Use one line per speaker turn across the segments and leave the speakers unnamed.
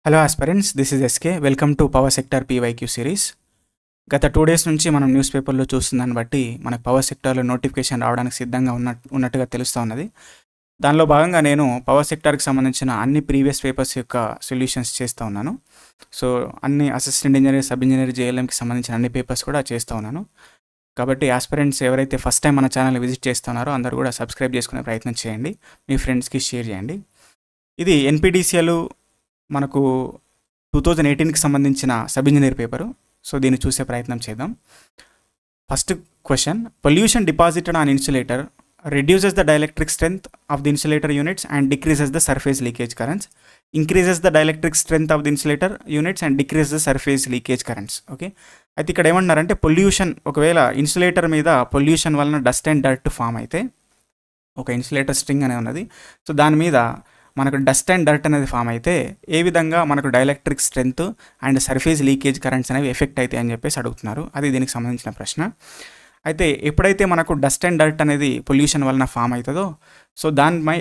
Hello aspirants, this is SK. Welcome to power sector PYQ series. గత 2 days నుంచి మనం news పేపర్లో చూస్తుందాన్ని బట్టి మనకు పవర్ సెక్టార్లో నోటిఫికేషన్ రావడానికి సిద్ధంగా ఉన్నట్టుగా తెలుస్తూ ఉన్నది. దానిలో భాగంగా నేను పవర్ సెక్టార్కి సంబంధించిన అన్ని ప్రీవియస్ పేపర్స్ యొక్క సొల్యూషన్స్ చేస్తూ ఉన్నాను. సో అన్ని అసిస్టెంట్ ఇంజనీర్, సబ్ ఇంజనీర్, జేఎల్ఎంకి సంబంధించిన అన్ని పేపర్స్ కూడా చేస్తూ ఉన్నాను. కాబట్టి ఆస్పిరెంట్స్ ఎవరైతే ఫస్ట్ టైం మన ఛానల్ విజిట్ చేస్తున్నారో అందరూ కూడా సబ్స్క్రైబ్ చేసుకునే ప్రయత్నం చేయండి, మీ ఫ్రెండ్స్కి షేర్ చేయండి. ఇది ఎన్పిడిసిఎల్ మనకు 2018కి సంబంధించిన సబ్ ఇంజనీర్ పేపరు. సో దీన్ని చూసే ప్రయత్నం చేద్దాం. First question: pollution deposited on insulator reduces the dielectric strength of the insulator units and decreases the surface leakage currents, increases the dielectric strength of the insulator units and decreases the surface leakage currents. Okay, అయితే ఇక్కడ ఏమన్నారంటే pollution, ఒకవేళ insulator మీద pollution వలన dust and dirt form అయితే, ఒక insulator string అనేది ఉన్నది, సో దాని మీద మనకు డస్ట్ అండ్ డర్ట్ అనేది ఫామ్ అయితే ఏ విధంగా మనకు dielectric strength and surface leakage currents అనేవి ఎఫెక్ట్ అవుతాయి అని చెప్పేసి అడుగుతున్నారు. అది దీనికి సంబంధించిన ప్రశ్న. అయితే ఎప్పుడైతే మనకు డస్ట్ అండ్ డర్ట్ అనేది పొల్యూషన్ వలన ఫామ్ అవుతుందో, సో దానిపై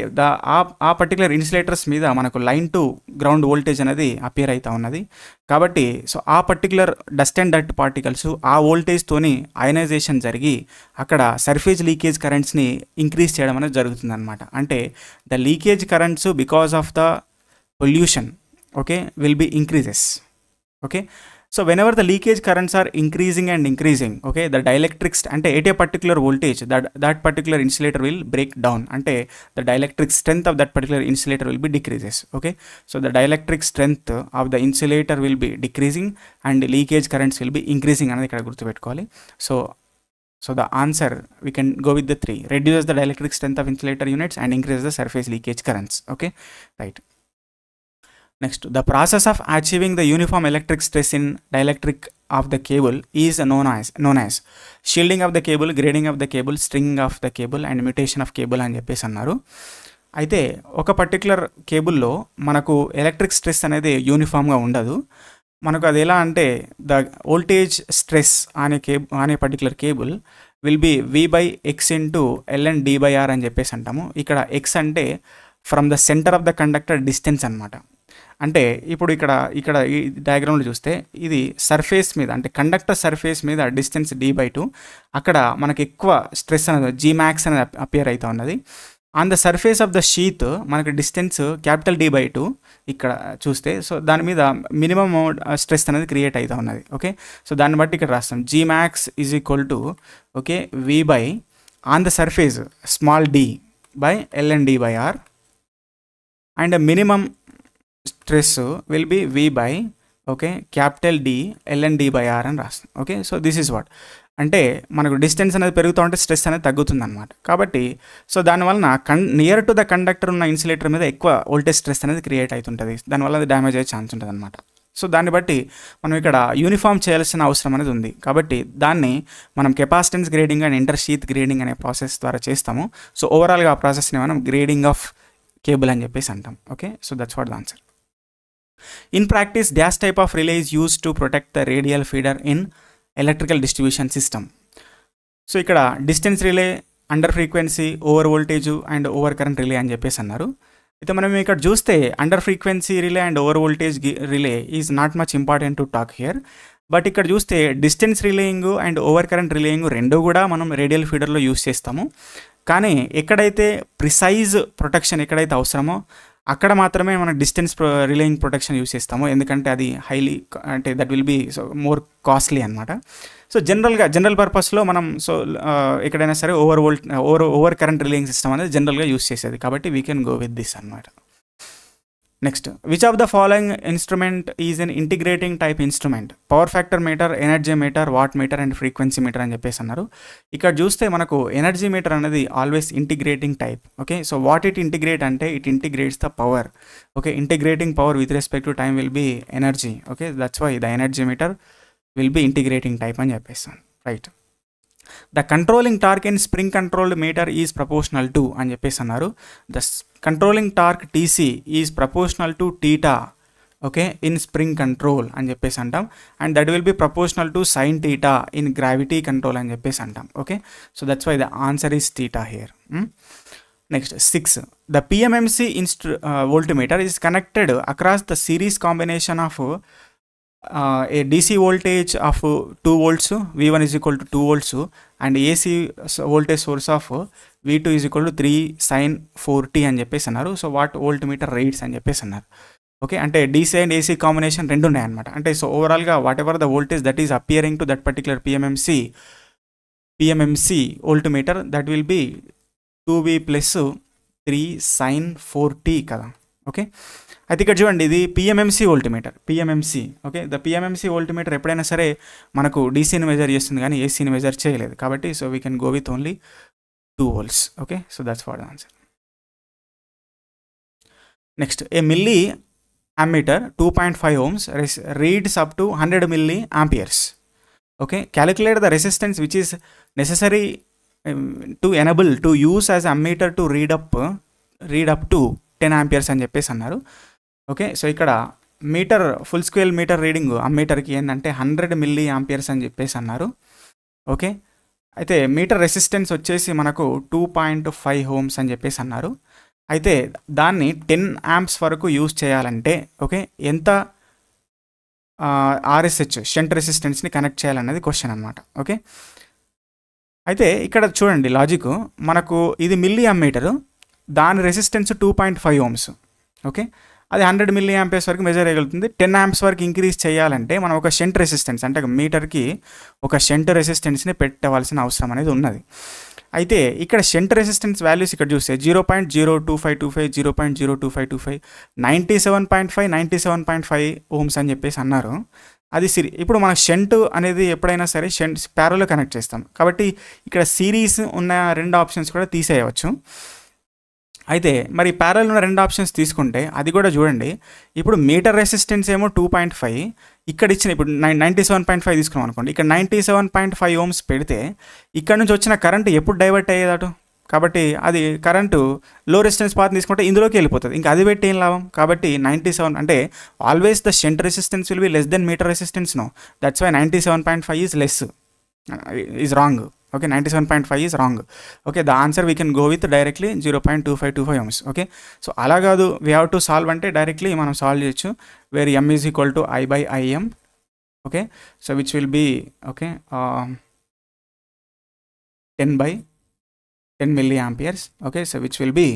ఆ పర్టికులర్ ఇన్సులేటర్స్ మీద మనకు లైన్ టు గ్రౌండ్ వోల్టేజ్ అనేది అపియర్ అవుతూ ఉన్నది. కాబట్టి సో ఆ particular dust and dirt particles ఆ వోల్టేజ్తోని అయనైజేషన్ జరిగి అక్కడ సర్ఫేస్ లీకేజ్ కరెంట్స్ని ఇంక్రీజ్ చేయడం అనేది జరుగుతుంది అనమాట. అంటే the leakage currents because of the pollution will be increases. Okay, so whenever the leakage currents are increasing, okay, the dielectrics ante at a particular voltage that particular insulator will break down, ante the dielectric strength of that particular insulator will be decreases. Okay, so the dielectric strength of the insulator will be decreasing and leakage currents will be increasing anadi ikkada gurtu pettukovali. So the answer we can go with the 3: reduces the dielectric strength of insulator units and increases the surface leakage currents. Okay, right. Next, the process of achieving the uniform electric stress in dielectric of the cable is known as shielding of the cable, grading of the cable, stringing of the cable and mutation of cable అని చెప్పేసి అన్నారు. అయితే ఒక particular కేబుల్లో మనకు electric stress అనేది యూనిఫామ్గా ఉండదు. మనకు అది ఎలా అంటే ద వోల్టేజ్ స్ట్రెస్ అనే particular cable will be V/X into LN/D/R అని చెప్పేసి అంటాము. ఇక్కడ X అంటే from the centre of the conductor distance అనమాట. అంటే ఇప్పుడు ఇక్కడ ఈ డయాగ్రామ్లో చూస్తే ఇది సర్ఫేస్ మీద, అంటే కండక్టర్ సర్ఫేస్ మీద డిస్టెన్స్ D/2, అక్కడ మనకి ఎక్కువ స్ట్రెస్ అనేది Gmax అనేది అపియర్ అవుతూ ఉన్నది. On the surface of the sheath మనకి డిస్టెన్స్ D/2 ఇక్కడ చూస్తే, సో దాని మీద మినిమం స్ట్రెస్ అనేది క్రియేట్ అవుతూ ఉన్నది. ఓకే, సో దాన్ని బట్టి ఇక్కడ రాస్తాం Gmax is equal to V by on the surface small d by LN/D/R and minimum stress will be V by capital D LN/D/R అని రాస్తాం. Okay, so this is what, అంటే మనకు డిస్టెన్స్ అనేది పెరుగుతూ ఉంటే స్ట్రెస్ అనేది తగ్గుతుంది అనమాట. కాబట్టి సో దానివలన నియర్ టు ద కండక్టర్ ఉన్న ఇన్సులేటర్ మీద ఎక్కువ వోల్టేజ్ స్ట్రెస్ అనేది క్రియేట్ అవుతుంటుంది. దానివల్ల అది డ్యామేజ్ అయ్యే ఛాన్స్ ఉంటుంది అనమాట. సో దాన్ని బట్టి మనం ఇక్కడ యూనిఫామ్ చేయాల్సిన అవసరం అనేది ఉంది. కాబట్టి దాన్ని మనం capacitance grading and inter sheath grading అనే ప్రాసెస్ ద్వారా చేస్తాము. సో ఓవరాల్గా ఆ ప్రాసెస్ని మనం గ్రేడింగ్ ఆఫ్ కేబుల్ అని చెప్పేసి అంటాం. Okay, so that's what the answer. In practice, dash type of relay is used to protect the radial feeder in electrical distribution system. So ఇక్కడ distance relay, under frequency, over voltage and over current relay అని చెప్పేసి అన్నారు. అయితే మనం ఇక్కడ చూస్తే under frequency relay and over voltage relay is not much important to talk here. But ఇక్కడ చూస్తే distance relaying and over current relaying రెండు కూడా మనం రేడియల్ ఫీడర్లో యూస్ చేస్తాము. కానీ ఎక్కడైతే ప్రిసైజ్ ప్రొటెక్షన్ ఎక్కడైతే అవసరమో అక్కడ మాత్రమే మనం డిస్టెన్స్ రిలేయింగ్ ప్రొటెక్షన్ యూస్ చేస్తాము. ఎందుకంటే అది హైలీ, అంటే that will be more costly అనమాట. సో జనరల్ పర్పస్లో మనం ఎక్కడైనా సరే ఓవర్ కరెంట్ రిలేయింగ్ సిస్టమ్ అనేది జనరల్గా యూస్ చేసేది. కాబట్టి we can go with this అనమాట. Next, which of the following instrument is an integrating type instrument? Power factor meter, energy meter, watt meter and frequency meter అని చెప్పేసి అన్నారు. ఇక్కడ చూస్తే మనకు ఎనర్జీ మీటర్ అనేది always integrating type. Okay, so what it integrate అంటే it integrates the power. Okay, integrating power with respect to time will be energy. Okay, that's why the energy meter will be integrating type అని చెప్పేస్తాను. Right. The controlling torque in spring controlled meter is proportional to అని చెప్పేసి అన్నారు. The controlling torque TC is proportional to theta. Okay, in spring control అని చెప్పేసి అంటాం. And that will be proportional to sine theta in gravity control అని చెప్పేసి అంటాం. Okay, so that's why the answer is theta here. Next, 6. The PMMC voltmeter is connected across the series combination of a DC voltage of 2 volts, V1 is equal to 2 volts, and AC voltage source of V2 is equal to 3 sin 4t అని చెప్పేసి అన్నారు. So what voltmeter rates అని చెప్పేసి అన్నారు. Okay, అంటే DC and AC combination రెండు ఉన్నాయన్నమాట. అంటే సో ఓవరాల్గా what ever the voltage that is appearing to that particular PMMC voltmeter that will B 2V plus 3 sin 4t కదా. ఓకే, అయితే ఇక్కడ చూడండి, ఇది PMMC voltmeter, PMMC. Okay, the PMMC voltmeter ఎప్పుడైనా సరే మనకు DCని మెజర్ చేస్తుంది కానీ ACని మెజర్ చేయలేదు. కాబట్టి so we can go with only 2 volts. Okay, so that's for the answer. Next, A milli ammeter 2.5 ohms reads up to 100 milliamperes. Okay, calculate the resistance which is necessary to enable to use as ammeter to read up to 10 amperes అని చెప్పేసి అన్నారు. Okay, so ఇక్కడ meter full scale meter reading అమ్మీటర్కి ఏంటంటే 100 milliamperes అని చెప్పేసి అన్నారు. Okay, అయితే మీటర్ రెసిస్టెన్స్ వచ్చేసి మనకు 2.5 ohms అని చెప్పేసి అన్నారు. అయితే దాన్ని 10 amps వరకు యూజ్ చేయాలంటే ఓకే ఎంత RSH షంట్ రెసిస్టెన్స్ని కనెక్ట్ చేయాలన్నది క్వశ్చన్ అనమాట. ఓకే, అయితే ఇక్కడ చూడండి లాజిక్, మనకు ఇది మిల్లీ అమ్మీటరు, దాని రెసిస్టెన్స్ 2.5 ohms. ఓకే, అది 100 milliamperes వరకు మెజర్ చేయగలుగుతుంది. 10 amps వరకు ఇంక్రీజ్ చేయాలంటే మనం ఒక షంట్ రెసిస్టెన్స్ అంటే మీటర్కి ఒక షంట్ రెసిస్టెన్స్ని పెట్టవలసిన అవసరం అనేది ఉన్నది. అయితే ఇక్కడ షంట్ రెసిస్టెన్స్ వాల్యూస్ ఇక్కడ చూస్తే 0.02525, 0.02525, 97.5, 97.5 ohms అని చెప్పేసి అన్నారు. అది ఇప్పుడు మన షంట్ అనేది ఎప్పుడైనా సరే షంట్ ప్యారల్లో కనెక్ట్ చేస్తాం కాబట్టి ఇక్కడ సిరీస్ ఉన్న రెండు ఆప్షన్స్ కూడా తీసేయవచ్చు. అయితే మరి ప్యారల్ ఉన్న రెండు ఆప్షన్స్ తీసుకుంటే అది కూడా చూడండి, ఇప్పుడు మీటర్ రెసిస్టెన్స్ ఏమో 2.5, ఇక్కడ ఇచ్చిన ఇప్పుడు 97.5 తీసుకున్నాం అనుకోండి, ఇక్కడ 97.5 ohms పెడితే ఇక్కడ నుంచి వచ్చిన కరెంటు ఎప్పుడు డైవర్ట్ అయ్యేదటు, కాబట్టి అది కరెంటు లో రెసిస్టెన్స్ పాత్ తీసుకుంటే ఇందులోకి వెళ్ళిపోతుంది, ఇంకా అది పెట్టి ఏం లాభం. కాబట్టి 97 అంటే always the shunt resistance will be less than meter resistance. No, that's why 97.5 is less, is wrong. Okay, 97.5 is wrong. Okay, the answer we can go with directly 0.2525 ohms. Okay, so ala kaadu we have to solve ante directly manam solve cheyochu where m is equal to I by Im. Okay, so which will be okay 10 by 10 milliamperes. Okay, so which will be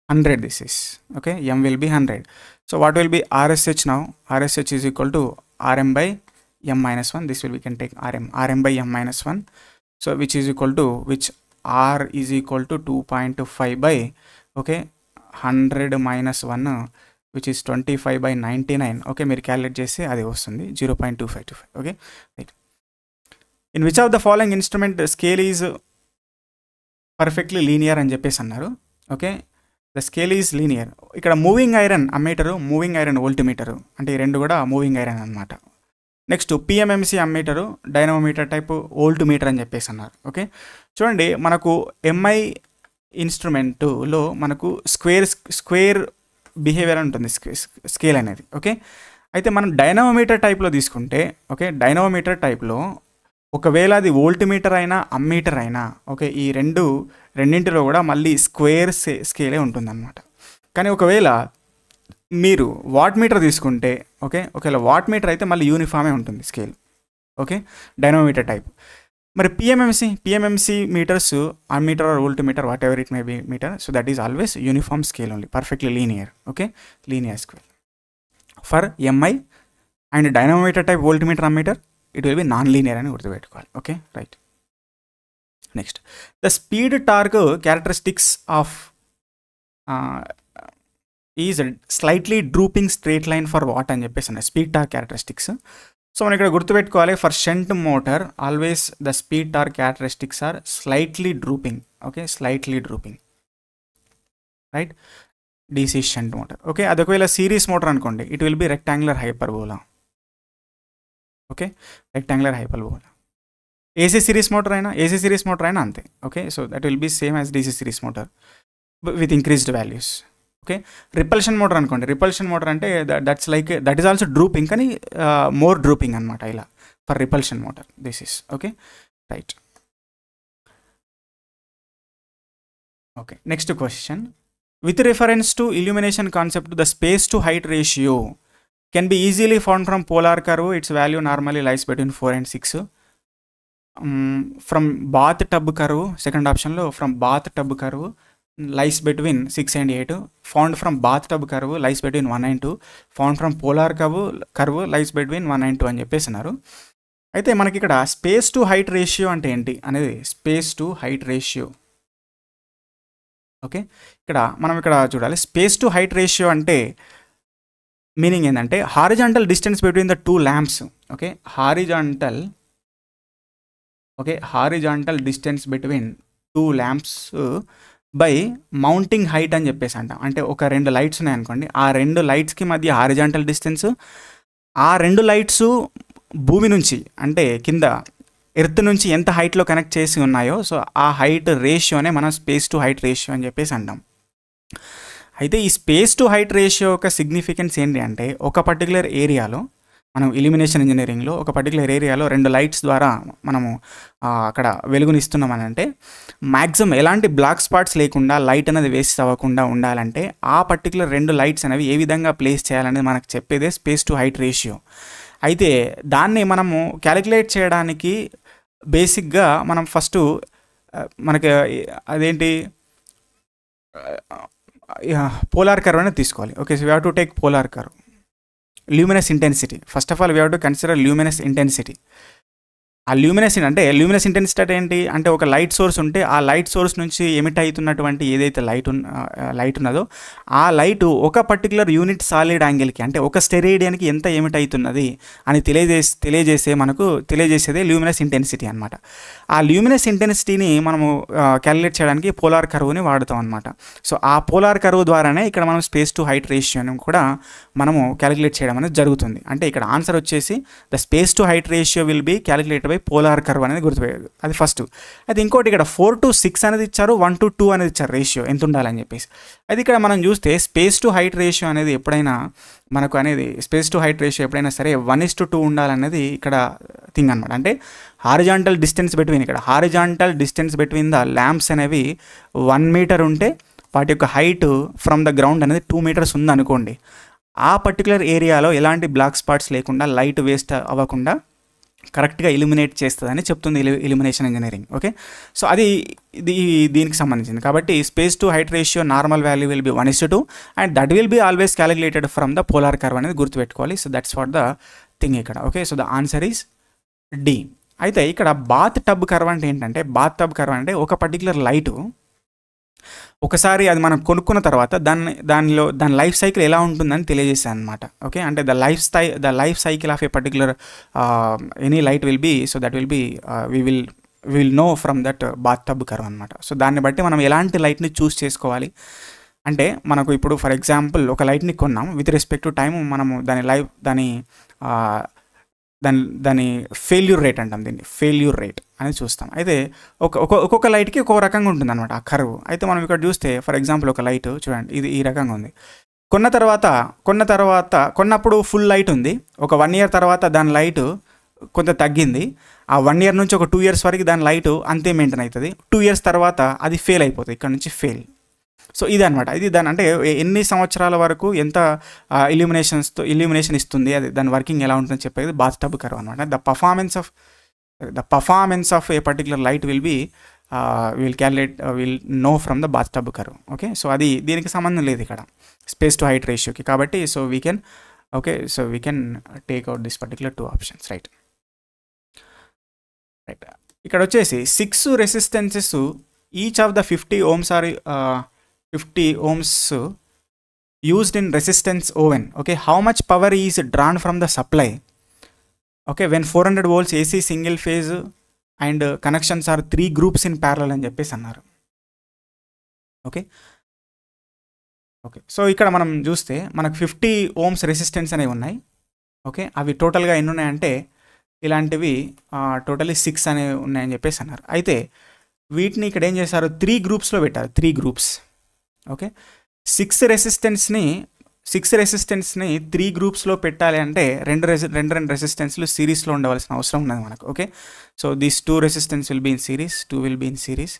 100. This is okay, m will be 100. So what will be RSH now? RSH is equal to Rm by m minus 1. This will we can take Rm by m minus 1. So which is equal to R is equal to 2.5 by okay 100 minus 1 which is 25 by 99. Okay, మీరు calculate చేస్తే అది వస్తుంది 0.2525. Okay, right. In which of the following instrument scale is perfectly linear అని చెప్పేసి అన్నారు. Okay, the scale is linear. ఇక్కడ moving iron ammeter, moving iron voltmeter, అంటే ఈ రెండు కూడా మూవింగ్ ఐరన్ అనమాట. Next PMMC ammeter, dynamometer type voltmeter అని చెప్పేసి అన్నారు. ఓకే, చూడండి మనకు MI ఇన్స్ట్రుమెంటులో మనకు స్క్వేర్ బిహేవియర్ ఉంటుంది స్కేల్ అనేది. ఓకే, అయితే మనం డైనమోమీటర్ టైప్లో తీసుకుంటే ఓకే, డైనమోమీటర్ టైప్లో ఒకవేళ అది వోల్ట్మీటర్ అయినా అమ్మీటర్ అయినా ఓకే, ఈ రెండింటిలో కూడా మళ్ళీ స్క్వేర్ స్కేలే ఉంటుందన్నమాట. కానీ ఒకవేళ మీరు వాట్ మీటర్ తీసుకుంటే ఓకే, ఒకవేళ వాట్ మీటర్ అయితే మళ్ళీ యూనిఫామే ఉంటుంది స్కేల్. Okay, dynamometer type. మరి PMMC meters ammeter or voltmeter whatever it may be meter, so that is always uniform scale only, perfectly linear. Okay, linear scale. For MI and dynamometer type voltmeter ammeter it will be non linear అని గుర్తుపెట్టుకోవాలి. Okay, right. Next, the speed torque characteristics of is slightly drooping straight line for what అని చెప్పేసి అన్నారు, speed torque characteristics. So మనం ఇక్కడ గుర్తుపెట్టుకోవాలి, for shunt motor always the speed torque characteristics are slightly drooping. Okay, slightly drooping, right. DC shunt motor. Okay, అది ఒకవేళ series motor అనుకోండి, it will be rectangular hyperbola. Okay, rectangular hyperbola. AC series motor అయినా అంతే. Okay, so that will be same as DC series motor with increased values. Okay, repulsion motor అనుకోండి, repulsion motor అంటే that's like that is also drooping, కానీ more drooping అనమాట ఇలా for repulsion motor. This is okay, right. Okay, next question. With reference to illumination concept the space to height ratio can be easily found from polar curve. Its value normally lies between 4 and 6. From bath tub curve, second ఆప్షన్లో from bath tub curve lies between 6 and 8. Found from bath tub curve lies between 1 and 2. Found from polar curve lies between 1 and 2 అని చెప్పేసినారు. అయితే మనకి ఇక్కడ space to height ratio అంటే ఏంటి అనేది, space to height ratio. Okay, మనం ఇక్కడ చూడాలి. స్పేస్ టు హైట్ రేషియో అంటే మీనింగ్ ఏంటంటే horizontal distance between the 2 lamps. Okay, horizontal distance between 2 lamps by mounting height అని చెప్పేసి అంటాం. అంటే ఒక 2 లైట్స్ ఉన్నాయనుకోండి, ఆ 2 లైట్స్కి మధ్య హారిజాంటల్ డిస్టెన్స్, ఆ 2 లైట్స్ భూమి నుంచి అంటే కింద ఎర్త్ నుంచి ఎంత హైట్లో కనెక్ట్ చేసి ఉన్నాయో, సో ఆ హైట్ రేషియోనే మనం స్పేస్ టు హైట్ రేషియో అని చెప్పేసి అంటాం. అయితే ఈ స్పేస్ టు హైట్ రేషియో యొక్క సిగ్నిఫికెన్స్ ఏంటి అంటే, ఒక పర్టికులర్ ఏరియాలో మనం ఇల్యూమినేషన్ ఇంజనీరింగ్లో ఒక పర్టికులర్ ఏరియాలో 2 లైట్స్ ద్వారా మనము అక్కడ వెలుగునిస్తున్నామని అంటే మ్యాక్సిమం ఎలాంటి బ్లాక్ స్పాట్స్ లేకుండా లైట్ అనేది వేస్ట్ అవ్వకుండా ఉండాలంటే ఆ పర్టికులర్ 2 లైట్స్ అనేవి ఏ విధంగా ప్లేస్ చేయాలనేది మనకు చెప్పేదే స్పేస్ టు హైట్ రేషియో. అయితే దాన్ని మనము క్యాలిక్యులేట్ చేయడానికి బేసిక్గా మనం ఫస్ట్ మనకి అదేంటి పోలార్ కర్వ్ అనేది తీసుకోవాలి. Okay, so we have to take polar curve. Luminous intensity, first of all we have to consider luminous intensity. ఆ ల్యూమినస్ ఇంటెన్సిటీ అంటే ఏంటి అంటే, ఒక లైట్ సోర్స్ ఉంటే ఆ లైట్ సోర్స్ నుంచి ఎమిట్ అవుతున్నటువంటి ఏదైతే లైట్ ఉన్నదో ఆ లైట్ ఒక పర్టికులర్ యూనిట్ సాలిడ్ యాంగిల్కి అంటే ఒక స్టెరేడియన్కి ఎంత ఎమిట్ అవుతున్నది అని తెలియజేసేదే ల్యూమినస్ ఇంటెన్సిటీ అనమాట. ఆ ల్యూమినస్ ఇంటెన్సిటీని మనము క్యాలిక్యులేట్ చేయడానికి పోలార్ కర్వ్ని వాడుతాం అనమాట. సో ఆ పోలార్ కర్వ్ ద్వారానే ఇక్కడ మనం స్పేస్ టు హైట్ రేషియోని కూడా మనము క్యాలిక్యులేట్ చేయడం అనేది జరుగుతుంది. అంటే ఇక్కడ ఆన్సర్ వచ్చేసి the space to height ratio will be calculated by polar curve అనేది గుర్తుపోయేది, అది ఫస్ట్. అయితే ఇంకోటి ఇక్కడ 4 to 6 అనేది ఇచ్చారు, 1 to 2 అనేది ఇచ్చారు రేషియో ఎంత ఉండాలని చెప్పేసి. అది ఇక్కడ మనం చూస్తే స్పేస్ టు హైట్ రేషియో అనేది ఎప్పుడైనా మనకు అనేది స్పేస్ టు హైట్ రేషియో ఎప్పుడైనా సరే 1:2 ఉండాలనేది ఇక్కడ థింగ్ అనమాట. అంటే horizontal distance between the lamps అనేవి 1 meter ఉంటే వాటి యొక్క హైట్ ఫ్రమ్ ద గ్రౌండ్ అనేది 2 meters ఉందనుకోండి, ఆ పర్టికులర్ ఏరియాలో ఎలాంటి బ్లాక్ స్పాట్స్ లేకుండా లైట్ వేస్ట్ అవ్వకుండా కరెక్ట్గా ఇల్యూమినేట్ చేస్తుందని చెప్తుంది ఇల్యూమినేషన్ ఇంజనీరింగ్. ఓకే, సో అది దీనికి సంబంధించింది. కాబట్టి space to height ratio normal value will be 1:2 and that will be always calculated from the polar curve అనేది గుర్తుపెట్టుకోవాలి. So that's what the thing ఇక్కడ. Okay, so the answer is D. అయితే ఇక్కడ bath tub curve అంటే ఏంటంటే, bath tub curve అంటే ఒక particular light ఒకసారి అది మనం కొనుక్కున్న తర్వాత దాని లైఫ్ సైకిల్ ఎలా ఉంటుందని తెలియజేస్తాను అనమాట. ఓకే, అంటే the life cycle of a particular any light will be, so that will be we will know from that bath tub curve అనమాట. సో దాన్ని బట్టి మనం ఎలాంటి లైట్ని చూస్ చేసుకోవాలి అంటే, మనకు ఇప్పుడు ఫర్ ఎగ్జాంపుల్ ఒక లైట్ని కొన్నాం, విత్ రెస్పెక్ట్ టు టైం మనము దాని ఫెయిల్యూర్ రేట్ అంటాం, దీన్ని ఫెయిల్యూర్ రేట్ అనేది చూస్తాం. అయితే ఒక్కొక్క లైట్కి ఒక్కొక్క రకంగా ఉంటుంది అనమాట ఆ కర్వ్. అయితే మనం ఇక్కడ చూస్తే ఫర్ ఎగ్జాంపుల్ ఒక లైట్ చూడండి, ఇది ఈ రకంగా ఉంది. కొన్నప్పుడు ఫుల్ లైట్ ఉంది, ఒక 1 year తర్వాత దాని లైట్ కొంత తగ్గింది. ఆ 1 year నుంచి ఒక 2 years వరకు దాని లైట్ అంతే మెయింటైన్ అవుతుంది. 2 years తర్వాత అది ఫెయిల్ అయిపోతుంది, ఇక్కడ నుంచి ఫెయిల్. సో ఇది అనమాట, ఇది దాని అంటే ఎన్ని సంవత్సరాల వరకు ఎంత ఇల్యూమినేషన్ ఇస్తుంది, అది దాని వర్కింగ్ ఎలా ఉంటుందని చెప్పేది బాత్ టబ్ కర్వ్ అనమాట. The performance of a particular light will be will know from the bath tub curve. Okay, so అది దీనికి సంబంధం లేదు ఇక్కడ స్పేస్ టు హైట్ రేషియోకి. కాబట్టి so we can take out this particular 2 options, right. ఇక్కడ వచ్చేసి 6 resistances each of the 50 ohms are 50 ohms used in resistance oven. Okay, how much power is drawn from the supply, okay, when 400 volts AC single phase and connections are 3 groups in parallel అని చెప్పేసి అన్నారు. Okay, so ఇక్కడ మనం చూస్తే మనకు 50 ohms resistance అనేవి ఉన్నాయి. Okay, అవి టోటల్గా ఎన్ని ఉన్నాయంటే ఇలాంటివి టోటల్లీ 6 అనేవి ఉన్నాయని చెప్పేసి అన్నారు. అయితే వీటిని ఇక్కడ ఏం చేశారు, 3 groups పెట్టారు, 3 groups. ఓకే, 6 రెసిస్టెన్స్ని 3 గ్రూప్స్లో పెట్టాలి అంటే రెండు రెసిస్టెన్స్లు సిరీస్లో ఉండవలసిన అవసరం ఉన్నది మనకు. Okay, so these 2 resistance will be in series, 2 will be in series.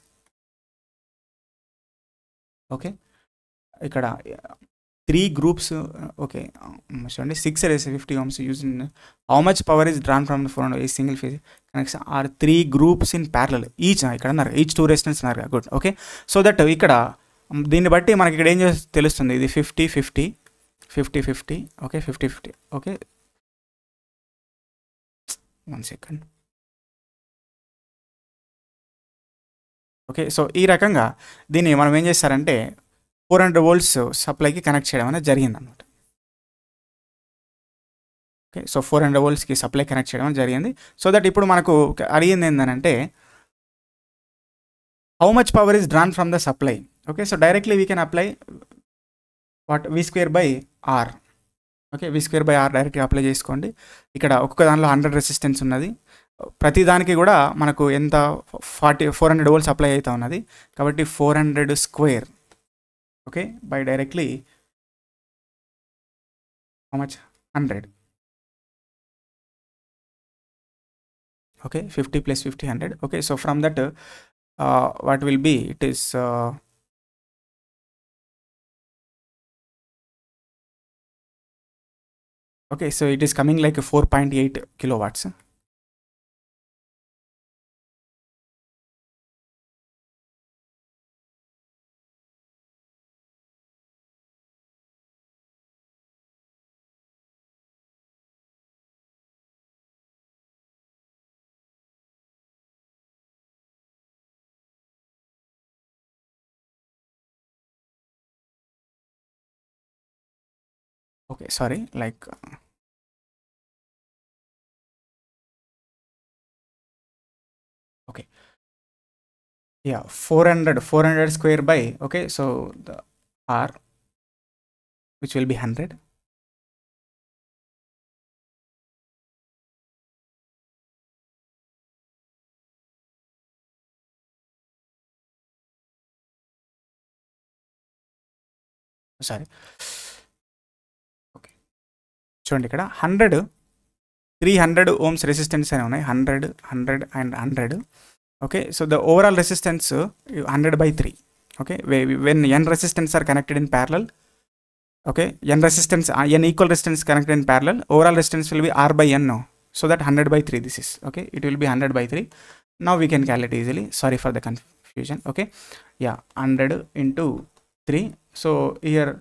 Okay, ఇక్కడ 3 groups, ఓకే, చూడండి 6 races 50 ohms using how much power is drawn from the front a single phase connection are 3 groups in parallel each, ఇక్కడ అన్నారు each 2 resistance అన్నారు. Good. Okay, so that ఇక్కడ దీన్ని బట్టి మనకి ఇక్కడ ఏం తెలుస్తుంది, ఇది 50 50 50 50, okay 50 50, okay 1 second. Okay, so ఈ రకంగా దీన్ని మనం ఏం చేస్తారంటే 400 volts సప్లైకి కనెక్ట్ చేయడం అనేది జరిగింది అనమాట. ఓకే, సో 400 voltsకి సప్లై కనెక్ట్ చేయడం అనేది జరిగింది. సో దట్ ఇప్పుడు మనకు అడిగింది ఏంటంటే how much power is drawn from the supply. Okay, so directly we can apply what V²/R. Okay, V²/R డైరెక్ట్గా అప్లై చేసుకోండి. ఇక్కడ ఒక్కొక్క దానిలో 100 రెసిస్టెన్స్ ఉన్నది, ప్రతి దానికి కూడా మనకు ఎంత 400 volts అప్లై అవుతా ఉన్నది కాబట్టి 400². Okay, by directly how much 100. Okay, 50 + 50 100. Okay, so from that what will be it is okay, so it is coming like 4.8 kilowatts. Okay, sorry, like okay, yeah 400² by, okay, so the R which will be 100. Sorry, okay, చూడండి ఇక్కడ 100 300 ohms resistance అని ఉన్నాయి, 100 100 and 100. Okay, so the overall resistance 100/3. Okay, when n resistance are connected in parallel, okay, n equal resistance connected in parallel, overall resistance will be R/n now, so that 100/3 this is. Okay, it will be 100/3. Now we can calculate easily, sorry for the confusion. Okay, yeah, 100 into 3, so here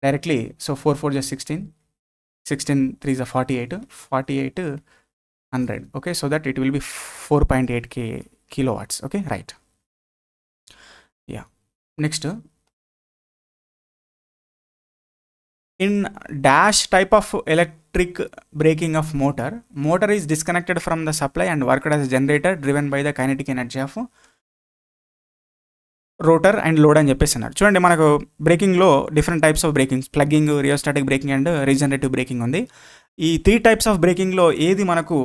directly, so 4 4 just 16, 16 3 is a 48, 48 100. Okay, so that it will be 4.8 kilowatts. Okay, right. Yeah, next, in dash type of electric braking of motor is disconnected from the supply and worked as a generator driven by the kinetic energy of rotor and load అని చెప్పేసి అన్నారు. చూడండి, మనకు బ్రేకింగ్లో different types of brakings, plugging, rheostatic braking and regenerative braking ఉంది. ఈ 3 types of బ్రేకింగ్లో ఏది మనకు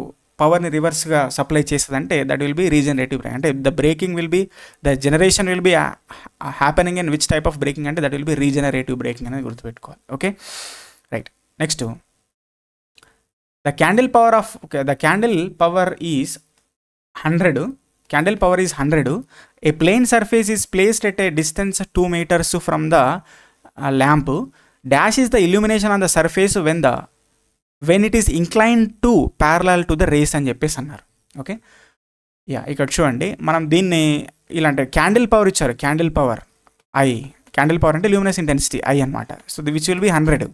పవర్ని రివర్స్గా సప్లై చేస్తుంది అంటే that will be regenerative braking. అంటే the braking will be, the generation will be happening in which type of braking అంటే that will be regenerative braking అనేది గుర్తుపెట్టుకోవాలి. Okay, right. Next, the candle power is 100. Candle power is 100. A plane surface is placed at a distance 2 meters from the lamp. Dash is the illumination on the surface when it is inclined to parallel to the rays అని చెప్పేసి అన్నారు. Okay, yeah, ఇక్కడ చూడండి, మనం దీన్ని ఇలాంటి candle power ఇచ్చారు. Candle power అంటే ల్యూమినస్ ఇంటెన్సిటీ I అనమాట. So which will B 100.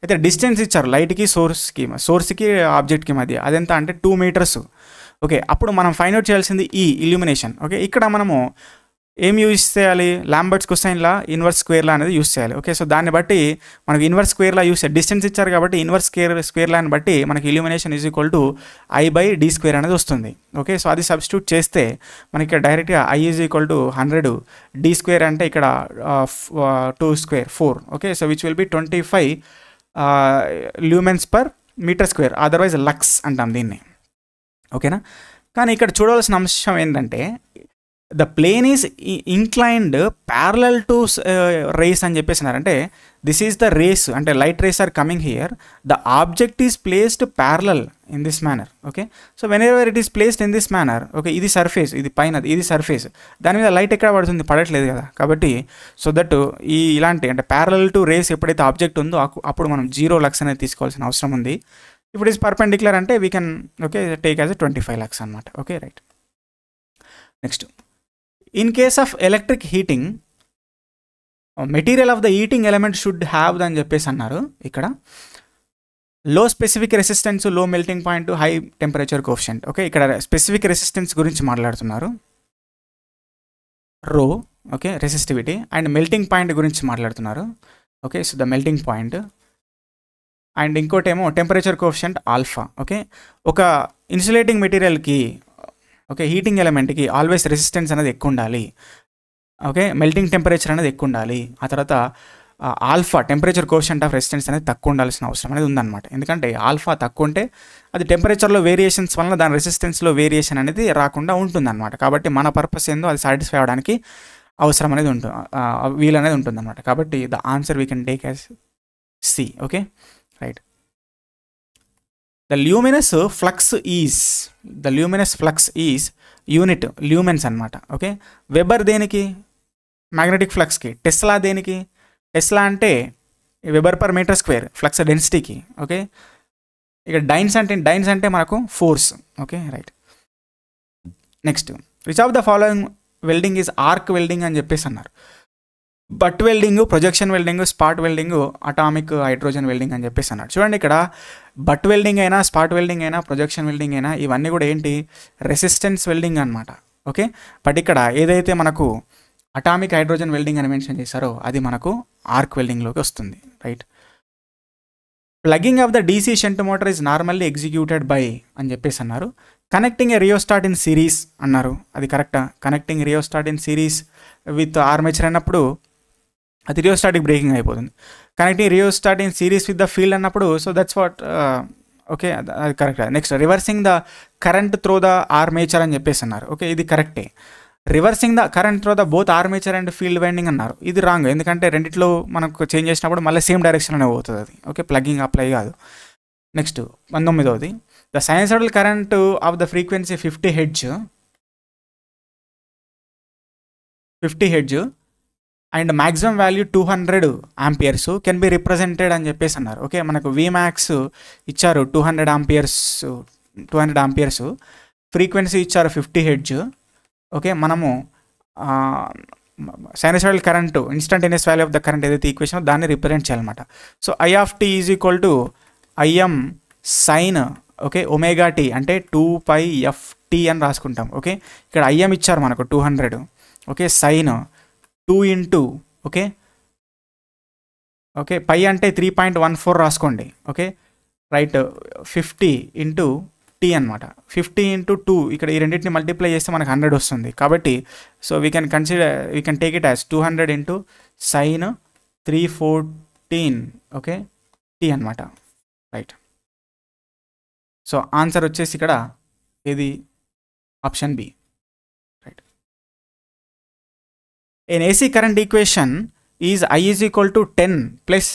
అయితే డిస్టెన్స్ ఇచ్చారు లైట్కి సోర్స్కి ఆబ్జెక్ట్కి మధ్య, అదెంత అంటే 2 meters. ఓకే, అప్పుడు మనం ఫైండ్ అవుట్ చేయాల్సింది ఈ ఇల్యూమినేషన్. ఓకే, ఇక్కడ మనము ఏం యూజ్ చేయాలి, లాంబర్ట్స్ కొసైన్ లా, ఇన్వర్స్ స్క్వేర్ లా అనేది యూజ్ చేయాలి. ఓకే, సో దాన్ని బట్టి మనకి ఇన్వర్స్ స్క్వేర్ లా యూజ్ చేయాలి. డిస్టెన్స్ ఇచ్చారు కాబట్టి ఇన్వర్స్ స్క్వేర్ లాని బట్టి మనకి illumination is equal to I/d² అనేది వస్తుంది. ఓకే, సో అది సబ్స్టిట్యూట్ చేస్తే మనకి ఇక్కడ డైరెక్ట్గా I is equal to 100, d² అంటే ఇక్కడ 2² 4. Okay, so which will be 25 lumens per meter square, otherwise lux అంటాం దీన్ని. ఓకేనా, కానీ ఇక్కడ చూడవలసిన అంశం ఏంటంటే the plane is inclined parallel to rays అని చెప్పేసినారు. అంటే దిస్ ఈజ్ ద రేస్, అంటే light rays are coming here, the object is placed parallel in this manner. Okay, so whenever it is placed in this manner, okay, ఇది surface, ఇది పైన, ఇది surface, దాని మీద లైట్ ఎక్కడ పడుతుంది, పడట్లేదు కదా. కాబట్టి సో దట్ ఇలాంటి అంటే ప్యారలల్ టు రేస్ ఎప్పుడైతే ఆబ్జెక్ట్ ఉందో అప్పుడు మనం 0 లక్స్ అనేది తీసుకోవాల్సిన అవసరం ఉంది. ఇప్పుడు ఇస్ పర్పెండిక్యులర్ అంటే we can okay take as 25 lux అనమాట. Okay, right. Next, in case of electric heating, material of the heating element should have అని చెప్పేసి అన్నారు. ఇక్కడ low specific resistance, low melting point, high temperature coefficient. Okay, ఇక్కడ specific resistance గురించి మాట్లాడుతున్నారు, rho, okay, resistivity, and melting point గురించి మాట్లాడుతున్నారు. Okay, so the melting point, and ఇంకోటేమో టెంపరేచర్ కోఎఫిషియంట్ ఆల్ఫా. ఓకే, ఒక insulating మెటీరియల్కి, okay, heating ఎలిమెంట్కి always resistance అనేది ఎక్కువ ఉండాలి. ఓకే, మెల్టింగ్ టెంపరేచర్ అనేది ఎక్కువ ఉండాలి. ఆ తర్వాత alpha temperature coefficient of resistance అనేది తక్కువ ఉండాల్సిన అవసరం అనేది ఉందన్నమాట. ఎందుకంటే ఆల్ఫా తక్కువ ఉంటే అది టెంపరేచర్లో వేరియేషన్స్ వలన దాని రెసిస్టెన్స్లో వేరియేషన్ అనేది రాకుండా ఉంటుందన్నమాట. కాబట్టి మన పర్పస్ ఏందో అది సాటిస్ఫై అవ్వడానికి అవసరం అనేది ఉంటుంది, వీల్ అనేది ఉంటుందన్నమాట. కాబట్టి the answer we can take as C. Okay, right. The luminous flux is unit lumens అనమాట. ఓకే, వెబర్ దేనికి, మ్యాగ్నెటిక్ ఫ్లక్స్కి. టెస్లా దేనికి, టెస్లా అంటే weber per metre square flux డెన్సిటీకి. ఓకే, ఇక డైన్స్ అంటే మనకు force. Okay, right. Next, which of the following welding is arc welding అని చెప్పేసి అన్నారు. Butt welding, projection welding, spot welding, atomic hydrogen welding అని చెప్పేసి అన్నాడు. చూడండి, ఇక్కడ బట్ వెల్డింగ్ అయినా, స్పాట్ వెల్డింగ్ అయినా, ప్రొజెక్షన్ వెల్డింగ్ అయినా ఇవన్నీ కూడా ఏంటి, రెసిస్టెన్స్ వెల్డింగ్ అనమాట. ఓకే, బట్ ఇక్కడ ఏదైతే మనకు అటామిక్ హైడ్రోజన్ వెల్డింగ్ అని మెన్షన్ చేశారో అది మనకు ఆర్క్ వెల్డింగ్లోకి వస్తుంది. Right. Plugging of the DC shunt motor is normally executed by అని చెప్పేసి అన్నారు. Connecting A rheostat in series అన్నారు. అది కరెక్టా? Connecting rheostat in series with armature అన్నప్పుడు అది రియోస్టాటిక్ బ్రేకింగ్ అయిపోతుంది. Connecting rheostat in series with the field అన్నప్పుడు సో దట్స్ వాట్ ఓకే, అది correct. Next, reversing the current through the armature అని చెప్పేసి అన్నారు. ఓకే, ఇది కరెక్టే. Reversing the current through the both armature and field winding అన్నారు. ఇది రాంగ్, ఎందుకంటే రెండిట్లో మనకు చేంజ్ చేసినప్పుడు మళ్ళీ సేమ్ డైరెక్షన్లోనే పోతుంది అది. ఓకే, ప్లగ్గింగ్ అప్లై కాదు. నెక్స్ట్ 19వ, the sinusoidal current of the frequency 50 hertz and maximum value 200 amperes can be represented అని చెప్పేసి అన్నారు. ఓకే, మనకు విమాక్స్ ఇచ్చారు 200 ఆంపియర్స్, ఫ్రీక్వెన్సీ ఇచ్చారు 50 హెర్ట్జ్. ఓకే, మనము sinusoidal current instantaneous value of the current ఏదైతే ఈక్వేషన్ దాన్ని రిప్రజెంట్ చేయాలన్నమాట. So I of t is equal to IM sine okay omega t అంటే 2πft అని రాసుకుంటాం. ఓకే, ఇక్కడ ఐఎం ఇచ్చారు మనకు 200. ఓకే, సైన్ 2 ఇంటూ ఓకే పై అంటే 3.14 రాసుకోండి. Okay, right. 50 ఇంటూ టీ అనమాట. 50 ఇంటూ 2 ఇక్కడ ఈ రెండింటిని మల్టిప్లై చేస్తే మనకు 100 వస్తుంది. కాబట్టి so we can take it as 200 into sine 314 okay t అనమాట. రైట్. సో ఆన్సర్ వచ్చేసి ఇక్కడ ఏది, option B. Right. an AC current equation is I is equal to 10 plus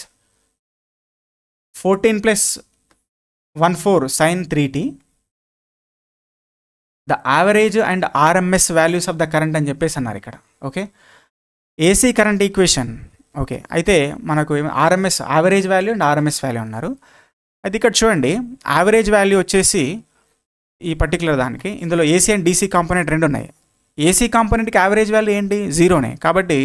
14 plus 14 sin 3t. The average and RMS values of the current అని చెప్పేసి అన్నారు ఇక్కడ. Okay, AC current equation. Okay, అయితే మనకు RMS average value and RMS value అన్నారు. అయితే ఇక్కడ చూడండి, యావరేజ్ వాల్యూ వచ్చేసి ఈ పర్టికులర్ దానికి ఇందులో ఏసీ అండ్ డీసీ కాంపోనెంట్ రెండు ఉన్నాయి. ఏసీ కాంపోనెంట్కి యావరేజ్ వాల్యూ ఏంటి, 0నే. కాబట్టి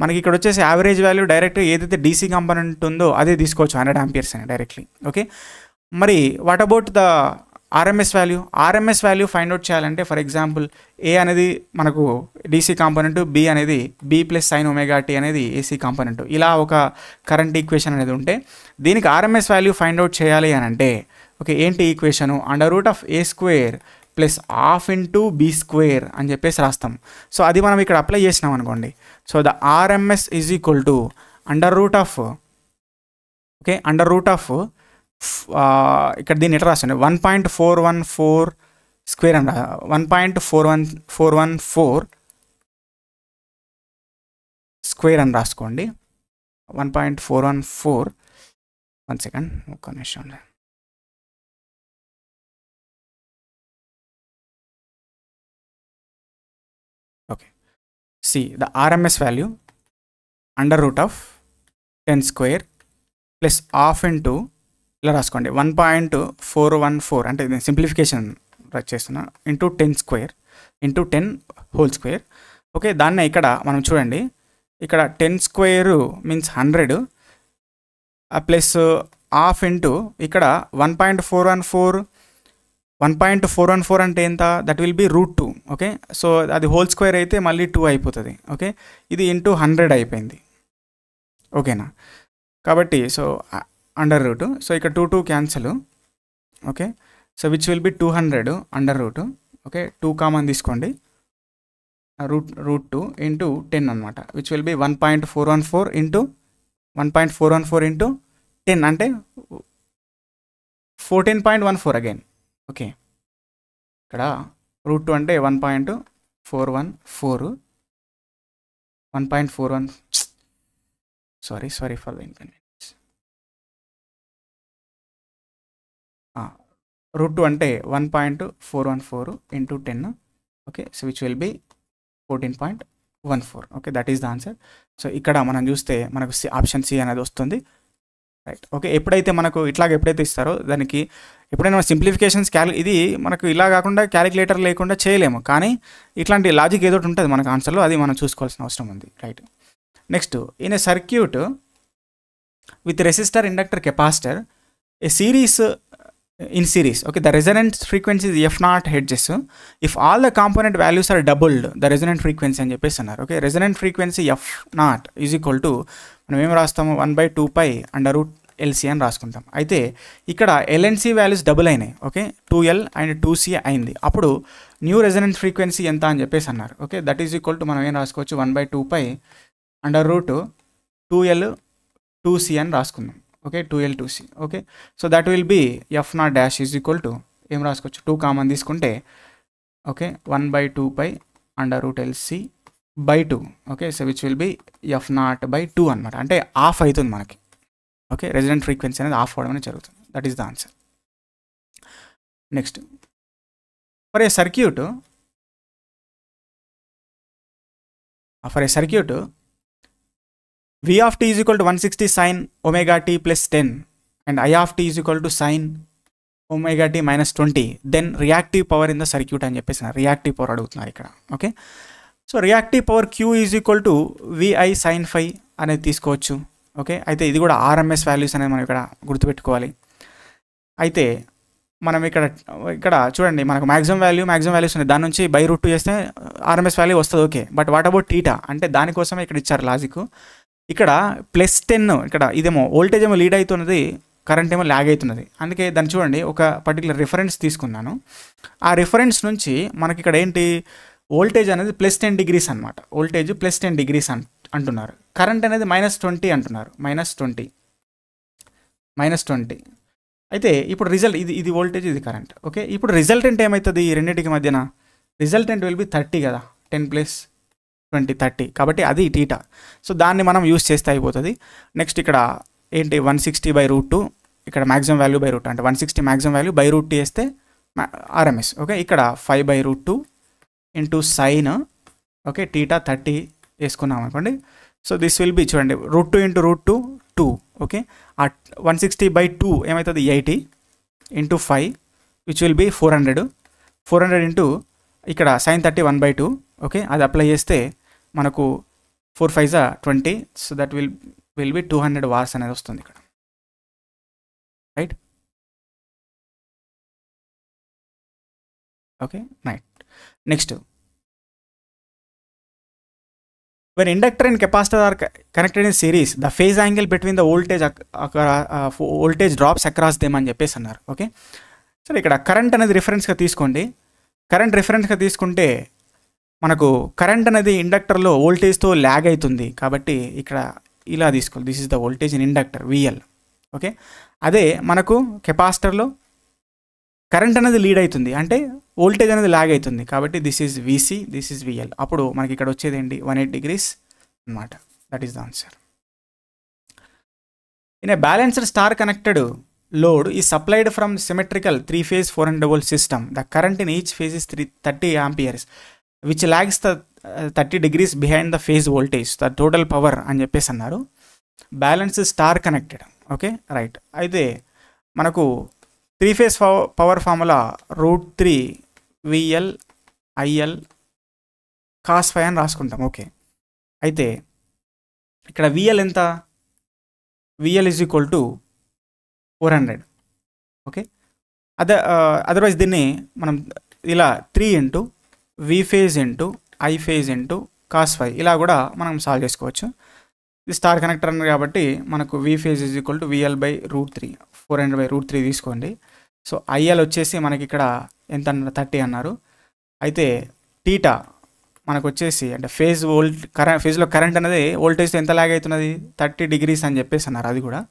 మనకి ఇక్కడ వచ్చేసి యావరేజ్ వాల్యూ డైరెక్ట్ ఏదైతే డీసీ కాంపోనెంట్ ఉందో అదే తీసుకోవచ్చు, 100 ఆంపియర్స్ అని డైరెక్ట్లీ. ఓకే, మరి what about the RMS value? RMS value find out చేయాలంటే ఫర్ ఎగ్జాంపుల్ ఏ అనేది మనకు డీసీ కాంపోనెంట్, బి అనేది B plus sine omega t అనేది ఏసీ కాంపోనెంట్. ఇలా ఒక కరెంట్ ఈక్వేషన్ అనేది ఉంటే దీనికి ఆర్ఎంఎస్ వాల్యూ ఫైండ్ అవుట్ చేయాలి అని అంటే ఓకే ఏంటి equation, √a² plus ½ into b² అని చెప్పేసి రాస్తాం. సో అది మనం ఇక్కడ అప్లై చేసినాం అనుకోండి. So the RMS is equal to √√, ఇక్కడ దీన్ని ఎట్లా రాస్తుంది, 1.414² అని 1.414 స్క్వేర్ అని రాసుకోండి. 1.414 1 సెకండ్ ఒక్క నిమిషం. Okay, see the RMS value under root of 10 square plus half into ఇలా రాసుకోండి 1.414 అంటే నేను సింప్లిఫికేషన్ చేస్తున్నా into 10 square into 10 whole square. Okay, దాన్నే ఇక్కడ మనం చూడండి, ఇక్కడ 10 square means 100 plus half into ఇక్కడ 1.414 అంటే ఎంత, that will B √2. Okay, so అది హోల్ స్క్వేర్ అయితే మళ్ళీ 2 అయిపోతుంది. ఓకే, ఇది ఇంటూ 100 అయిపోయింది. ఓకేనా, కాబట్టి సో అండర్ రూట్, సో ఇక్కడ 2 cancel. Okay, so which will be 200 under root. Okay, 2 common తీసుకోండి, √2 ఇంటూ 10 అనమాట, విచ్ విల్ బి 1.414 ఇంటూ 10 అంటే 14.14 అగైన్. ఓకే, ఇక్కడ √2 అంటే 1.414 సారీ ఫర్ ద ఇన్కన్వీనియన్స్. √2 అంటే 1.414 into 10. Okay, so which will B 14.14. Okay, that is the answer. So ఇక్కడ మనం చూస్తే మనకు ఆప్షన్ సి అనేది వస్తుంది. రైట్. ఓకే, ఎప్పుడైతే మనకు ఎప్పుడైతే ఇస్తారో దానికి ఎప్పుడైనా సింప్లిఫికేషన్స్ ఇది మనకు ఇలా కాకుండా క్యాలిక్యులేటర్ లేకుండా చేయలేము, కానీ ఇట్లాంటి లాజిక్ ఏదో ఉంటుంది మనకు ఆన్సర్లో, అది మనం చూసుకోవాల్సిన అవసరం ఉంది. Right. Next, in a circuit with resistor, inductor, capacitor, A series in series. Okay, the resonance frequency is f0 hertz if all the component values are doubled, the resonant frequency అని చెప్పేసి అన్నారు. Okay, resonant frequency f0 is equal to మనం ఏం రాస్తాము 1/2π √LC అని రాసుకుంటాం. అయితే ఇక్కడ LNC వాల్యూస్ డబుల్ అయినాయి. ఓకే, 2L అండ్ 2C అయింది. అప్పుడు న్యూ రెజొనెంట్ ఫ్రీక్వెన్సీ ఎంత అని చెప్పేసి అన్నారు. Okay, that is equal to మనం ఏం రాసుకోవచ్చు 1/2π √2L 2C అని రాసుకుందాం. Okay, 2L 2C. Okay, so that will be f0 dash is equal to ఏం రాసుకోవచ్చు 2 కామన్ తీసుకుంటే okay 1/2π √LC/2. Okay, so which will be f0/2 అనమాట, అంటే ఆఫ్ అవుతుంది మనకి. ఓకే, రెజొనెంట్ ఫ్రీక్వెన్సీ అనేది ఆఫ్ అవడం అనేది జరుగుతుంది. That is the answer. Next, for a circuit V of t is equal to 160 sin omega t plus 10 and I of t is equal to sin omega t minus 20, then reactive power in the circuit అని చెప్పేసి reactive power అడుగుతున్నారు ఇక్కడ. Okay, so reactive power Q is equal to VI sin phi అనేది తీసుకోవచ్చు. Okay, అయితే ఇది కూడా RMS values అనేది మనం ఇక్కడ గుర్తుపెట్టుకోవాలి. అయితే మనం ఇక్కడ చూడండి, మనకు మ్యాక్సిమం వాల్యూస్ ఉన్నాయి, దాని నుంచి √2 చేస్తే RMS వాల్యూ వస్తుంది. Okay, but what about theta అంటే దానికోసమే ఇక్కడ ఇచ్చారు లాజిక్. ఇక్కడ +10, ఇక్కడ ఇదేమో వోల్టేజ్ ఏమో లీడ్ అవుతున్నది, కరెంట్ ఏమో ల్యాగ్ అవుతున్నది. అందుకే దాన్ని చూడండి, ఒక పర్టికులర్ రిఫరెన్స్ తీసుకున్నాను. ఆ రిఫరెన్స్ నుంచి మనకి ఇక్కడ ఏంటి, వోల్టేజ్ అనేది +10 డిగ్రీస్ అనమాట. వోల్టేజ్ +10 డిగ్రీస్ అంటున్నారు, కరెంట్ అనేది -20 అంటున్నారు. -20. అయితే ఇప్పుడు రిజల్ట్ ఇది వోల్టేజ్, ఇది కరెంట్. ఓకే, ఇప్పుడు రిజల్టెంట్ ఏమవుతుంది ఈ రెండింటికి మధ్యన, రిజల్టెంట్ విల్ బి 30 కదా, 10 + 20 30, కాబట్టి అది టీటా. సో దాన్ని మనం యూస్ చేస్తే అయిపోతుంది. నెక్స్ట్ ఇక్కడ ఏంటి 160/√2, ఇక్కడ మ్యాక్సిమం వాల్యూ √2 అంటే 160 మ్యాక్సిమం వాల్యూ √2 వేస్తే RMS. ఓకే, ఇక్కడ 5/√2 ఇంటూ సైన్ ఓకే టీటా 30 వేసుకున్నాం అనుకోండి. సో దిస్ విల్ బి చూడండి √2 ఇంటూ √2 2. ఓకే, ఆ 160/2 ఏమవుతుంది 80 into 5 which will be 400 into ఇక్కడ sin 30 1/2. ఓకే, అది అప్లై చేస్తే మనకు 4 5 20. So that will be 200 watts అనేది వస్తుంది ఇక్కడ. Right. Okay, next, when inductor and capacitor are connected in series, the phase angle between the voltage drops across them అని చెప్పేసి అన్నారు. ఓకే, సరే ఇక్కడ కరెంట్ అనేది రిఫరెన్స్గా తీసుకోండి. కరెంట్ రిఫరెన్స్గా తీసుకుంటే మనకు కరెంట్ అనేది ఇండక్టర్లో వోల్టేజ్తో ల్యాగ్ అవుతుంది, కాబట్టి ఇక్కడ ఇలా తీసుకోవాలి. This is the voltage in inductor VL. Okay, అదే మనకు కెపాసిటర్లో కరెంట్ అనేది లీడ్ అవుతుంది, అంటే వోల్టేజ్ అనేది ల్యాగ్ అవుతుంది, కాబట్టి this is VC, this is VL. అప్పుడు మనకి ఇక్కడ వచ్చేది ఏంటి 180 డిగ్రీస్ అనమాట. That is the answer. In a balanced star connected load is supplied from symmetrical 3-phase 400-volt system. The current in each phase is 30 amperes, which lags the 30 degrees behind the phase voltage. The total power అని చెప్పేసి అన్నారు. Balance star connected. Okay right. అయితే మనకు 3-phase power formula √3 VL IL cos phi అని రాసుకుంటాం. Okay అయితే ఇక్కడ VL ఎంత? VL is equal to 400. Okay otherwise దీన్ని మనం ఇలా 3 into V phase into I phase into cos phi ఇలా కూడా మనం సాల్వ్ చేసుకోవచ్చు. ఇది స్టార్ కనెక్టర్ అన్నారు కాబట్టి మనకు V phase is equal to VL by √3, 400 by √3 తీసుకోండి. సో IL వచ్చేసి మనకి ఇక్కడ ఎంత అన్నారు? 30 అన్నారు. అయితే టీటా మనకు వచ్చేసి అంటే ఫేజ్లో కరెంట్ అనేది వోల్టేజ్ ఎంత లాగ్ అవుతున్నది? 30 degrees అని చెప్పేసి అన్నారు అది కూడా.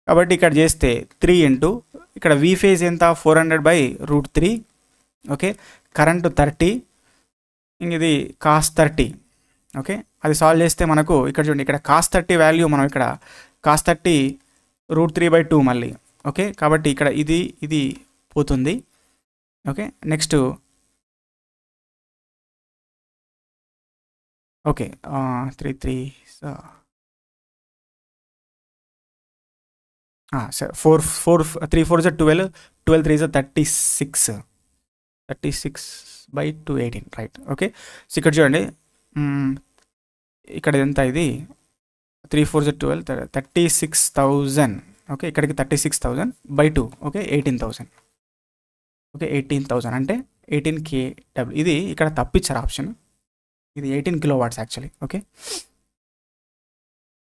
కాబట్టి ఇక్కడ చేస్తే 3 ఇంటూ ఇక్కడ V phase ఎంత? 400 బై √3. ఓకే కరెంటు 30, ఇంక ఇది cos 30. ఓకే అది సాల్వ్ చేస్తే మనకు ఇక్కడ చూడండి ఇక్కడ cos 30 వాల్యూ మనం ఇక్కడ cos 30 √3 బై 2 మళ్ళీ. ఓకే కాబట్టి ఇక్కడ ఇది పోతుంది. ఓకే నెక్స్ట్ ఓకే 3 3 సరే 3 4 12, 12 3 36, 36 బై 218 రైట్. ఓకే సో ఇక్కడ చూడండి ఇక్కడ ఎంత? ఇది 3 4 12 36,000. ఓకే ఇక్కడికి 36,000 బై 2. ఓకే 18,000. ఓకే 18,000 అంటే 18 kW. ఇది ఇక్కడ తప్పించారు ఆప్షన్. ఇది 18 kilowatts actually. Okay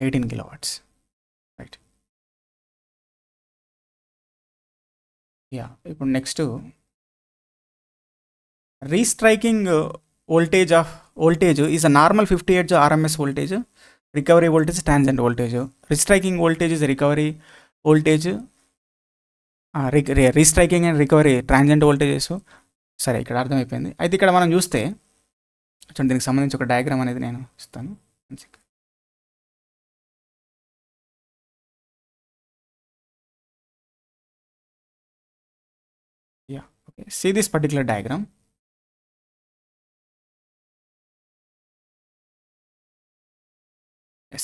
18 kilowatts right. Yeah ఇప్పుడు next రీస్ట్రైకింగ్ voltage is a normal 50 Hz RMS voltage. Recovery voltage is transient voltage. Restriking voltage is a recovery voltage. Restriking and recovery transient voltages. సరే ఇక్కడ అర్థమైపోయింది. అయితే ఇక్కడ మనం చూస్తే చూడండి దీనికి సంబంధించి ఒక డయాగ్రామ్ అనేది నేను ఇస్తాను. Yeah, okay. See this particular diagram.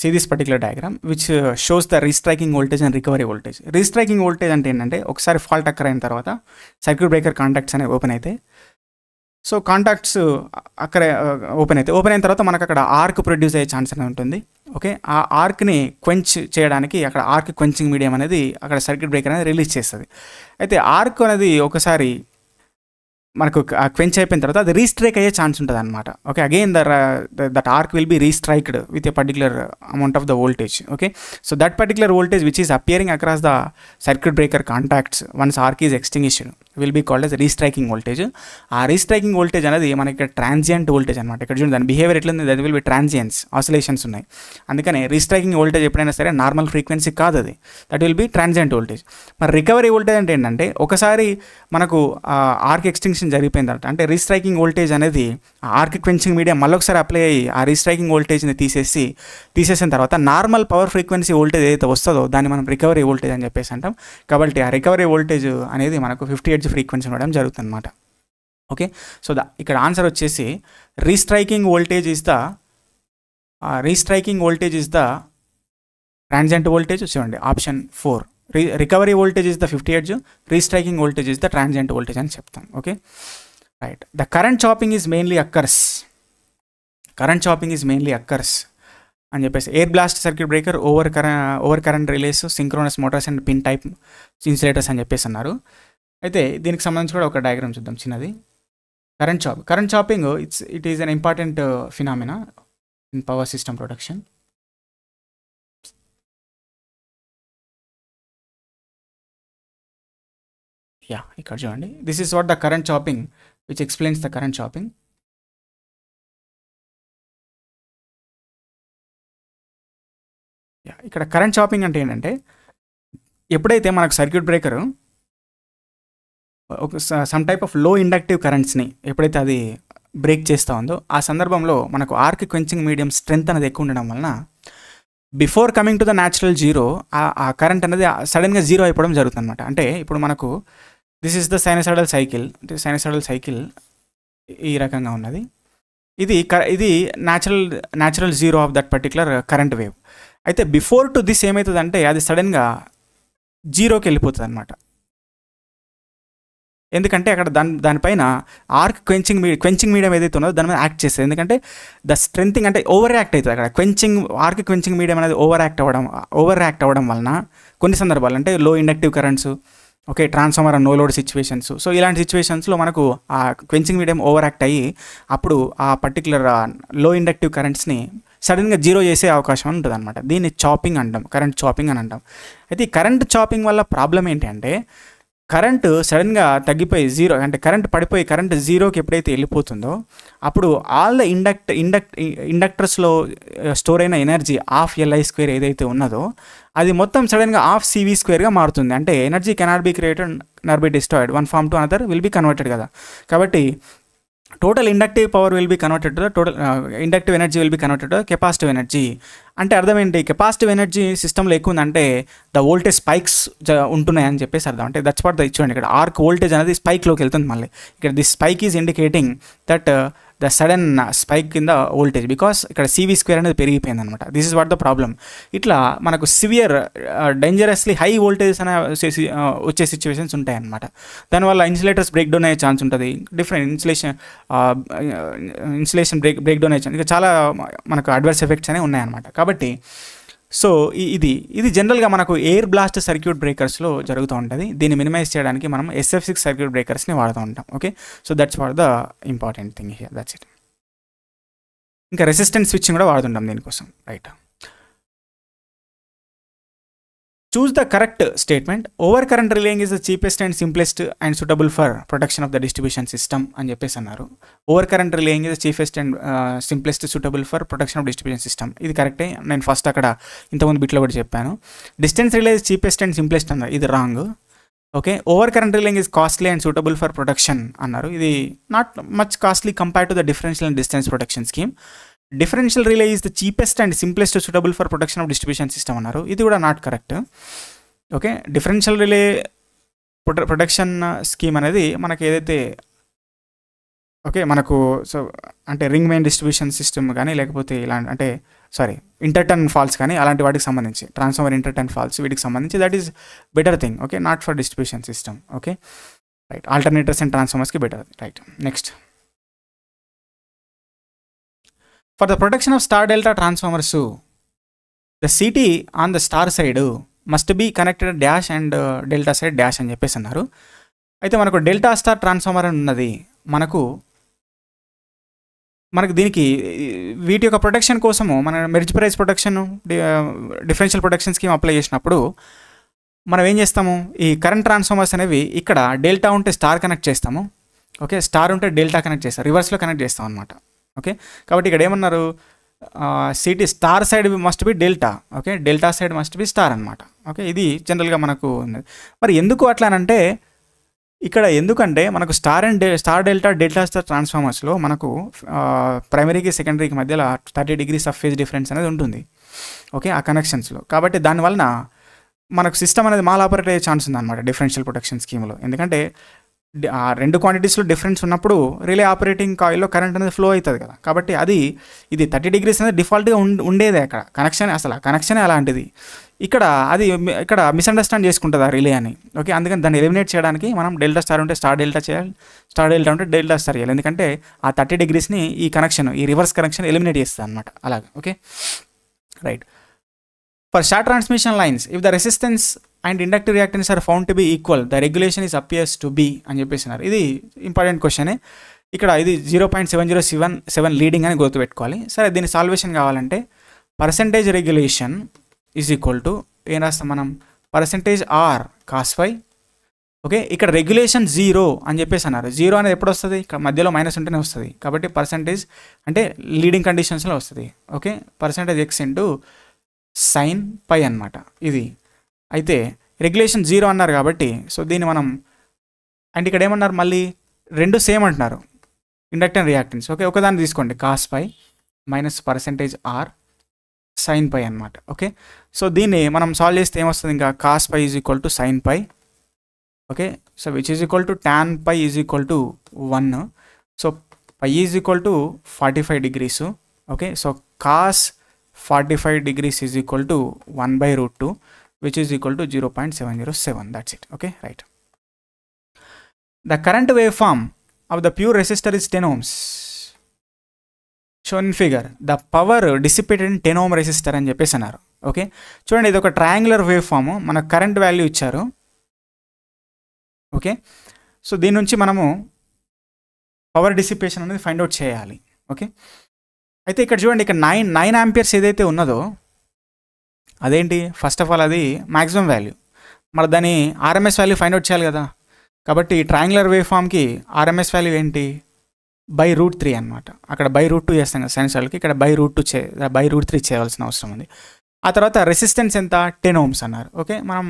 See this particular diagram which shows the restriking voltage and recovery voltage. Restriking voltage అంటే ఏంటంటే ఒకసారి ఫాల్ట్ అక్కర్ అయిన తర్వాత సర్క్యూట్ బ్రేకర్ కాంటాక్ట్స్ అనేవి ఓపెన్ అయితే, సో కాంటాక్ట్స్ అక్కడ ఓపెన్ అయిన తర్వాత మనకు అక్కడ ఆర్క్ ప్రొడ్యూస్ అయ్యే ఛాన్స్ అనేది ఉంటుంది. ఓకే ఆ ఆర్క్ని క్వెంచ్ చేయడానికి అక్కడ ఆర్క్ క్వెంచింగ్ మీడియం అనేది అక్కడ సర్క్యూట్ బ్రేకర్ అనేది రిలీజ్ చేస్తుంది. అయితే ఆర్క్ అనేది ఒకసారి మనకు క్వెంచ్ అయిపోయిన తర్వాత అది రీస్ట్రైక్ అయ్యే ఛాన్స్ ఉంటుంది అనమాట. Okay again that arc will be restriked with a particular amount of the voltage. Okay so that particular voltage which is appearing across the circuit breaker contacts once arc is extinguished will be called as restriking voltage. ఆ restriking voltage అనేది మనకి ఇక్కడ transient voltage అనమాట. ఇక్కడ చూడండి దాని behaviour ఎట్లుంది, that will B ట్రాన్సియన్స్, oscillations ఉన్నాయి. అందుకని రీస్ట్రైకింగ్ వోల్టేజ్ ఎప్పుడైనా సరే నార్మల్ ఫ్రీక్వెన్సీ కాదు అది, that will B transient voltage. మరి రికవరీ వోల్టేజ్ అంటే ఏంటంటే ఒకసారి మనకు ఆర్క్ ఎక్స్టింక్షన్ జరిగిపోయిన తర్వాత అంటే రీస్ట్రైకింగ్ వోల్టేజ్ అనేది ఆర్క్ క్వెంచింగ్ మీడియం మళ్ళొకసారి అప్లై అయ్యి ఆ రీస్ట్రైకింగ్ వోల్టేజ్ని తీసేసిన తర్వాత నార్మల్ పవర్ ఫ్రీక్వెన్సీ వోల్టేజ్ ఏదైతే వస్తుందో దాన్ని మనం రికవరీ వోల్టేజ్ అని చెప్పేసి అంటాం. కాబట్టి ఆ రికవరీ వోల్టేజ్ అనేది మనకు 50 Hz ఫ్రీక్వెన్సీ ఉండడం జరుగుతుంది అనమాట. ఓకే సో ఇక్కడ ఆన్సర్ వచ్చేసి restriking voltage is the transient voltage. చూడండి option 4 recovery voltage is the 50 Hz, restriking voltage is the transient voltage అని చెప్తాం. Okay right. The current chopping is mainly occurs అని చెప్పేసి air blast circuit breaker, over current relays, synchronous motors and pin type insulators అని చెప్పేసి అన్నారు. అయితే దీనికి సంబంధించి కూడా ఒక డయాగ్రామ్ చూద్దాం చిన్నది. Current chopping it is an important phenomena in power system production. Yeah ఇక్కడ చూడండి this is what the current chopping which explains the current chopping. ఇక్కడ కరెంట్ చాపింగ్ అంటే ఏంటంటే ఎప్పుడైతే మనకు సర్క్యూట్ బ్రేకర్ ఒక సమ్ టైప్ ఆఫ్ లో ఇండక్టివ్ కరెంట్స్ని ఎప్పుడైతే అది బ్రేక్ చేస్తూ ఉందో ఆ సందర్భంలో మనకు ఆర్క్ క్వెంచింగ్ మీడియం స్ట్రెంత్ అనేది ఎక్కువ ఉండడం వలన before coming to the natural zero ఆ కరెంట్ అనేది సడన్గా జీరో అయిపోవడం జరుగుతుంది అనమాట. అంటే ఇప్పుడు మనకు this is the sinusoidal cycle ఈ రకంగా ఉన్నది. ఇది natural zero of that particular current wave. అయితే బిఫోర్ టు దిస్ ఏమవుతుందంటే అది సడన్గా జీరోకి వెళ్ళిపోతుంది అనమాట. ఎందుకంటే అక్కడ దానిపైన ఆర్క్ క్వెంచింగ్ మీడియం ఏదైతే ఉన్నదో దాని మీద యాక్ట్ చేస్తుంది. ఎందుకంటే ద స్ట్రెంథింగ్ అంటే ఓవర్ యాక్ట్ అవుతుంది అక్కడ. క్వెంచింగ్ మీడియం అనేది ఓవర్ యాక్ట్ అవ్వడం వలన కొన్ని సందర్భాలు అంటే low inductive currents, okay, transformer no load situations, so ఇలాంటి సిచ్యువేషన్స్లో మనకు ఆ క్వెంచింగ్ మీడియం ఓవర్ యాక్ట్ అయ్యి అప్పుడు ఆ పర్టికులర్ లో ఇండక్టివ్ కరెంట్స్ని సడన్గా జీరో చేసే అవకాశం ఉంటుంది అనమాట. దీన్ని చాపింగ్ అంటాం, కరెంట్ చాపింగ్ అని అంటాం. అయితే ఈ కరెంట్ చాపింగ్ వల్ల ప్రాబ్లం ఏంటి అంటే కరెంటు సడన్గా తగ్గిపోయి జీరో అంటే కరెంట్ పడిపోయి కరెంట్ జీరోకి ఎప్పుడైతే వెళ్ళిపోతుందో అప్పుడు ఆల్ ద ఇండక్టర్స్లో స్టోర్ అయిన ఎనర్జీ హాఫ్ LI² ఏదైతే ఉన్నదో అది మొత్తం సడన్గా హాఫ్ CV² మారుతుంది. అంటే energy cannot be created nor be destroyed, one form to another will be converted కదా. కాబట్టి total inductive power will be converted to total inductive energy will be converted to capacitive energy. అంటే అర్థం ఏంటి, capacitive energy సిస్టంలో ఎక్కువ ఉందంటే the voltage spikes ఉంటున్నాయని చెప్పేసి అర్థం. అంటే దట్స్ వాట్ చూడండి ఇక్కడ ఆర్క్ వోల్టేజ్ అనేది స్పైక్లోకి వెళ్తుంది. మళ్ళీ ఇక్కడ this spike is indicating that the sudden spike in the voltage because ఇక్కడ CV² అనేది పెరిగిపోయింది అనమాట. This is what the problem. ఇట్లా మనకు సివియర్ డేంజరస్లీ హై వోల్టేజెస్ అనే వచ్చే సిచ్యువేషన్స్ ఉంటాయన్నమాట. దానివల్ల ఇన్సులేటర్స్ బ్రేక్ డౌన్ అయ్యే ఛాన్స్ ఉంటుంది. డిఫరెంట్ ఇన్సులేషన్ బ్రేక్ డౌన్ అయ్యే ఛాన్స్, ఇంకా చాలా మనకు అడ్వర్స్ ఎఫెక్ట్స్ అనేవి ఉన్నాయన్నమాట. కాబట్టి సో ఇది జనరల్గా మనకు ఎయిర్ బ్లాస్ట్ సర్క్యూట్ బ్రేకర్స్లో జరుగుతూ ఉంటుంది. దీన్ని మినిమైజ్ చేయడానికి మనం SF6 సర్క్యూట్ బ్రేకర్స్ని వాడుతూ ఉంటాం. Okay, so that's what the important thing here, that's it. ఇంకా రెసిస్టెన్స్ స్విచ్చింగ్ కూడా వాడుతుంటాం దీనికోసం, right. Choose the correct statement. Over current relaying is the cheapest and simplest and suitable for protection of the distribution system అని చెప్పేసి అన్నారు. Over current relaying is the chiefest and simplest suitable for protection of distribution system. ఇది కరెక్టే, నేను first అక్కడ ఇంతకుముందు బిట్లో కూడా చెప్పాను. Distance relay is cheapest and simplest అన్నారు, ఇది wrong. Okay, over current relaying is costly and suitable for protection అన్నారు, ఇది not much costly compare to the differential and distance protection scheme. Differential relay is the cheapest and simplest suitable for protection of distribution system అన్నారు, ఇది కూడా not correct. Okay, differential relay protection scheme అనేది మనకి ఏదైతే okay మనకు so అంటే ring main distribution system కానీ లేకపోతే ఇలాంటి ఇంటర్టర్న్ ఫాల్స్ కానీ అలాంటి వాటికి సంబంధించి ట్రాన్స్ఫార్మర్ ఇంటర్టర్న్ ఫాల్స్ వీటికి సంబంధించి that is better thing. Okay, not for distribution system. Okay, right. Alternators and ట్రాన్స్ఫార్మర్స్కి better, right. Next, for the protection of star delta transformers the CT on the star side must be connected dash and delta side dash అని చెప్పేసి అన్నారు. అయితే మనకు delta star transformer అని ఉన్నది, మనకు దీనికి వీటి యొక్క ప్రొటెక్షన్ కోసము మన merge price protection differential protection scheme apply చేసినప్పుడు మనం ఏం చేస్తాము, ఈ కరెంట్ ట్రాన్స్ఫార్మర్స్ అనేవి ఇక్కడ డెల్టా ఉంటే స్టార్ కనెక్ట్ చేస్తాము, ఓకే, స్టార్ ఉంటే డెల్టా కనెక్ట్ చేస్తాం, రివర్స్లో కనెక్ట్ చేస్తాం అనమాట. ఓకే, కాబట్టి ఇక్కడ ఏమన్నారు, CT star side must be delta, okay, delta side must be star అనమాట. ఓకే, ఇది జనరల్గా మనకు ఉన్నది. మరి ఎందుకు అట్లానంటే ఇక్కడ ఎందుకంటే మనకు స్టార్ డెల్టా స్టార్ ట్రాన్స్ఫార్మర్స్లో మనకు ప్రైమరీకి సెకండరీకి మధ్యలో 30 degrees ఆఫ్ ఫేజ్ డిఫరెన్స్ అనేది ఉంటుంది. ఓకే, ఆ కనెక్షన్స్లో. కాబట్టి దానివలన మనకు సిస్టమ్ అనేది మాల్ ఆపరేట్ అయ్యే ఛాన్స్ ఉందన్నమాట డిఫరెన్షియల్ ప్రొటెక్షన్ స్కీమ్లో. ఎందుకంటే ఆ రెండు క్వాంటిటీస్లో డిఫరెన్స్ ఉన్నప్పుడు రిలే ఆపరేటింగ్ కాయిల్లో కరెంట్ అనేది ఫ్లో అవుతుంది కదా. కాబట్టి ఇది 30 degrees అనేది డిఫాల్ట్గా ఉండేదే అక్కడ కనెక్షన్, అసలు ఆ కనెక్షనే అలాంటిది. ఇక్కడ మిస్అండర్స్టాండ్ చేసుకుంటుంది ఆ రిలే అని. ఓకే, అందుకని దాన్ని ఎలిమినేట్ చేయడానికి మనం డెల్టా స్టార్ ఉంటే స్టార్ డెల్టా చేయాలి, స్టార్ డెల్టా ఉంటే డెల్టా స్టార్ చేయాలి. ఎందుకంటే ఆ 30 degreesని ఈ రివర్స్ కనెక్షన్ ఎలిమినేట్ చేస్తుంది అనమాట అలాగే. Okay, right. For short transmission lines if the resistance and inductive reactance are found to be equal the regulation is appears to be అని చెప్పేసినారు. ఇది ఇంపార్టెంట్ క్వశ్చనే. ఇక్కడ ఇది 0.7077 లీడింగ్ అని గుర్తుపెట్టుకోవాలి. సరే, దీని సాల్వేషన్ కావాలంటే percentage regulation is equal to ఏం రాస్తాం మనం, పర్సెంటేజ్ R cos φ. ఓకే, ఇక్కడ రెగ్యులేషన్ 0 అని చెప్పేసి అన్నారు. 0 అనేది ఎప్పుడు వస్తుంది, ఇక్కడ మధ్యలో మైనస్ ఉంటేనే వస్తుంది. కాబట్టి పర్సెంటేజ్ అంటే లీడింగ్ కండిషన్స్లో వస్తుంది. Okay, percentage X into sin φ అనమాట ఇది. అయితే రెగ్యులేషన్ 0 అన్నారు కాబట్టి సో దీన్ని మనం అండ్ ఇక్కడ ఏమన్నారు, మళ్ళీ రెండు సేమ్ అంటున్నారు ఇండక్టెన్స్ రియాక్టెన్స్. ఓకే, ఒకదాన్ని తీసుకోండి, cos φ minus percentage R sin pi అనమాట. ఓకే, సో దీన్ని మనం సాల్వ్ చేస్తే ఏమొస్తుంది, ఇంకా cos pi is equal to sin pi. Okay, so which is equal to tan pi is equal to 1. So pi is equal to 45 degrees. Okay, so cos 45 degrees is equal to 1/√2 which is equal to 0.707. That's it. Okay, right. The current waveform of the pure resistor is 10 ohms. Shown in figure. The power dissipated in 10 ohm resistor అని చెప్పేసి అన్నారు. Okay, చూడండి ఇది ఒక triangular wave form, మన current value ఇచ్చారు. Okay, so దీని నుంచి మనము పవర్ డిసిపేషన్ అనేది ఫైండ్ అవుట్ చేయాలి. ఓకే, అయితే ఇక్కడ చూడండి, ఇక్కడ 9 ఆంపియర్స్ ఏదైతే ఉన్నదో అదేంటి, ఫస్ట్ ఆఫ్ ఆల్ అది మ్యాక్సిమం వాల్యూ, మరి దాని ఆర్ఎంఎస్ వాల్యూ ఫైండ్ అవుట్ చేయాలి కదా. కాబట్టి ట్రయాంగులర్ వేవ్ ఫామ్కి ఆర్ఎంఎస్ వాల్యూ ఏంటి, √3 అనమాట. అక్కడ √2 చేస్తాం కదా సైనసాయిడ్కి, ఇక్కడ √3 చేయవలసిన అవసరం ఉంది. ఆ తర్వాత రెసిస్టెన్స్ ఎంత, 10 ohms అన్నారు. ఓకే, మనం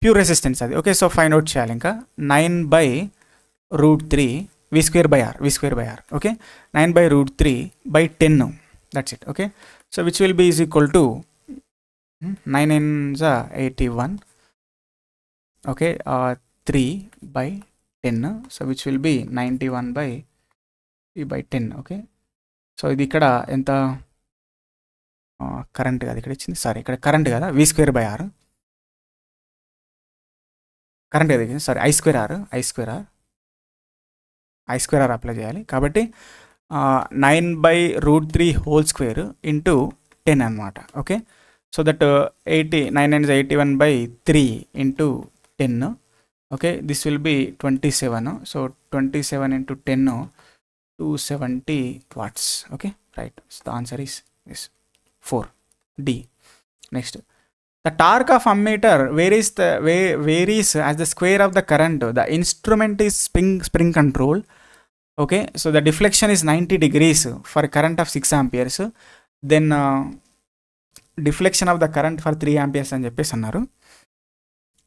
ప్యూర్ రెసిస్టెన్స్ అది. ఓకే, సో ఫైండ్ అవుట్ చేయాలి. ఇంకా 9/√3 v²/r. Okay, 9/√3/10. That's it. Okay, so which will be is equal to 9 9s are 81. Okay, 3/10. So which will be 91/10. Okay, so ఇది ఇక్కడ ఎంత కరెంట్ కదా ఇక్కడ ఇచ్చింది, సారీ ఇక్కడ కరెంట్ కదా, v²/r కరెంట్ కదా, సారీ I²R అప్లై చేయాలి. కాబట్టి 9/√3 హోల్ స్క్వేర్ ఇంటూ 10 అనమాట. Okay, so that 9 9 is 81/3 into 10. Okay, this will be 27. So 27 into 10, 270 watts. Okay, right. So the answer is this 4D. Next, the torque of ammeter varies as the square of the current. The instrument is spring control. Okay, so the deflection is 90 degrees for current of 6 amperes. Then deflection of the current for 3 amperes అని చెప్పేసి అన్నారు.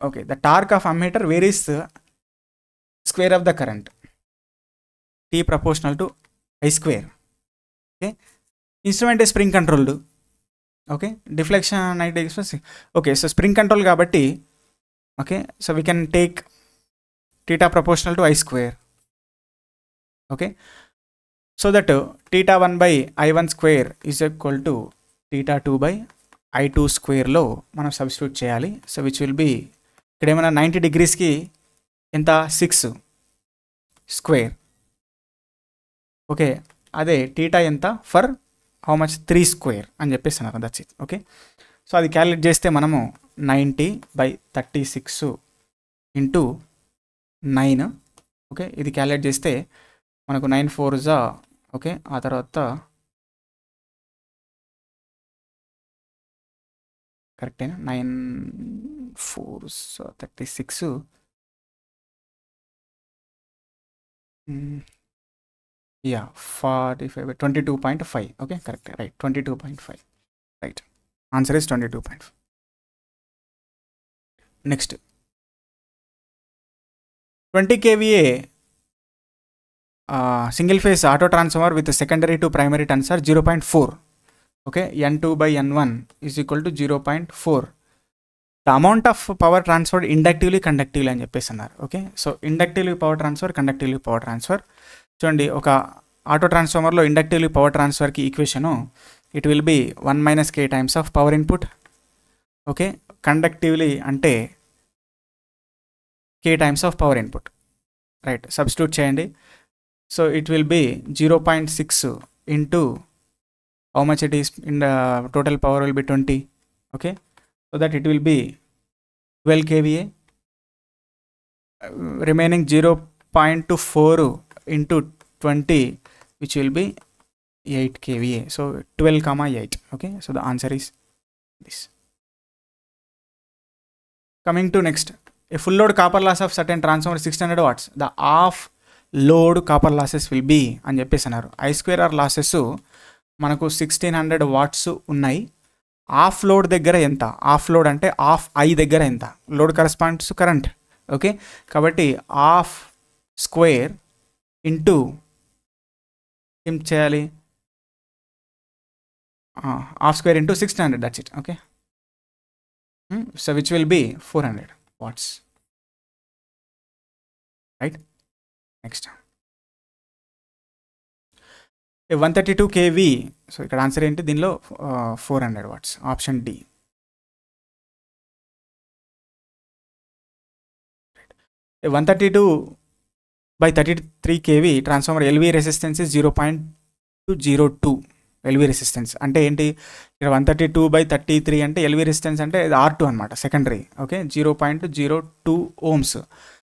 Okay, the torque of ammeter varies square of the current, T proportional to I². Okay, instrument spring controlled. Okay, deflection 90 degrees. Okay, so spring control కాబట్టి okay, so we can take θ proportional to I². Okay, so that θ1/I1² is equal to θ2/I2² మనం substitute చేయాలి. So which will B ఇక్కడ ఏమైనా 90 degreesకి ఎంత, 6 square. Okay, అదే θ ఎంత for how much, 3 square అని చెప్పేసి అన్నారు. That's it. ఓకే, సో అది క్యాలిక్యులేట్ చేస్తే మనము 90/36 ఇంటూ 9. ఓకే, ఇది క్యాలిక్యులేట్ చేస్తే మనకు 9 4s. ఓకే, ఆ తర్వాత కరెక్టేనా, 9 4s 36. Yeah 45 22.5. Okay, correct, right, 22.5. Right, answer is 22.5. Next 20 kVA single phase auto transformer with secondary to primary turns are 0.4. Okay, N2/N1 is equal to 0.4. The amount of power transfer inductively conductively అని చెప్పేసి అన్నారు. Okay, so inductively power transfer, conductively power transfer. చూడండి, ఒక auto ట్రాన్స్ఫార్మర్లో inductively power ట్రాన్స్ఫర్కి equation it will be 1 - k times of power input. Okay, conductively అంటే k times of power input. Right, substitute చేయండి. So it will be 0.6 into how much it is in the total power will be 20. Okay, so that it will be 12 kVA. Remaining 0.24 into 20 which will be 8 kVA. So 12,8. Okay, so the answer is this. Coming to next, a full load copper loss of certain transformer 600 watts. The off load copper losses will be అని చెప్పేసి అన్నారు. I²R losses మనకు 1600 watts ఉన్నాయి. Of load దగ్గర ఎంత, of load అంటే of I దగ్గర ఎంత, లోడ్ కరస్పాండ్స్ కరెంట్. ఓకే, కాబట్టి ఆఫ్ స్క్వేర్ ఇంటూ ఏం చేయాలి, half square into 1600, that's it. Okay. So which will be 400 watts, right? Next, a 132 kV, so ఇక్కడ ఆన్సర్ ఏంటి దీనిలో 400 watts, option D. A 132/33 kV transformer LV resistance is 0.202 LV resistance అంటే ఏంటి, ఇక్కడ 132/33 అంటే LV resistance అంటే ఇది R2 అనమాట, secondary. Okay, 0.02 ohms.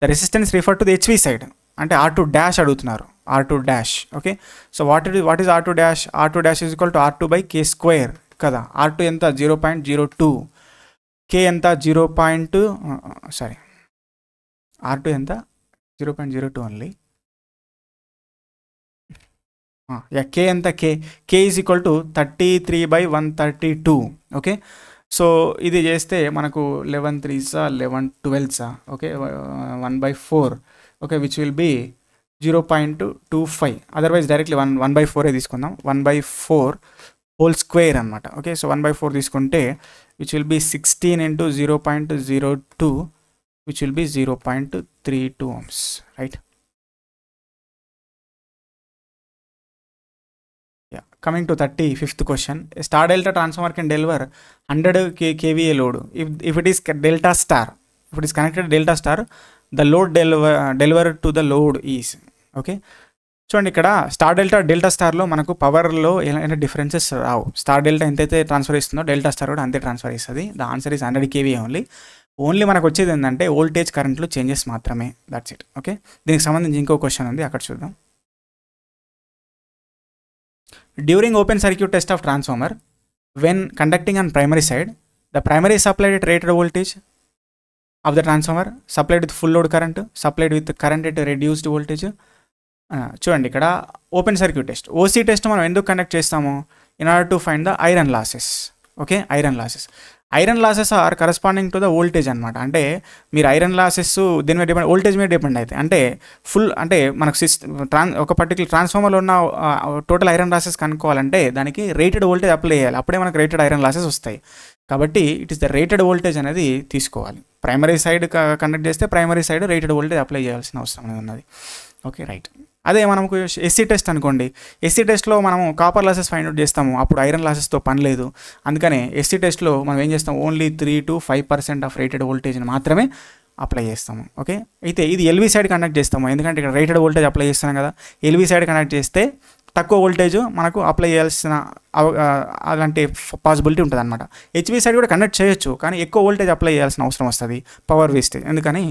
The resistance refer to the HV side అంటే R2 డాష్ అడుగుతున్నారు, R2 dash. Okay, so what is R2 dash? R2 dash is equal to R2/K² కదా. R2 ఎంత? 0.02. K ఎంత? R2 ఎంత? 0.02 only. K ఎంత? K is equal to 33/132. Okay, so ఇది చేస్తే మనకు 11 3s 11 12s. Okay, 1/4. Okay, which will B 0.25. Otherwise directly 1/4 తీసుకుందాం. 1/4 whole square అనమాట. ఓకే, సో 1/4 తీసుకుంటే which will B 16 into 0.02, which will be 0.32 ohms, right? Yeah, coming to 35th question. A star delta transformer can deliver 100 kVA load if it is delta star. If it is connected to delta star, the load delivered to the load is. Okay, చూడండి ఇక్కడ star delta స్టార్లో మనకు పవర్లో ఏమైనా differences రావు. Star delta ఎంతైతే transfer ఇస్తుందో delta star కూడా అంతే transfer ఇస్తుంది. The answer is 100 kVA only మనకు వచ్చేది ఏంటంటే వోల్టేజ్ కరెంట్లో చేంజెస్ మాత్రమే, దట్స్ ఇట్. ఓకే, దీనికి సంబంధించి ఇంకో క్వశ్చన్ ఉంది, అక్కడ చూద్దాం. During open circuit test of transformer when conducting on primary side, the primary supplied at rated voltage of the transformer supplied with full load current, supplied with current at reduced voltage. చూడండి ఇక్కడ open circuit test, OC test మనం ఎందుకు conduct చేస్తాము? In order to find the iron losses. Okay, iron losses are corresponding to the voltage అనమాట. అంటే మీరు iron losses దీని మీద డిపెండ్, వోల్టేజ్ మీద డిపెండ్ అవుతాయి. అంటే ఫుల్ అంటే మనకు ఒక పర్టికులర్ ట్రాన్స్ఫార్మర్లో ఉన్న టోటల్ ఐరన్ లాసెస్ కనుక్కోవాలంటే దానికి రేటెడ్ వోల్టేజ్ అప్లై చేయాలి, అప్పుడే మనకు రేటెడ్ ఐరన్ లాసెస్ వస్తాయి. కాబట్టి it is the rated voltage అనేది తీసుకోవాలి. ప్రైమరీ సైడ్ కండక్ట్ చేస్తే primary side rated voltage apply చేయాల్సిన అవసరం అనేది ఉన్నది. Okay, right. అదే మనకు ఎస్సీ టెస్ట్ అనుకోండి, ఎస్సీ టెస్ట్లో మనము కాపర్ లాసెస్ ఫైండ్ అవుట్ చేస్తాము, అప్పుడు ఐరన్ లాసెస్తో పని లేదు. అందుకనే ఎస్సీ టెస్ట్లో మనం ఏం చేస్తాం, ఓన్లీ 3 to 5% ఆఫ్ రేటెడ్ వోల్టేజ్ని మాత్రమే అప్లై చేస్తాము. ఓకే, అయితే ఇది ఎల్వీ సైడ్ కండక్ట్ చేస్తాము, ఎందుకంటే ఇక్కడ రేటెడ్ వోల్టేజ్ అప్లై చేస్తాం కదా. ఎల్వీ సైడ్ కండక్ట్ చేస్తే తక్కువ వోల్టేజ్ మనకు అప్లై చేయాల్సిన అలాంటి పాసిబిలిటీ ఉంటుంది అనమాట. హెచ్వీ సైడ్ కూడా కండక్ట్ చేయొచ్చు, కానీ ఎక్కువ వోల్టేజ్ అప్లై చేయాల్సిన అవసరం వస్తుంది, పవర్ వేస్టేజ్. అందుకని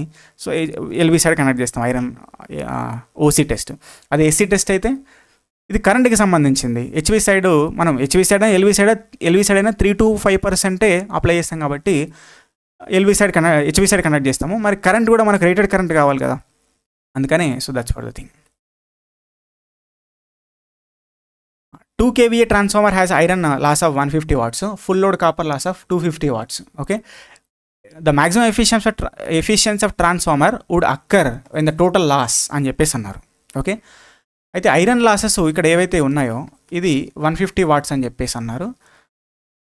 సో ఎల్వీ సైడ్ కండక్ట్ చేస్తాం ఐరన్ ఓసీ టెస్ట్. అదే ఎస్సీ టెస్ట్ అయితే ఇది కరెంట్కి సంబంధించింది. హెచ్వీ సైడ్ మనం హెచ్వీ సైడ్ అయినా ఎల్వీ సైడ్ అయినా 3 to 5% అప్లై చేస్తాం కాబట్టి హెచ్వీ సైడ్ కండక్ట్ చేస్తాము. మరి కరెంట్ కూడా మనకు రేటెడ్ కరెంట్ కావాలి కదా, అందుకని so that's for the thing. 2 kVA transformer has iron loss of 150 watts, full load copper loss of 250 watts. Okay, the maximum efficiency of transformer would occur when the total loss అని చెప్పేసి అన్నారు. Okay, అయితే iron losses ఇక్కడ ఏవైతే ఉన్నాయో ఇది 150 watts అని చెప్పేసి అన్నారు.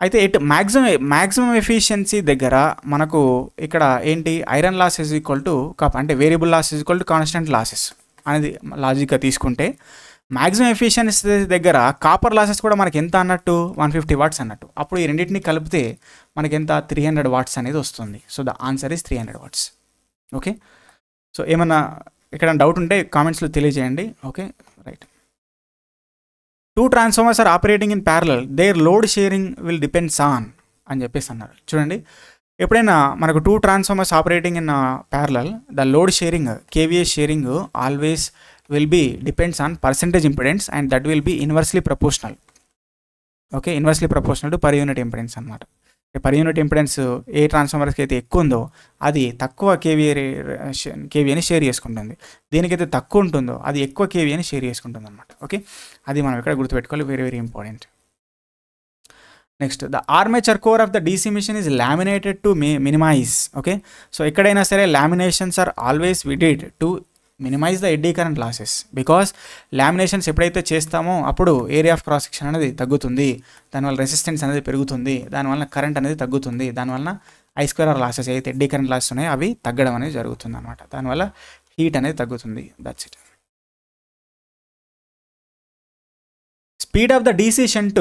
అయితే మ్యాక్సిమం ఎఫిషియన్సీ దగ్గర మనకు ఇక్కడ ఏంటి, iron loss is equal to అంటే variable loss is equal to constant losses అనేది లాజిక్గా తీసుకుంటే, మ్యాక్సిమం ఎఫిషియన్సీ దగ్గర కాపర్ లాసెస్ కూడా మనకి ఎంత అన్నట్టు 150 watts అన్నట్టు. అప్పుడు ఈ రెండింటిని కలిపితే మనకి ఎంత 300 watts అనేది వస్తుంది. So the answer is 300 watts. Okay, so ఏమన్నా ఇక్కడ డౌట్ ఉంటే కామెంట్స్లో తెలియజేయండి. Okay, right. 2 transformers are operating in parallel, their load sharing will depends on అని చెప్పేసి అన్నారు. చూడండి, ఎప్పుడైనా మనకు 2 transformers operating in parallel, the load sharing kVA sharing always will be depends on percentage impedance and that will be inversely proportional. Okay, inversely proportional to per unit impedance అన్నమాట. per unit impedance ఏ ట్రాన్స్ఫార్మర్స్కి అయితే ఎక్కువ ఉందో అది తక్కువ కేవీఏని share చేసుకుంటుంది, దేనికైతే తక్కువ ఉంటుందో అది ఎక్కువ కేవీఏని షేర్ చేసుకుంటుంది అనమాట. ఓకే, అది మనం ఇక్కడ గుర్తుపెట్టుకోవాలి, very very important. Next, the armature core of the DC machine is laminated to minimize. Okay, so ఎక్కడైనా సరే లామినేషన్స్ ఆర్ ఆల్వేస్ విడెడ్ to minimize the eddy current losses. Because laminations ఎప్పుడైతే చేస్తామో అప్పుడు ఏరియా ఆఫ్ క్రాస్ సెక్షన్ అనేది తగ్గుతుంది, దానివల్ల resistance అనేది పెరుగుతుంది, దానివల్ల కరెంట్ అనేది తగ్గుతుంది, దానివల్ల I² లాసెస్ ఏదైతే ఎడ్డీ కరెంట్ లాసెస్ ఉన్నాయో అవి తగ్గడం అనేది జరుగుతుంది అనమాట. దానివల్ల హీట్ అనేది తగ్గుతుంది. That's it. Speed of the DC shunt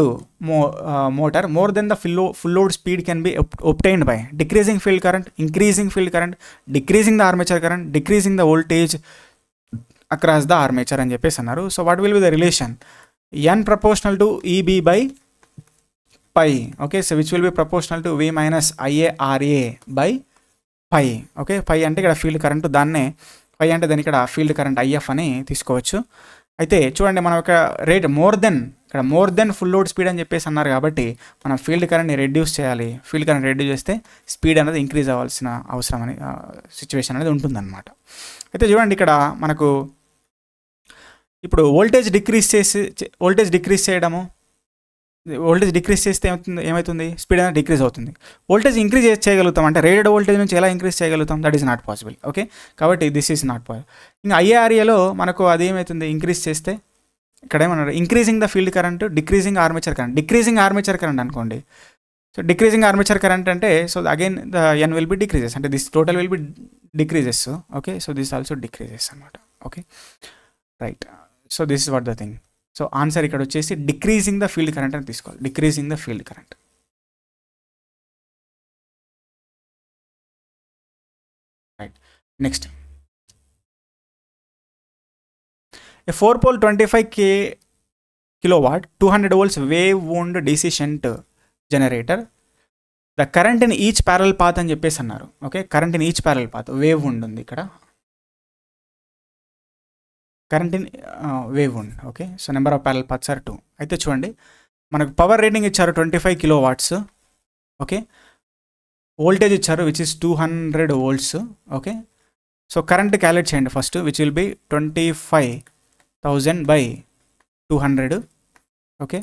motor more than the full load speed can be obtained by decreasing field current, increasing field current, decreasing the armature current, decreasing the voltage across the armature అని చెప్పేసి అన్నారు. So what will be the relation? N proportional to EB by pi. Okay, so which will be proportional to V minus IARA by pi. Okay, pi అంటే ఇక్కడ field current, దాన్నే pi అంటే దాని ఇక్కడ field current IF అని తీసుకోవచ్చు. అయితే చూడండి, మనం ఒక rate more than full load speed అని చెప్పేసి అన్నారు కాబట్టి మనం ఫీల్డ్ కరెంట్ని రెడ్యూస్ చేయాలి. ఫీల్డ్ కరెంట్ రెడ్యూస్ చేస్తే స్పీడ్ అనేది ఇంక్రీజ్ అవ్వాల్సిన అవసరం అని సిచ్యువేషన్ అనేది ఉంటుందన్నమాట. అయితే చూడండి, ఇక్కడ మనకు ఇప్పుడు వోల్టేజ్ డిక్రీజ్ చేస్తే ఏమవుతుంది? స్పీడ్ అనేది డిక్రీజ్ అవుతుంది. వోల్టేజ్ ఇంక్రీజ్ చేయగలుగుతాం అంటే రేటెడ్ వోల్టేజ్ నుంచి ఎలా ఇంక్రీజ్ చేయగలుగుతాం? That is not possible. Okay, కాబట్టి దిస్ ఈజ్ నాట్ పాసిబుల్. ఇంకా IARAలో మనకు అది ఏమవుతుంది? ఇంక్రీజ్ చేస్తే ఇక్కడ ఏమన్నారు? Increasing the field current, decreasing armature current. Decreasing armature current అనుకోండి. సో డిక్రీజింగ్ ఆర్మేచర్ కరెంట్ అంటే so again the N will be decreases, అంటే this total will be decreases. Okay, so this also decreases అనమాట. Okay, right. So this is what the thing. So answer ఇక్కడ వచ్చేసి decreasing the field current అని తీసుకోవాలి. Decreasing the field current. Right. Next, a 4-pole 25 kilowatt 200 volts wave wound DC shunt generator, the current in each parallel path అని చెప్పేసి అన్నారు. Okay, current in each parallel path, wave wound ఉంది ఇక్కడ, current in wave wound. Okay, so number of parallel paths are 2. అయితే చూడండి, మనకు power rating ఇచ్చారు 25 kilowatts. Okay, voltage ఇచ్చారు which is 200 volts. Okay, so current calculate చేయండి first, which will be 25,000 by 200. Okay,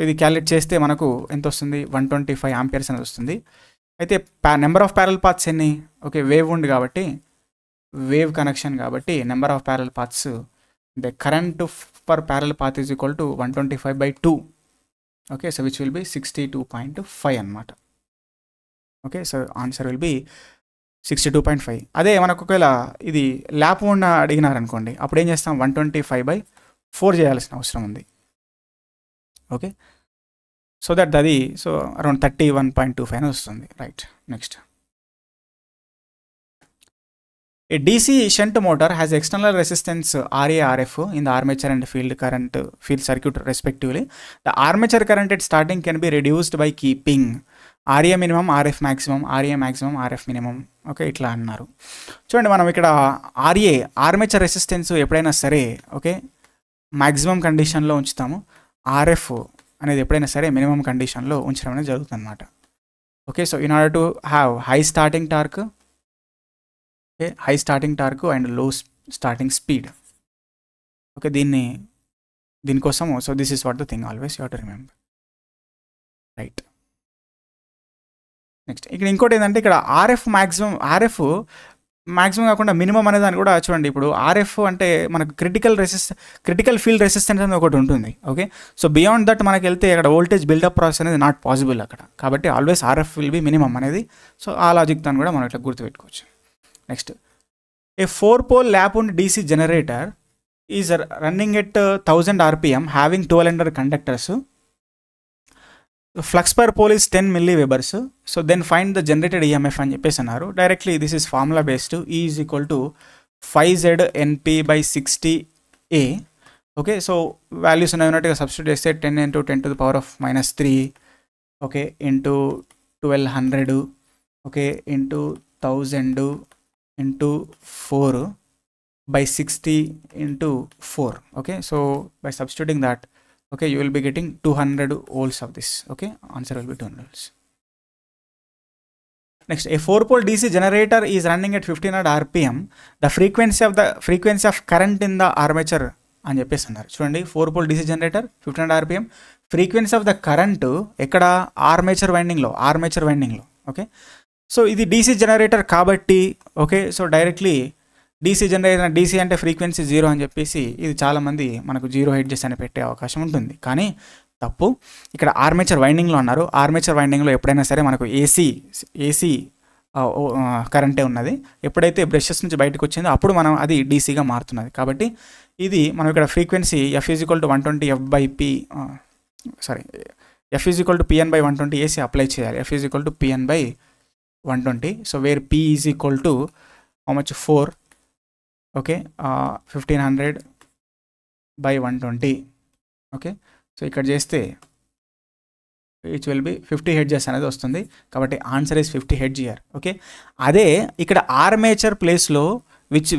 ఇది calculate చేస్తే మనకు ఎంత వస్తుంది? 125 amperes అనేది వస్తుంది. అయితే నెంబర్ ఆఫ్ ప్యారల్ పాత్స్ ఎన్ని? ఓకే, వేవ్ వుండ్ కాబట్టి, వేవ్ కనెక్షన్ కాబట్టి నెంబర్ ఆఫ్ ప్యారల్ పాత్స్ అంటే current per parallel path is equal to 125 by 2. Okay, so which will B 62.5 అనమాట. Okay, so answer will be 62.5. అదే మనకు ఒకవేళ ఇది lap wound అడిగినారనుకోండి, అప్పుడు ఏం చేస్తాం? 125 by 4 చేయాల్సిన అవసరం ఉంది. ఓకే, సో దట్ అది సో అరౌండ్ 31.25 అని వస్తుంది. Right. Next, a DC shunt motor has external resistance RA/RF in the armature and field circuit respectively. The armature current at starting can be reduced by keeping RA minimum, RF maximum, RA maximum, RF minimum. Okay, ఇట్లా అన్నారు. చూడండి, మనం ఇక్కడ armature resistance ఎప్పుడైనా సరే okay maximum కండిషన్లో ఉంచుతాము. RF అనేది ఎప్పుడైనా సరే మినిమం కండిషన్లో ఉంచడం అనేది జరుగుతుంది అనమాట. Okay, so in order to have high starting torque, high starting torque and low starting speed. Okay, దీనికోసము so this is what the thing always you have to remember. Right. Next, ఇక్కడ ఇంకోటి ఏంటంటే ఇక్కడ RF మ్యాక్సిమం కాకుండా minimum అనే దాన్ని కూడా చూడండి. ఇప్పుడు RF అంటే మనకు క్రిటికల్ ఫీల్డ్ రెసిస్టెన్స్ అనేది ఒకటి ఉంటుంది. ఓకే, సో బియాండ్ దట్ మనకి వెళ్తే అక్కడ వోల్టేజ్ బిల్డప్ ప్రాసెస్ అనేది నాట్ పాసిబుల్ అక్కడ. కాబట్టి always RF will be minimum అనేది. సో ఆ లాజిక్ దాన్ని కూడా మనం ఇట్లా గుర్తుపెట్టుకోవచ్చు. Next, A 4-pole lap wound DC generator is running at 1000 RPM having 1200 conductors. Flux per pole is 10 milliwebers. So then find the generated EMF అని చెప్పేసి అన్నారు. Directly this is formula based. E is equal to 5Z NP by 60A. Okay, so values ఉన్నట్టుగా substitute చేస్తే 10 into 10 to the power of -3 okay into 1200 okay into 1000 into 4 by 60 into 4. Okay, so by substituting that, okay, you will be getting 200 volts of this. Okay, answer will be 200 volts. Next, a 4-pole DC generator is running at 1500 RPM. The frequency of current in the armature అని చెప్పేసి అన్నారు. చూడండి, 4-pole DC generator 1500 RPM, frequency of the current ఎక్కడ? Armature వైండింగ్లో. Okay, so ఇది DC generator కాబట్టి okay so directly DC generate DC అంటే frequency 0 అని చెప్పేసి ఇది చాలామంది మనకు 0 హెడ్జెస్ అని పెట్టే అవకాశం ఉంటుంది. కానీ తప్పు. ఇక్కడ ఆర్మేచర్ వైండింగ్లో అన్నారు. ఆర్మేచర్ వైండింగ్లో ఎప్పుడైనా సరే మనకు ఏసీ కరెంటే ఉన్నది. ఎప్పుడైతే బ్రషెస్ నుంచి బయటకు వచ్చిందో అప్పుడు మనం అది డీసీగా మారుతున్నది. కాబట్టి ఇది మనం ఇక్కడ frequency F = 120 F = PN/120 AC apply చేయాలి. F = PN/120. So where P = how much 4 okay 1500/120 okay. So ఇక్కడ చేస్తే ఇట్ విల్ బి 50 హెడ్జెస్ అనేది వస్తుంది. కాబట్టి answer is 50 hedge year. Okay. అదే ఇక్కడ ఆర్మేచర్ ప్లేస్లో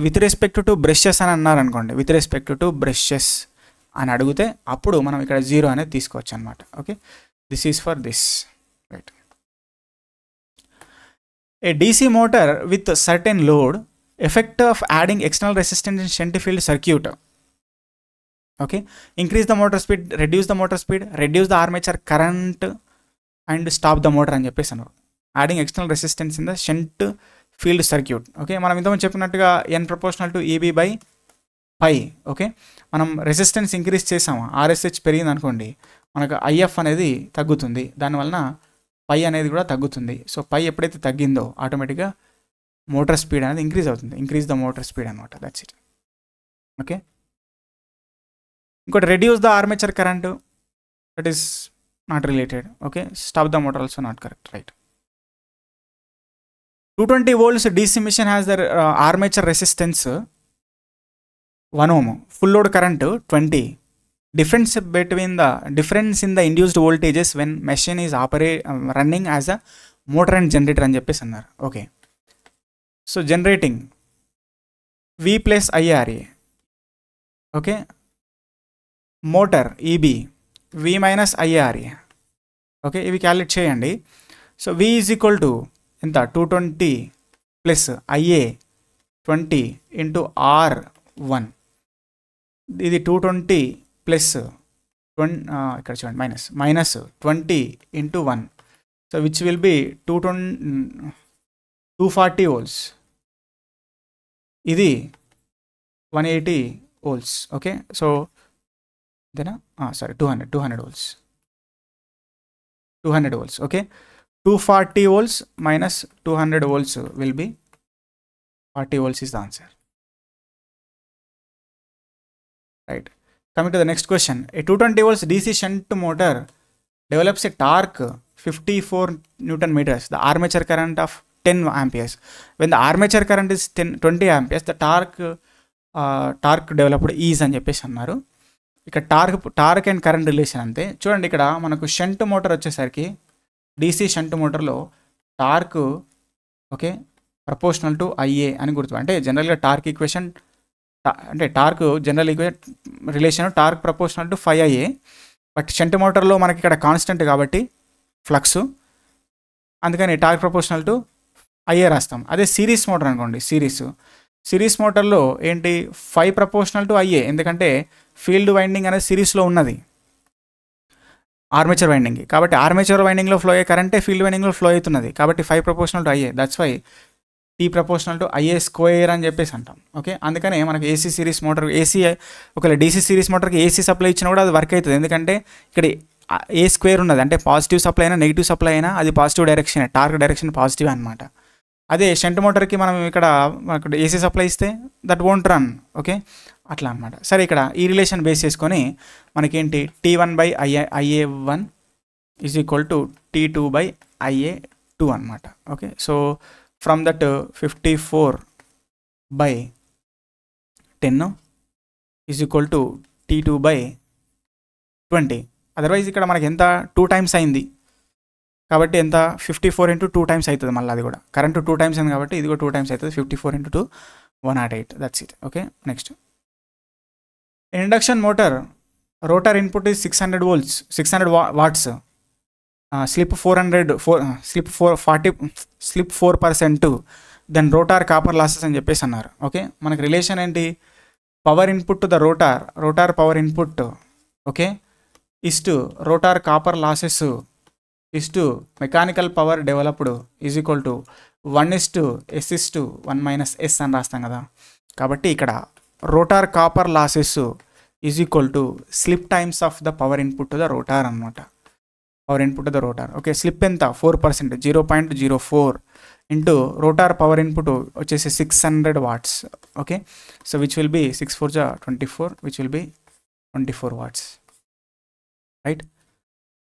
విత్ రెస్పెక్ట్ టు బ్రషెస్ అని అన్నారనుకోండి, విత్ రెస్పెక్ట్ టు బ్రషెస్ అని అడిగితే అప్పుడు మనం ఇక్కడ 0 అనేది తీసుకోవచ్చు అనమాట. Okay. This is for this right. A DC motor with certain load, effect of adding external resistance in shunt field circuit. Okay. Increase the motor speed, reduce the motor speed, reduce the armature current and stop the motor అని చెప్పేసి అన్నారు. Adding external resistance in the shunt field circuit. Okay. మనం ఇంతకుముందు చెప్పినట్టుగా N = EB/π. Okay. మనం resistance increase చేసాము, RSH పెరిగింది అనుకోండి, మనకు IF అనేది తగ్గుతుంది. దానివలన π అనేది కూడా తగ్గుతుంది. సో π ఎప్పుడైతే తగ్గిందో ఆటోమేటిక్గా మోటార్ స్పీడ్ అనేది ఇంక్రీజ్ అవుతుంది. ఇంక్రీజ్ ద మోటార్ స్పీడ్ అనమాట. That's it. ఓకే. ఇంకోటి reduce the armature current, that is not related. Okay. Stop the motor also not correct. Right. 220 volts DC machine has the armature resistance 1 ohm, full load current 20. Difference in the induced voltages when machine is running as a motor and generator అని చెప్పేసి అన్నారు. Okay. So generating V + IRA. Okay. Motor EB V - IRA. Okay. ఇవి calculate చేయండి. So V = ఎంత 220 + IA 20 × R1. ఇది 220 + ఇక్కడ చూడండి -20 × 1. So which will B 240 volts. ఇది 180 volts. ఓకే. సో ఇదేనా? Sorry 200 volts. 200 volts. Okay. 240 volts minus 200 volts will be 40 volts is the answer. Right. Coming to the next question. A 220 volts DC shunt motor develops a torque 54 Newton meters. The armature current of 10 amperes. When the armature current is 20 amperes, the torque developed is అని చెప్పేసి అన్నారు. ఇక్కడ torque and current relation అంతే. చూడండి ఇక్కడ మనకు shunt motor వచ్చేసరికి DC shunt మోటార్లో torque okay proportional to IA అని గుర్తు. అంటే జనరల్గా టార్క్ ఈక్వేషన్ అంటే torque general relation torque proportional to 5IA. But shunt మోటార్లో మనకి ఇక్కడ కాన్స్టెంట్ కాబట్టి ఫ్లక్స్, అందుకని టార్క్ ప్రపోర్షనల్ టు IA రాస్తాం. అదే సిరీస్ మోటార్ అనుకోండి, సిరీస్ మోటార్లో ఏంటి 5 ప్రపోర్షనల్ టు IA, ఎందుకంటే ఫీల్డ్ వైండింగ్ అనేది సిరీస్లో ఉన్నది ఆర్మేచర్ వైండింగ్కి. కాబట్టి ఆర్మేచర్ వైండింగ్లో ఫ్లో అయ్యే కరెంటే ఫీల్డ్ వైండింగ్లో ఫ్లో అవుతున్నది. కాబట్టి 5 proportional to IA. That's why T proportional to IA² అని చెప్పేసి అంటాం. ఓకే. అందుకనే మనకి AC సిరీస్ మోటార్ ఒకవేళ DC సిరీస్ మోటార్కి AC సప్లై ఇచ్చినా కూడా అది వర్క్ అవుతుంది. ఎందుకంటే ఇక్కడ A² ఉన్నది. అంటే పాజిటివ్ సప్లై అయినా నెగిటివ్ సప్లై అయినా అది positive direction, torque direction positive అనమాట. అదే షంట్ మోటార్కి మనం ఇక్కడ మనకు AC సప్లై ఇస్తే దట్ వోంట్ రన్. ఓకే. అట్లా అనమాట. సరే, ఇక్కడ ఈ రిలేషన్ బేస్ చేసుకొని మనకేంటి T1/IA1 is equal to T2/IA2 అనమాట. Okay. So from that 54/10 is equal to T2/20. Otherwise ఇక్కడ మనకి ఎంత 2 times అయింది కాబట్టి ఎంత 54 × 2 times అవుతుంది. మళ్ళీ అది కూడా కరెంట్ 2 times అయింది కాబట్టి ఇది కూడా 2 times అవుతుంది. 54 × 2 108. That's it. Okay. Next, induction motor rotor input is 600 volts, 600 watts, slip 4%, then rotor copper losses అని చెప్పేసి అన్నారు. ఓకే. మనకి రిలేషన్ ఏంటి? Power input to the rotor power input okay is to rotor copper losses is to mechanical power developed is equal to 1:S/1 - S అని రాస్తాం కదా. కాబట్టి ఇక్కడ rotor copper losses is equal to slip times of the power input to the rotor అనమాట. Power input to the rotor. Okay, slip ఎంత 4%, 0.04 into rotor power input వచ్చేసి 600 watts. Okay, so which will B 6 4 24, which will B 24 watts, right.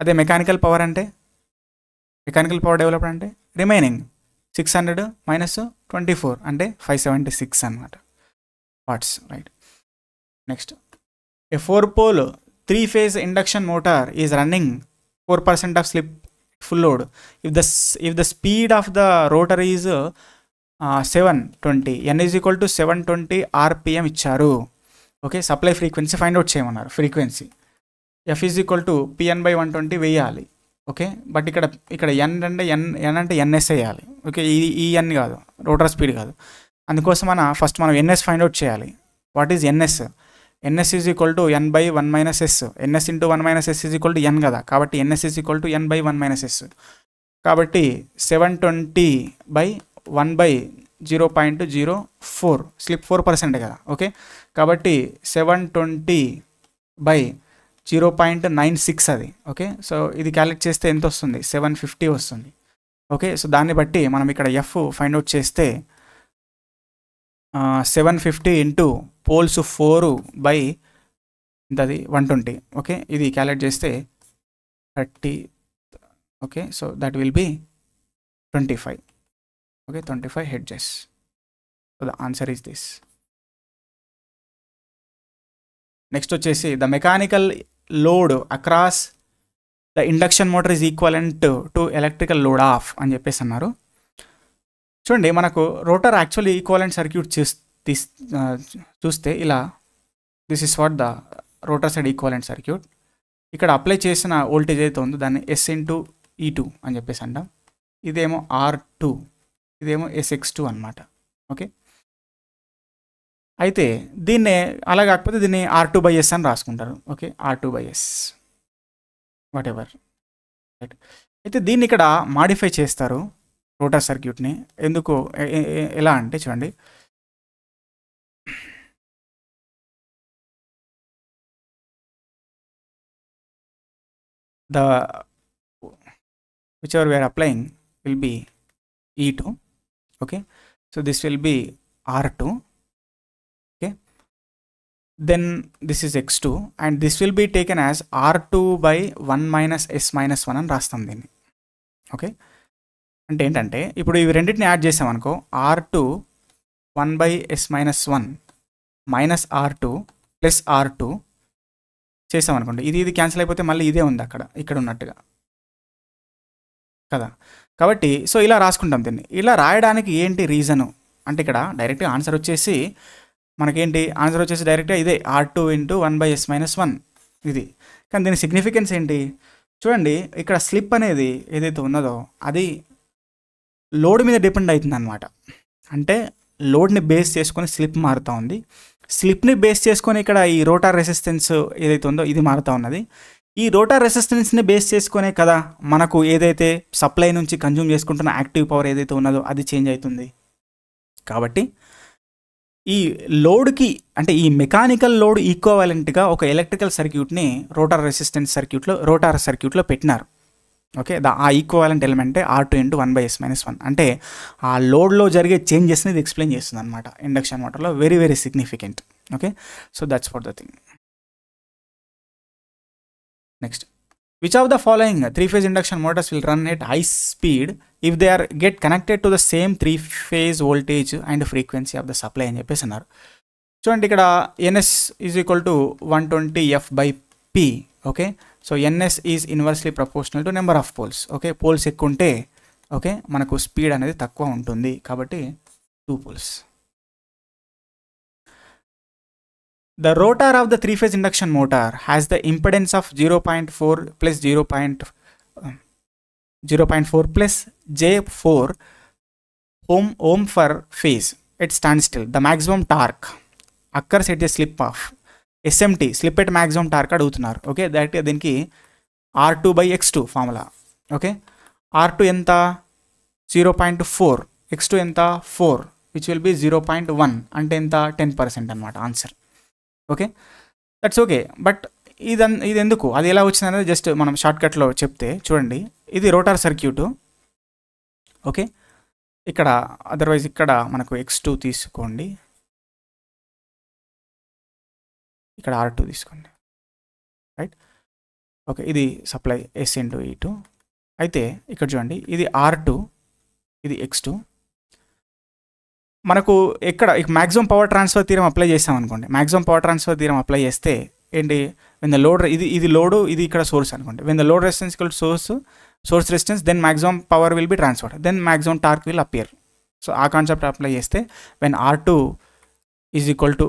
అదే mechanical power అంటే, mechanical power developed అంటే remaining 600 minus 24 అంటే 576 అనమాట watts, right. Next, A 4-pole 3-phase induction motor is running 4% of slip full load if the speed of the rotor is 720, n is equal to 720 rpm ఇచ్చారు. Okay, supply frequency find out చేయమన్నారు. Frequency f is equal to pn/120 వేయాలి. Okay, but ఇక్కడ n అంటే ns వేయాలి. Okay, ఈ n కాదు, rotor speed కాదు. అందుకోసం ఫస్ట్ మనం ns ఫైండ్ అవుట్ చేయాలి. What is ns? ns is equal to n/1 minus s. ns into 1 minus s is equal to n కదా, కాబట్టి ns is equal to n/1 minus s. కాబట్టి 720/1/0.04, slip 4% కదా. Okay, కాబట్టి 720/0.96 అది. Okay, so ఇది calculate చేస్తే ఎంత వస్తుంది? 750 వస్తుంది. ఓకే, సో దాన్ని బట్టి మనం ఇక్కడ ఎఫ్ ఫైండ్ అవుట్ చేస్తే 750 ఇంటూ పోల్స్ 4 ఇంతది 120. ఓకే, ఇది క్యాలిక్యులేట్ చేస్తే 30. Okay, so that will be 25. Okay, 25 hertz. So the answer is this. Next వచ్చేసి the mechanical load across the induction motor is equivalent to electrical load of అని చెప్పేసి అన్నారు. చూడండి, మనకు రోటర్ యాక్చువల్లీ ఈక్వలెంట్ సర్క్యూట్ చూస్తే ఇలా, this is what the rotor side equivalent circuit. ఇక్కడ apply చేసిన వోల్టేజ్ అయితే ఉందో దాన్ని S ఇంటూ E2 అని చెప్పేసి అంటాం. ఇదేమో R2, ఇదేమో SX2 అనమాట. ఓకే, అయితే దీన్నే అలా కాకపోతే దీన్ని R2/S అని రాసుకుంటారు. Okay, R2/S what ever, right. అయితే దీన్ని ఇక్కడ మాడిఫై చేస్తారు రోటర్ సర్క్యూట్ని. ఎందుకు, ఎలా అంటే చూడండి, the whichever we are applying will be E2. Okay, so this will be R2. Okay, then this is X2 and this will be taken as R2/1 minus S minus 1 అని రాస్తాం దీన్ని. Okay, అంటే ఏంటంటే ఇప్పుడు ఇవి రెండింటిని యాడ్ చేసామనుకో, R2 1/S minus 1 minus R2 plus R2 చేసామనుకోండి, ఇది క్యాన్సిల్ అయిపోతే మళ్ళీ ఇదే ఉంది ఇక్కడ ఉన్నట్టుగా కదా. కాబట్టి సో ఇలా రాసుకుంటాం దీన్ని. ఇలా రాయడానికి ఏంటి రీజను అంటే, ఇక్కడ డైరెక్ట్గా ఆన్సర్ వచ్చేసి మనకేంటి, ఆన్సర్ వచ్చేసి డైరెక్ట్గా ఇదే R2 ఇంటూ 1/S minus 1 ఇది. కానీ దీని సిగ్నిఫికెన్స్ ఏంటి చూడండి, ఇక్కడ స్లిప్ అనేది ఏదైతే ఉన్నదో అది లోడ్ మీద డిపెండ్ అవుతుంది అనమాట. అంటే లోడ్ని బేస్ చేసుకొని స్లిప్ మారుతూ ఉంది. స్లిప్ని బేస్ చేసుకొని ఇక్కడ ఈ రోటార్ రెసిస్టెన్స్ ఏదైతే ఉందో ఇది మారుతూ ఉన్నది. ఈ రోటార్ రెసిస్టెన్స్ని బేస్ చేసుకునే కదా మనకు ఏదైతే సప్లై నుంచి కన్జ్యూమ్ చేసుకుంటున్న యాక్టివ్ పవర్ ఏదైతే ఉన్నదో అది చేంజ్ అవుతుంది. కాబట్టి ఈ లోడ్కి అంటే ఈ మెకానికల్ లోడ్ ఈక్వలెంట్గా ఒక ఎలక్ట్రికల్ సర్క్యూట్ని రోటార్ సర్క్యూట్లో పెట్టినారు. ఓకే, ఆ equivalent ఎలిమెంటే R2 into 1/S minus 1. అంటే ఆ లోడ్లో జరిగే చేంజెస్ని ఇది ఎక్స్ప్లెయిన్ చేస్తుంది అనమాట ఇండక్షన్ మోటార్లో. Very very significant. Okay, so that's for the thing. Next, which of the following 3-phase induction motors will run at high speed if they are get connected to the same 3-phase voltage and frequency of the supply అని చెప్పేసి అన్నారు. చూడండి, ఇక్కడ NS is equal to 120F/P. Okay, so NS is inversely proportional to number of poles. Okay, poles ఎక్కువ ఉంటే okay మనకు speed అనేది తక్కువ ఉంటుంది. కాబట్టి 2 poles. The rotor of the 3-phase induction motor has the impedance of 0.4 plus 0.4 plus J4 ohm for phase at standstill. The maximum torque occurs at the slip of SMT, slip at maximum torque అడుగుతున్నారు. Okay, that దీనికి R2/X2 formula. Okay, R2 ఎంత 0.4, X2 ఎంత 4. Which will B 0.1 అంటే ఎంత 10% అనమాట answer. Okay, that's okay. But ఇది ఎందుకు, అది ఎలా వచ్చింది అనేది జస్ట్ మనం షార్ట్కట్లో చెప్తే చూడండి. ఇది రోటార్ సర్క్యూటు. ఓకే, ఇక్కడ అదర్వైజ్ ఇక్కడ మనకు x2 తీసుకోండి, ఇక్కడ R2 తీసుకోండి, రైట్. ఓకే, ఇది సప్లై S × E2. అయితే ఇక్కడ చూడండి, ఇది R2, ఇది x2. మనకు ఎక్కడ maximum power transfer theorem apply చేస్తాం అనుకోండి. Maximum power transfer theorem apply చేస్తే ఏంటి, వెన్ ద లోడ్, ఇది లోడు, ఇది ఇక్కడ సోర్స్ అనుకోండి. When the load resistance equal to source resistance, then maximum power will be transferred, then maximum torque will appear. So ఆ concept apply చేస్తే when R2 is equal to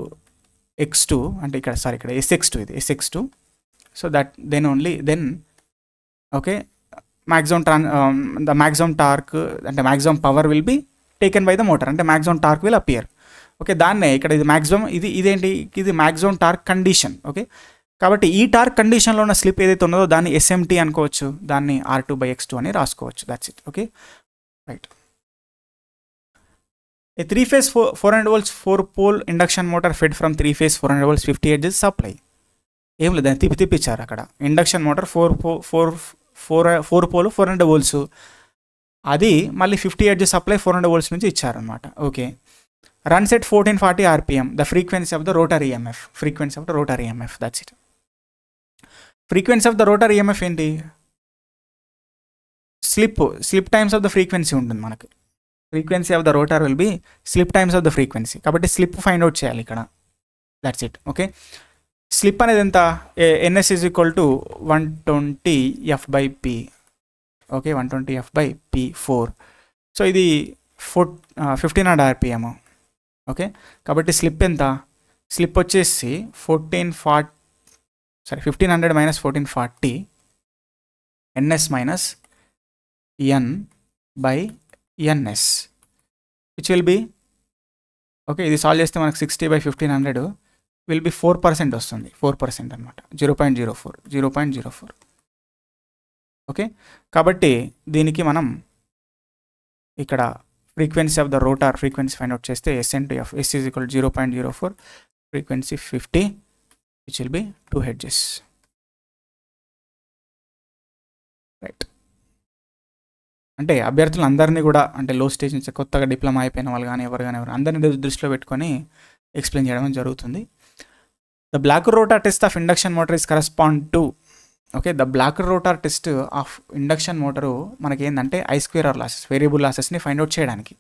x2 అంటే ఇక్కడ ఇక్కడ SX2, ఇది SX2. So that then only then okay the maximum torque అంటే maximum power will be taken by the motor, అంటే maximum torque will appear. Okay, దాన్నే ఇక్కడ ఇది మ్యాక్సిమం, ఇదేంటి, ఇది మ్యాక్సిమం టార్క్ కండిషన్. ఓకే, కాబట్టి ఈ టార్క్ కండిషన్లో ఉన్న స్లిప్ ఏదైతే ఉన్నదో దాన్ని SMT అనుకోవచ్చు, దాన్ని R2/X2 అని రాసుకోవచ్చు. That's it. Okay, right. A 3-phase 400 volts 4-pole induction motor fed from 3-phase 400 volts 50 Hz supply. ఏం లేదు, దాన్ని తిప్పిచ్చారు అక్కడ. ఇండక్షన్ మోటార్ 4 పోల్ 400 volts, అది మళ్ళీ 50 Hz సప్లై 400 volts నుంచి ఇచ్చారనమాట. Okay, runs at 1440 RPM, the frequency of the rotor EMF, frequency of the rotor EMF, that's it. Frequency of the rotor EMF ఏంటి, slip times of the frequency ఉంటుంది మనకి. Frequency of the rotor will be slip times of the frequency, కాబట్టి slip find out చేయాలి ఇక్కడ. That's it. Okay, slip అనేది ఎంత, NS is equal to 120 F/P. Okay, 120 F/P4. So ఇది 1500 RPM. Okay, కాబట్టి slip ఎంత, స్లిప్ వచ్చేసి 1500 minus 1440 NS minus N/NS, which will B okay, ఇది సాల్వ్ చేస్తే మనకు 60/1500 విల్ బి 4% వస్తుంది. 4% అనమాట, 0.04. ఓకే, కాబట్టి దీనికి మనం ఇక్కడ frequency of the rotor frequency find out చేస్తే S × F, S is equal 0.04, frequency 50, which will B 2 Hz. Right. అంటే అభ్యర్థులు అందరినీ కూడా, అంటే లో స్టేజ్ నుంచి కొత్తగా డిప్లొమా అయిపోయిన వాళ్ళు కానీ ఎవరు అందరినీ దృష్టిలో పెట్టుకొని ఎక్స్ప్లెయిన్ చేయడం జరుగుతుంది. The block rotor test of induction motor is correspond to, okay, the block rotor test of induction motor మనకి ఏంటంటే I² లాసెస్, వేరియబుల్ లాసెస్ని ఫైండ్ అవుట్ చేయడానికి.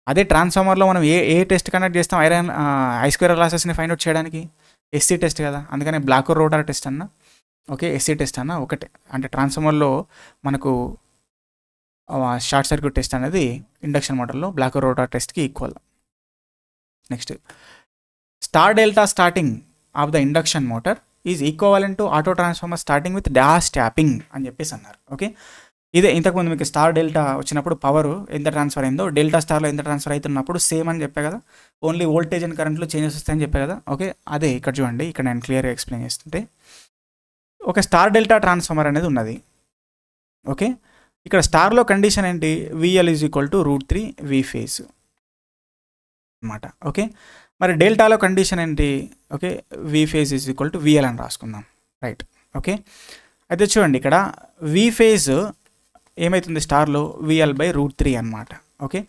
అదే ట్రాన్స్ఫార్మర్లో మనం ఏ టెస్ట్ కండక్ట్ చేస్తాం, I² లాసెస్ని ఫైండ్ అవుట్ చేయడానికి, SC టెస్ట్ కదా. అందుకని బ్లాక్ రోటార్ టెస్ట్ అన్న ఓకే, SC టెస్ట్ అన్న ఒకటే. అంటే ట్రాన్స్ఫార్మర్లో మనకు షార్ట్ సర్క్యూట్ టెస్ట్ అనేది ఇండక్షన్ మోటార్లో బ్లాక్ రోటార్ టెస్ట్కి equal. Next, star delta starting of the induction motor is equivalent to auto transformer starting with dash tapping అని చెప్పేసి అన్నారు. ఓకే, ఇదే ఇంతకుముందు మీకు స్టార్ డెల్టా వచ్చినప్పుడు పవర్ ఎంత ట్రాన్స్ఫర్ అయిందో డెల్టా స్టార్లో ఎంత ట్రాన్స్ఫర్ అవుతున్నప్పుడు సేమ్ అని చెప్పే కదా, ఓన్లీ వోల్టేజ్ అండ్ కరెంట్లో చేంజెస్ వస్తాయని చెప్పే కదా. ఓకే, అదే ఇక్కడ చూడండి, ఇక్కడ నేను క్లియర్గా ఎక్స్ప్లెయిన్ చేస్తుంటే ఒక స్టార్ డెల్టా ట్రాన్స్ఫార్మర్ అనేది ఉన్నది. ఓకే, ఇక్కడ స్టార్లో కండిషన్ ఏంటి, VL is equal to √3 V phase అనమాట. ఓకే, మరి డెల్టాలో కండిషన్ ఏంటి, okay, V phase is equal to VL అని రాసుకుందాం. రైట్. ఓకే, అయితే చూడండి ఇక్కడ V ఫేజ్ ఏమవుతుంది స్టార్లో, VL/√3 అనమాట. ఓకే,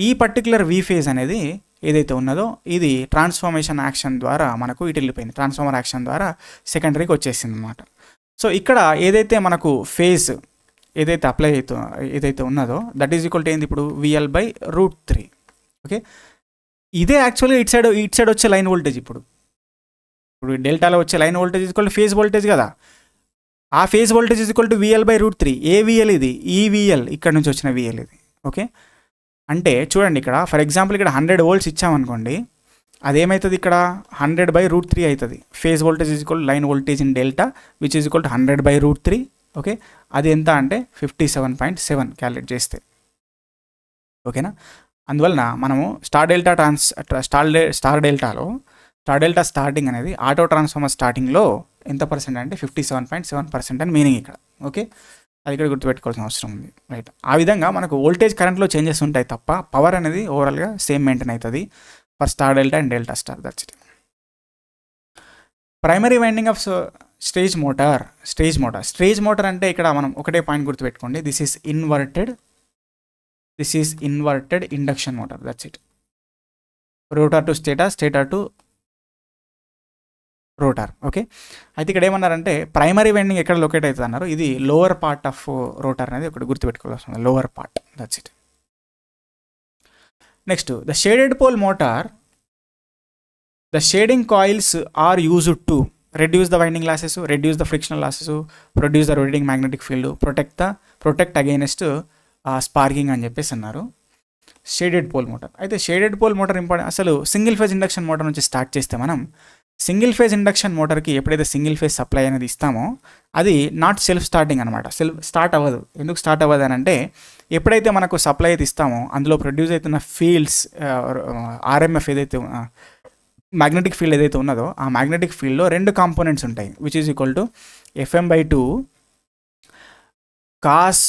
ఈ పర్టికులర్ V ఫేజ్ అనేది ఏదైతే ఉన్నదో ఇది ట్రాన్స్ఫార్మేషన్ యాక్షన్ ద్వారా మనకు ఇటు వెళ్ళిపోయింది, ట్రాన్స్ఫార్మర్ యాక్షన్ ద్వారా సెకండరీకి వచ్చేసింది అనమాట. సో ఇక్కడ ఏదైతే మనకు ఫేజ్ ఏదైతే అప్లై ఏదైతే ఉన్నదో దట్ ఈజ్ ఈక్వల్ టు ఏంది ఇప్పుడు VL/√3. ఓకే, ఇదే యాక్చువల్గా ఇట్ సైడ్ వచ్చే లైన్ వోల్టేజ్. ఇప్పుడు డెల్టాలో వచ్చే line voltage is equal to phase voltage కదా. ఆ phase voltage is equal to VL/√3. A VL ఇది, ఈ VL ఇక్కడ నుంచి వచ్చిన VL ఇది. ఓకే, అంటే చూడండి ఇక్కడ ఫర్ ఎగ్జాంపుల్ ఇక్కడ 100 volts ఇచ్చామనుకోండి, అదేమవుతుంది ఇక్కడ 100/√3 అవుతుంది. Phase voltage is equal line voltage in delta which is equal to 100/√3. Okay, అది ఎంత అంటే 57.7 క్యాలిక్యులేట్ చేస్తే. ఓకేనా, అందువలన మనము స్టార్ డెల్టా స్టార్టింగ్ అనేది ఆటో ట్రాన్స్ఫార్మర్ స్టార్టింగ్లో ఎంత పర్సెంట్ అంటే 57.7% అని మీనింగ్ ఇక్కడ. ఓకే, అది ఇక్కడ గుర్తుపెట్టుకోవాల్సిన అవసరం ఉంది, రైట్. ఆ విధంగా మనకు వోల్టేజ్ కరెంట్లో చేంజెస్ ఉంటాయి తప్ప పవర్ అనేది ఓవరాల్గా సేమ్ మెయింటైన్ అవుతుంది for star delta and delta star. That's it. Primary winding of stage motor అంటే ఇక్కడ మనం ఒకటే పాయింట్ గుర్తుపెట్టుకోండి, this is inverted induction motor. That's it. Rotor to stator to rotor. Okay, అయితే ఇక్కడ ఏమన్నారంటే ప్రైమరీ వైండింగ్ ఎక్కడ లొకేట్ అవుతుంది అన్నారు. ఇది లోవర్ పార్ట్ ఆఫ్ రోటర్ అనేది ఒకటి గుర్తుపెట్టుకోవాల్సింది, lower part. That's it. Next the shaded pole motor, the shading coils are used to reduce the winding losses, reduce the frictional losses, produce the rotating magnetic field, protect against sparking అని చెప్పేసి అన్నారు. Shaded pole motor. అయితే shaded pole motor important. అసలు single phase induction motor నుంచి start చేస్తే మనం single phase induction మోటార్కి ఎప్పుడైతే single phase supply అనేది ఇస్తామో అది నాట్ సెల్ఫ్ స్టార్టింగ్ అనమాట. స్టార్ట్ అవ్వదు. ఎందుకు స్టార్ట్ అవ్వదు అని అంటే ఎప్పుడైతే మనకు సప్లై అయితే ఇస్తామో అందులో ప్రొడ్యూస్ అవుతున్న ఫీల్డ్స్ ఆర్ఎంఎఫ్ ఏదైతే మ్యాగ్నెటిక్ ఫీల్డ్ ఏదైతే ఉన్నదో ఆ మ్యాగ్నెటిక్ ఫీల్డ్లో రెండు కాంపోనెంట్స్ ఉంటాయి, which is equal to FM/2 cos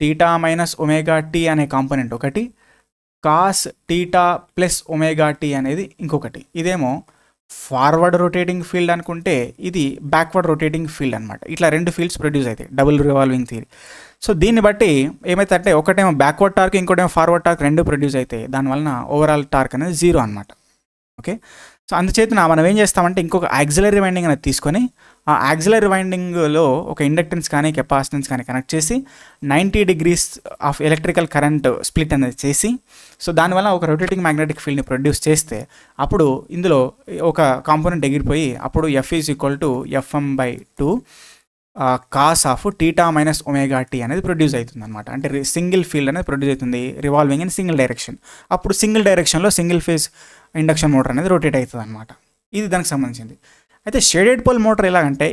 θ - ωt అనే కాంపోనెంట్ ఒకటి, cos θ + ωt అనేది ఇంకొకటి. ఇదేమో ఫార్వర్డ్ రొటేటింగ్ ఫీల్డ్ అనుకుంటే ఇది బ్యాక్వర్డ్ రొటేటింగ్ ఫీల్డ్ అనమాట. ఇట్లా రెండు ఫీల్డ్స్ ప్రొడ్యూస్ అవుతాయి, డబుల్ రివాల్వింగ్ థియరీ. సో దీన్ని బట్టి ఏమైతే ఒకటేమో బ్యాక్వర్డ్ టార్క్ ఇంకోటేమో ఫార్వర్డ్ టార్క్ రెండు ప్రొడ్యూస్ అవుతాయి, దానివలన ఓవరాల్ టార్క్ అనేది 0 అనమాట. ఓకే, సో అందుచేత మనం ఏం చేస్తామంటే ఇంకొక యాక్సిలరీ వైండింగ్ అనేది తీసుకొని ఆ యాక్సిలరీ వైండింగ్లో ఒక ఇండక్టెన్స్ కానీ కెపాసిటెన్స్ కానీ కనెక్ట్ చేసి 90 degrees of electrical current split అనేది చేసి సో దానివల్ల ఒక రొటేటింగ్ మ్యాగ్నెటిక్ ఫీల్డ్ని ప్రొడ్యూస్ చేస్తే అప్పుడు ఇందులో ఒక కాంపోనెంట్ ఎగిరిపోయి అప్పుడు F is equal to FM/2 cos of θ - ωt అనేది ప్రొడ్యూస్ అవుతుంది అనమాట. అంటే సింగిల్ ఫీల్డ్ అనేది ప్రొడ్యూస్ అవుతుంది రివాల్వింగ్ ఇన్ సింగిల్ డైరెక్షన్. అప్పుడు సింగిల్ డైరెక్షన్లో సింగిల్ ఫేజ్ ఇండక్షన్ మోటార్ అనేది రొటేట్ అవుతుంది అనమాట. ఇది దానికి సంబంధించింది. అయితే షేడెడ్ పోల్ మోటార్ ఎలాగంటే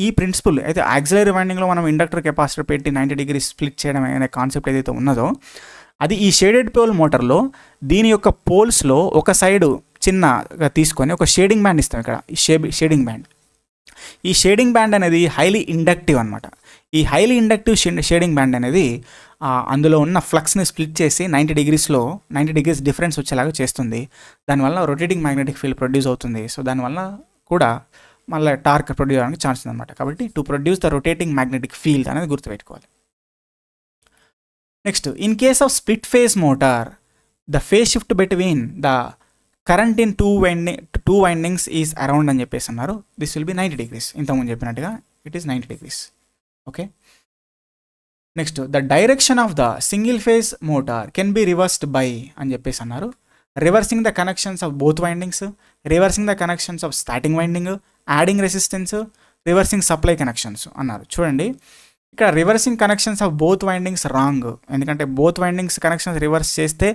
ఈ ప్రిన్సిపల్ అయితే యాక్సిలరీ వైండింగ్లో మనం ఇండక్టర్ కెపాసిటర్ పెట్టి 90 degrees స్ప్లిట్ చేయడం అనే కాన్సెప్ట్ ఏదైతే ఉన్నదో అది ఈ షేడెడ్ పోల్ మోటార్లో దీని యొక్క పోల్స్లో ఒక సైడ్ చిన్నగా తీసుకొని ఒక షేడింగ్ బ్యాండ్ ఇస్తాం. ఇక్కడ ఈ షేడింగ్ బ్యాండ్ అనేది హైలీ ఇండక్టివ్ అనమాట. ఈ హైలీ ఇండక్టివ్ షేడింగ్ బ్యాండ్ అనేది అందులో ఉన్న ఫ్లక్స్ని స్ప్లిట్ చేసి 90 degrees డిఫరెన్స్ వచ్చేలాగా చేస్తుంది. దానివల్ల రొటేటింగ్ మ్యాగ్నెటిక్ ఫీల్డ్ ప్రొడ్యూస్ అవుతుంది. సో దానివల్ల కూడా మళ్ళీ టార్క్ ప్రొడ్యూస్ అవడానికి ఛాన్స్ ఉందన్నమాట. కాబట్టి to produce the rotating magnetic field అనేది గుర్తుపెట్టుకోవాలి. Next in case of split phase motor the phase shift between the current in two windings is around అని చెప్పేసి అన్నారు. This will be 90 degrees. ఇంతకుముందు చెప్పినట్టుగా it is 90 degrees. Okay, next the direction of the single phase motor can be reversed by అని చెప్పేసి అన్నారు. Reversing the connections of both windings, reversing the connections of starting winding, adding resistance, reversing supply connections అన్నారు. చూడండి ఇక్కడ reversing connections of both windings wrong. ఎందుకంటే both windings connections reverse చేస్తే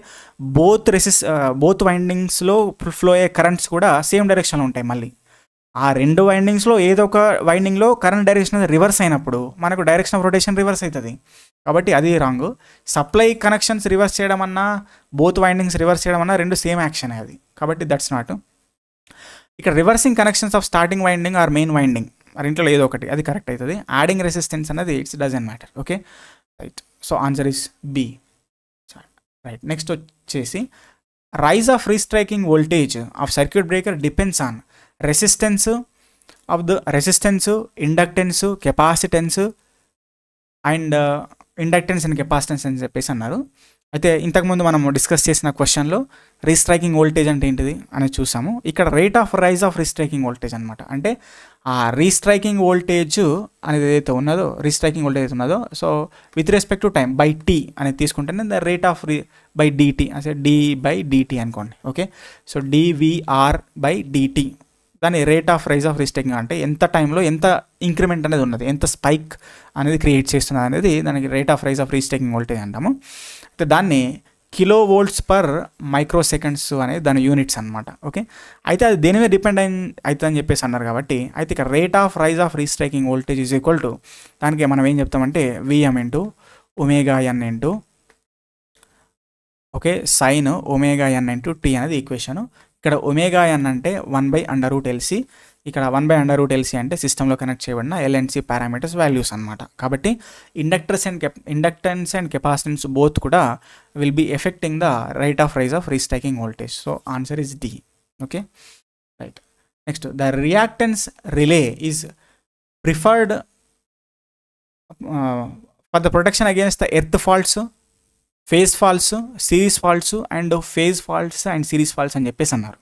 both వైండింగ్స్లో flow అయ్యే currents కూడా సేమ్ డైరెక్షన్లో ఉంటాయి. మళ్ళీ ఆ రెండు వైండింగ్స్లో ఏదో ఒక వైండింగ్లో కరెంట్ డైరెక్షన్ రివర్స్ అయినప్పుడు మనకు డైరెక్షన్ ఆఫ్ రొటేషన్ రివర్స్ అవుతుంది. కాబట్టి అది రాంగ్. సప్లై కనెక్షన్స్ రివర్స్ చేయడం అన్నా బోత్ వైండింగ్స్ రివర్స్ చేయడం అన్నా రెండు సేమ్ యాక్షన్ అది. కాబట్టి దట్స్ నాట్. ఇక్కడ reversing connections of starting winding or main winding రెంట్లో ఏదో ఒకటి అది కరెక్ట్ అవుతుంది. యాడింగ్ రెసిస్టెన్స్ అనేది it's doesn't matter. Okay, right. So answer is B. Right. Next వచ్చేసి rise of restriking voltage of circuit breaker depends on resistance, inductance, capacitance and inductance and capacitance అని చెప్పేసి అన్నారు. అయితే ఇంతకుముందు మనం డిస్కస్ చేసిన క్వశ్చన్లో రీస్ట్రైకింగ్ వోల్టేజ్ అంటే ఏంటిది అనేది చూసాము. ఇక్కడ rate of rise of restriking voltage అనమాట. అంటే ఆ రీస్ట్రైకింగ్ వోల్టేజ్ అనేది ఏదైతే ఉన్నదో so with respect to time by T అనేది తీసుకుంటేనే the rate of by DT అంటే d/dt అనుకోండి. ఓకే, సో dVR/dt దాని rate of rise of restriking అంటే ఎంత టైంలో ఎంత ఇంక్రిమెంట్ అనేది ఉన్నది, ఎంత స్పైక్ అనేది క్రియేట్ చేస్తున్నది అనేది దానికి rate of rise of restriking voltage అంటాము. అయితే దాన్ని kV/μs అనేది దాని యూనిట్స్ అనమాట. ఓకే, అయితే అది దేని మీద డిపెండ్ అవుతుందని చెప్పేసి అన్నారు. కాబట్టి అయితే ఇక rate of rise of restriking voltage is equal to దానికి మనం ఏం చెప్తామంటే Vm × ωn okay sin ωn × t అనేది ఈక్వేషను. ఇక్కడ ωn అంటే 1/√LC, ఇక్కడ 1/√LC అంటే సిస్టంలో కనెక్ట్ చేయబడిన LNC పారామీటర్స్ వాల్యూస్ అనమాట. కాబట్టి ఇండక్టెన్స్ అండ్ కెపాసిటెన్స్ బోత్ కూడా will be affecting the rate of rise of restriking voltage. So answer is D. Okay, right. Next, the reactance relay is preferred for the protection against the earth faults, phase faults, series faults and phase faults and series faults అని చెప్పేసి అన్నారు.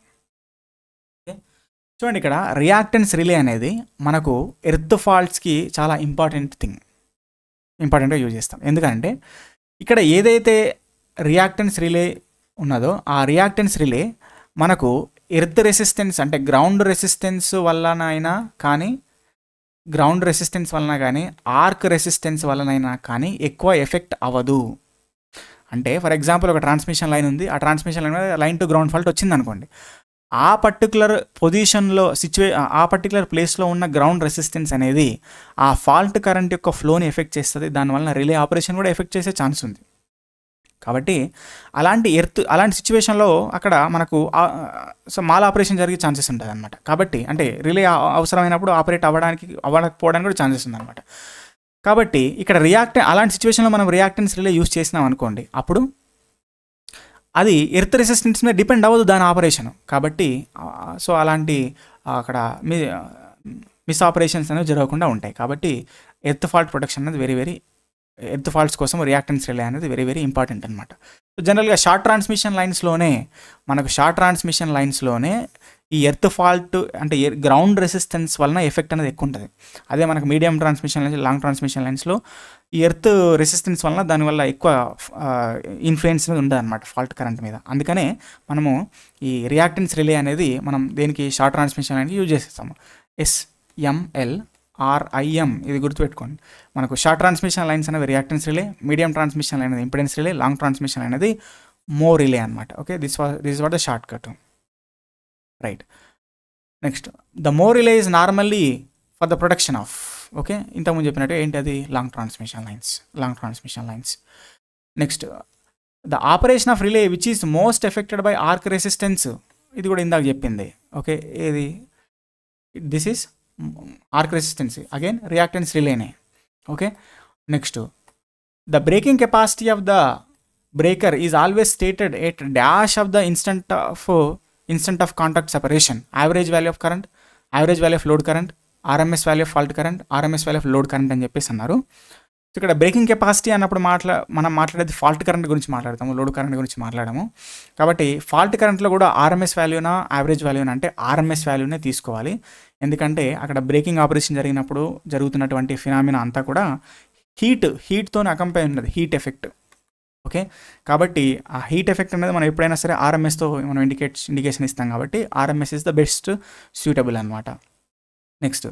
చూడండి, ఇక్కడ reactance relay అనేది మనకు earth ఫాల్ట్స్కి చాలా ఇంపార్టెంట్గా use చేస్తాం. ఎందుకంటే ఇక్కడ ఏదైతే రియాక్టెన్స్ రిలే ఉన్నదో ఆ రియాక్టెన్స్ రిలే మనకు ఎర్త్ రెసిస్టెన్స్ అంటే గ్రౌండ్ రెసిస్టెన్స్ వలనైనా కానీ ఆర్క్ రెసిస్టెన్స్ వలనైనా కానీ ఎక్కువ ఎఫెక్ట్ అవ్వదు. అంటే ఫర్ ఎగ్జాంపుల్ ఒక ట్రాన్స్మిషన్ లైన్ ఉంది, ఆ ట్రాన్స్మిషన్ లైన్ మీద లైన్ టు గ్రౌండ్ ఫాల్ట్ వచ్చింది అనుకోండి. ఆ పర్టికులర్ పొజిషన్లో ఆ పర్టికులర్ ప్లేస్లో ఉన్న గ్రౌండ్ రెసిస్టెన్స్ అనేది ఆ ఫాల్ట్ కరెంట్ యొక్క ఫ్లోని ఎఫెక్ట్ చేస్తుంది. దానివల్ల రిలే ఆపరేషన్ కూడా ఎఫెక్ట్ చేసే ఛాన్స్ ఉంది. కాబట్టి అలాంటి సిచ్యువేషన్లో అక్కడ మనకు మాల్ ఆపరేషన్ జరిగే ఛాన్సెస్ ఉంటుంది అనమాట. కాబట్టి అంటే రిలే అవసరమైనప్పుడు ఆపరేట్ అవ్వకపోవడానికి కూడా ఛాన్సెస్ ఉంది అనమాట. కాబట్టి ఇక్కడ అలాంటి సిచ్యువేషన్లో మనం రియాక్టెన్స్ రిలే యూజ్ చేసినాం అనుకోండి, అప్పుడు అది ఎర్త్ రెసిస్టెన్స్ మీద డిపెండ్ అవ్వదు దాని ఆపరేషన్. కాబట్టి సో అలాంటి అక్కడ మిస్ ఆపరేషన్స్ అనేవి జరగకుండా ఉంటాయి. కాబట్టి ఎర్త్ ఫాల్ట్ ప్రొటెక్షన్ అనేది ఎర్త్ ఫాల్ట్స్ కోసం రియాక్టెన్స్ రిలే అనేది వెరీ ఇంపార్టెంట్ అనమాట. సో జనరల్గా షార్ట్ ట్రాన్స్మిషన్ లైన్స్లోనే ఈ ఎర్త్ ఫాల్ట్ అంటే గ్రౌండ్ రెసిస్టెన్స్ వలన ఎఫెక్ట్ అనేది ఎక్కువ ఉంటుంది. అదే మనకు medium transmission lines, long transmission లైన్స్లో ఈ ఎర్త్ రెసిస్టెన్స్ వలన దానివల్ల ఎక్కువ ఇన్ఫ్లుయెన్స్ అనేది ఉండదు అనమాట ఫాల్ట్ కరెంట్ మీద. అందుకనే మనము ఈ రియాక్టెన్స్ రిలే అనేది మనం దేనికి షార్ట్ ట్రాన్స్మిషన్ లైన్కి యూజ్ చేసేస్తాము. SMLRIM ఇది గుర్తుపెట్టుకోండి. మనకు షార్ట్ ట్రాన్స్మిషన్ లైన్స్ అనేవి reactance relay, medium transmission line అనేది impedance relay, long transmission line అనేది మో రిలే అనమాట. Okay, this what the shortcut. Right. Next, the mho relay is normally for the protection of, okay, ఇంతకుముందు చెప్పినట్టు ఏంటి అది long transmission lines. Next, the operation of relay which is most affected by arc resistance, ఇది కూడా ఇందాక చెప్పింది. Okay, ఏది this is arc resistance, again reactance రిలేనే. Okay, next, the breaking capacity of the breaker is always stated at dash of the instant of contact separation, average value of current, average value of load current, RMS value of fault current, RMS value of load current అని చెప్పేసి అన్నారు. ఇక్కడ breaking capacity అన్నప్పుడు మనం మాట్లాడేది fault current గురించి మాట్లాడతాము, load current గురించి మాట్లాడము. కాబట్టి ఫాల్ట్ కరెంట్లో కూడా RMS వాల్యూనా యావరేజ్ వాల్యూనా అంటే RMS వాల్యూనే తీసుకోవాలి. ఎందుకంటే అక్కడ బ్రేకింగ్ ఆపరేషన్ జరిగినప్పుడు జరుగుతున్నటువంటి ఫినామినా అంతా కూడా హీట్తోనే అకంపై ఉన్నది, హీట్ ఎఫెక్ట్. ఓకే, కాబట్టి ఆ హీట్ ఎఫెక్ట్ అనేది మనం ఎప్పుడైనా సరే RMSతో మనం ఇండికేషన్ ఇస్తాం. కాబట్టి RMS is the best suitable అనమాట. Next,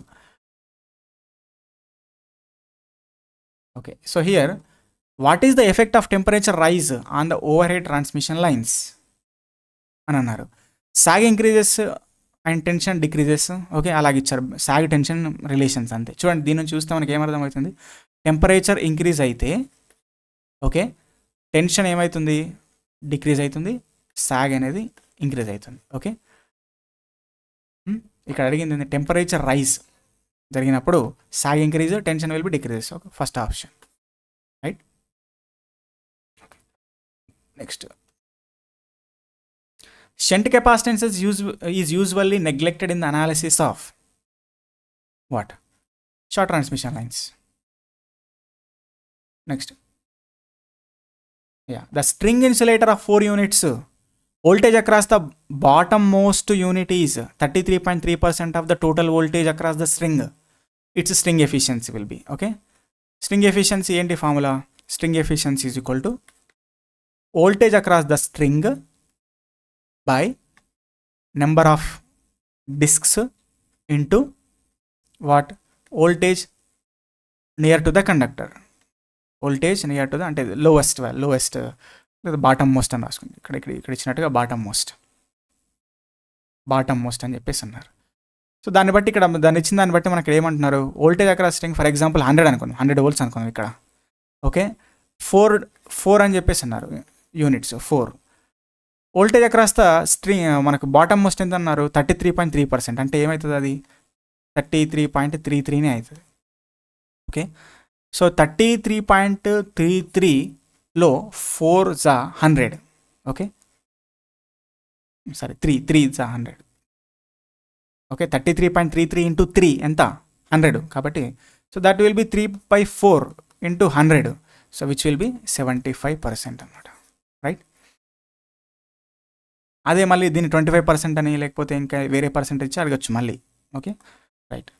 okay, so here what is the effect of temperature rise on the overhead transmission lines అని అన్నారు. Sag increases and tension decreases. Okay, అలాగే ఇచ్చారు సాగ్ టెన్షన్ రిలేషన్స్ అంతే. చూడండి, దీని నుంచి చూస్తే మనకి ఏమర్థమవుతుంది, టెంపరేచర్ ఇంక్రీజ్ అయితే ఓకే టెన్షన్ ఏమవుతుంది, డిక్రీజ్ అవుతుంది, సాగ్ అనేది ఇంక్రీజ్ అవుతుంది. ఓకే, ఇక్కడ అడిగింది టెంపరేచర్ రైజ్ జరిగినప్పుడు sag increase, tension will be decrease. Okay, first option right. Next, shunt capacitance is usually neglected in the analysis of what, short transmission lines. Next, the string insulator of 4 units, voltage across the bottom most unit is 33.3% of the total voltage across the string. Its string efficiency will be, okay, string efficiency enti formula, string efficiency is equal to voltage across the string by number of discs into what, voltage near to the conductor. Voltage near to the అంటే lowest లేదా bottom most అని రాసుకుంది. ఇక్కడ ఇచ్చినట్టుగా bottom most అని చెప్పేసి అన్నారు. So దాన్ని బట్టి ఇక్కడ దాన్ని ఇచ్చిన దాన్ని బట్టి మనకి ఏమంటున్నారు, voltage across string for example 100 అనుకోండి, 100 volts అనుకోండి ఇక్కడ. ఓకే, 4 అని చెప్పేసి అన్నారు units, 4 voltage across the string మనకు బాటమ్ మోస్ట్ ఎంత అన్నారు, 33.3%. అంటే ఏమవుతుంది, అది 33.33నే అవుతుంది. ఓకే, సో 33.33లో 4 జా 100. ఓకే, సారీ 3 జా 100. ఓకే, 33.33 ఇంటూ 3 ఎంత 100 కాబట్టి so that will B 3/4 into 100, so which will B 75% అనమాట. రైట్, అదే మళ్ళీ దీన్ని 25% అని లేకపోతే ఇంకా వేరే పర్సెంటేజ్ అడగచ్చు మళ్ళీ. Okay, right.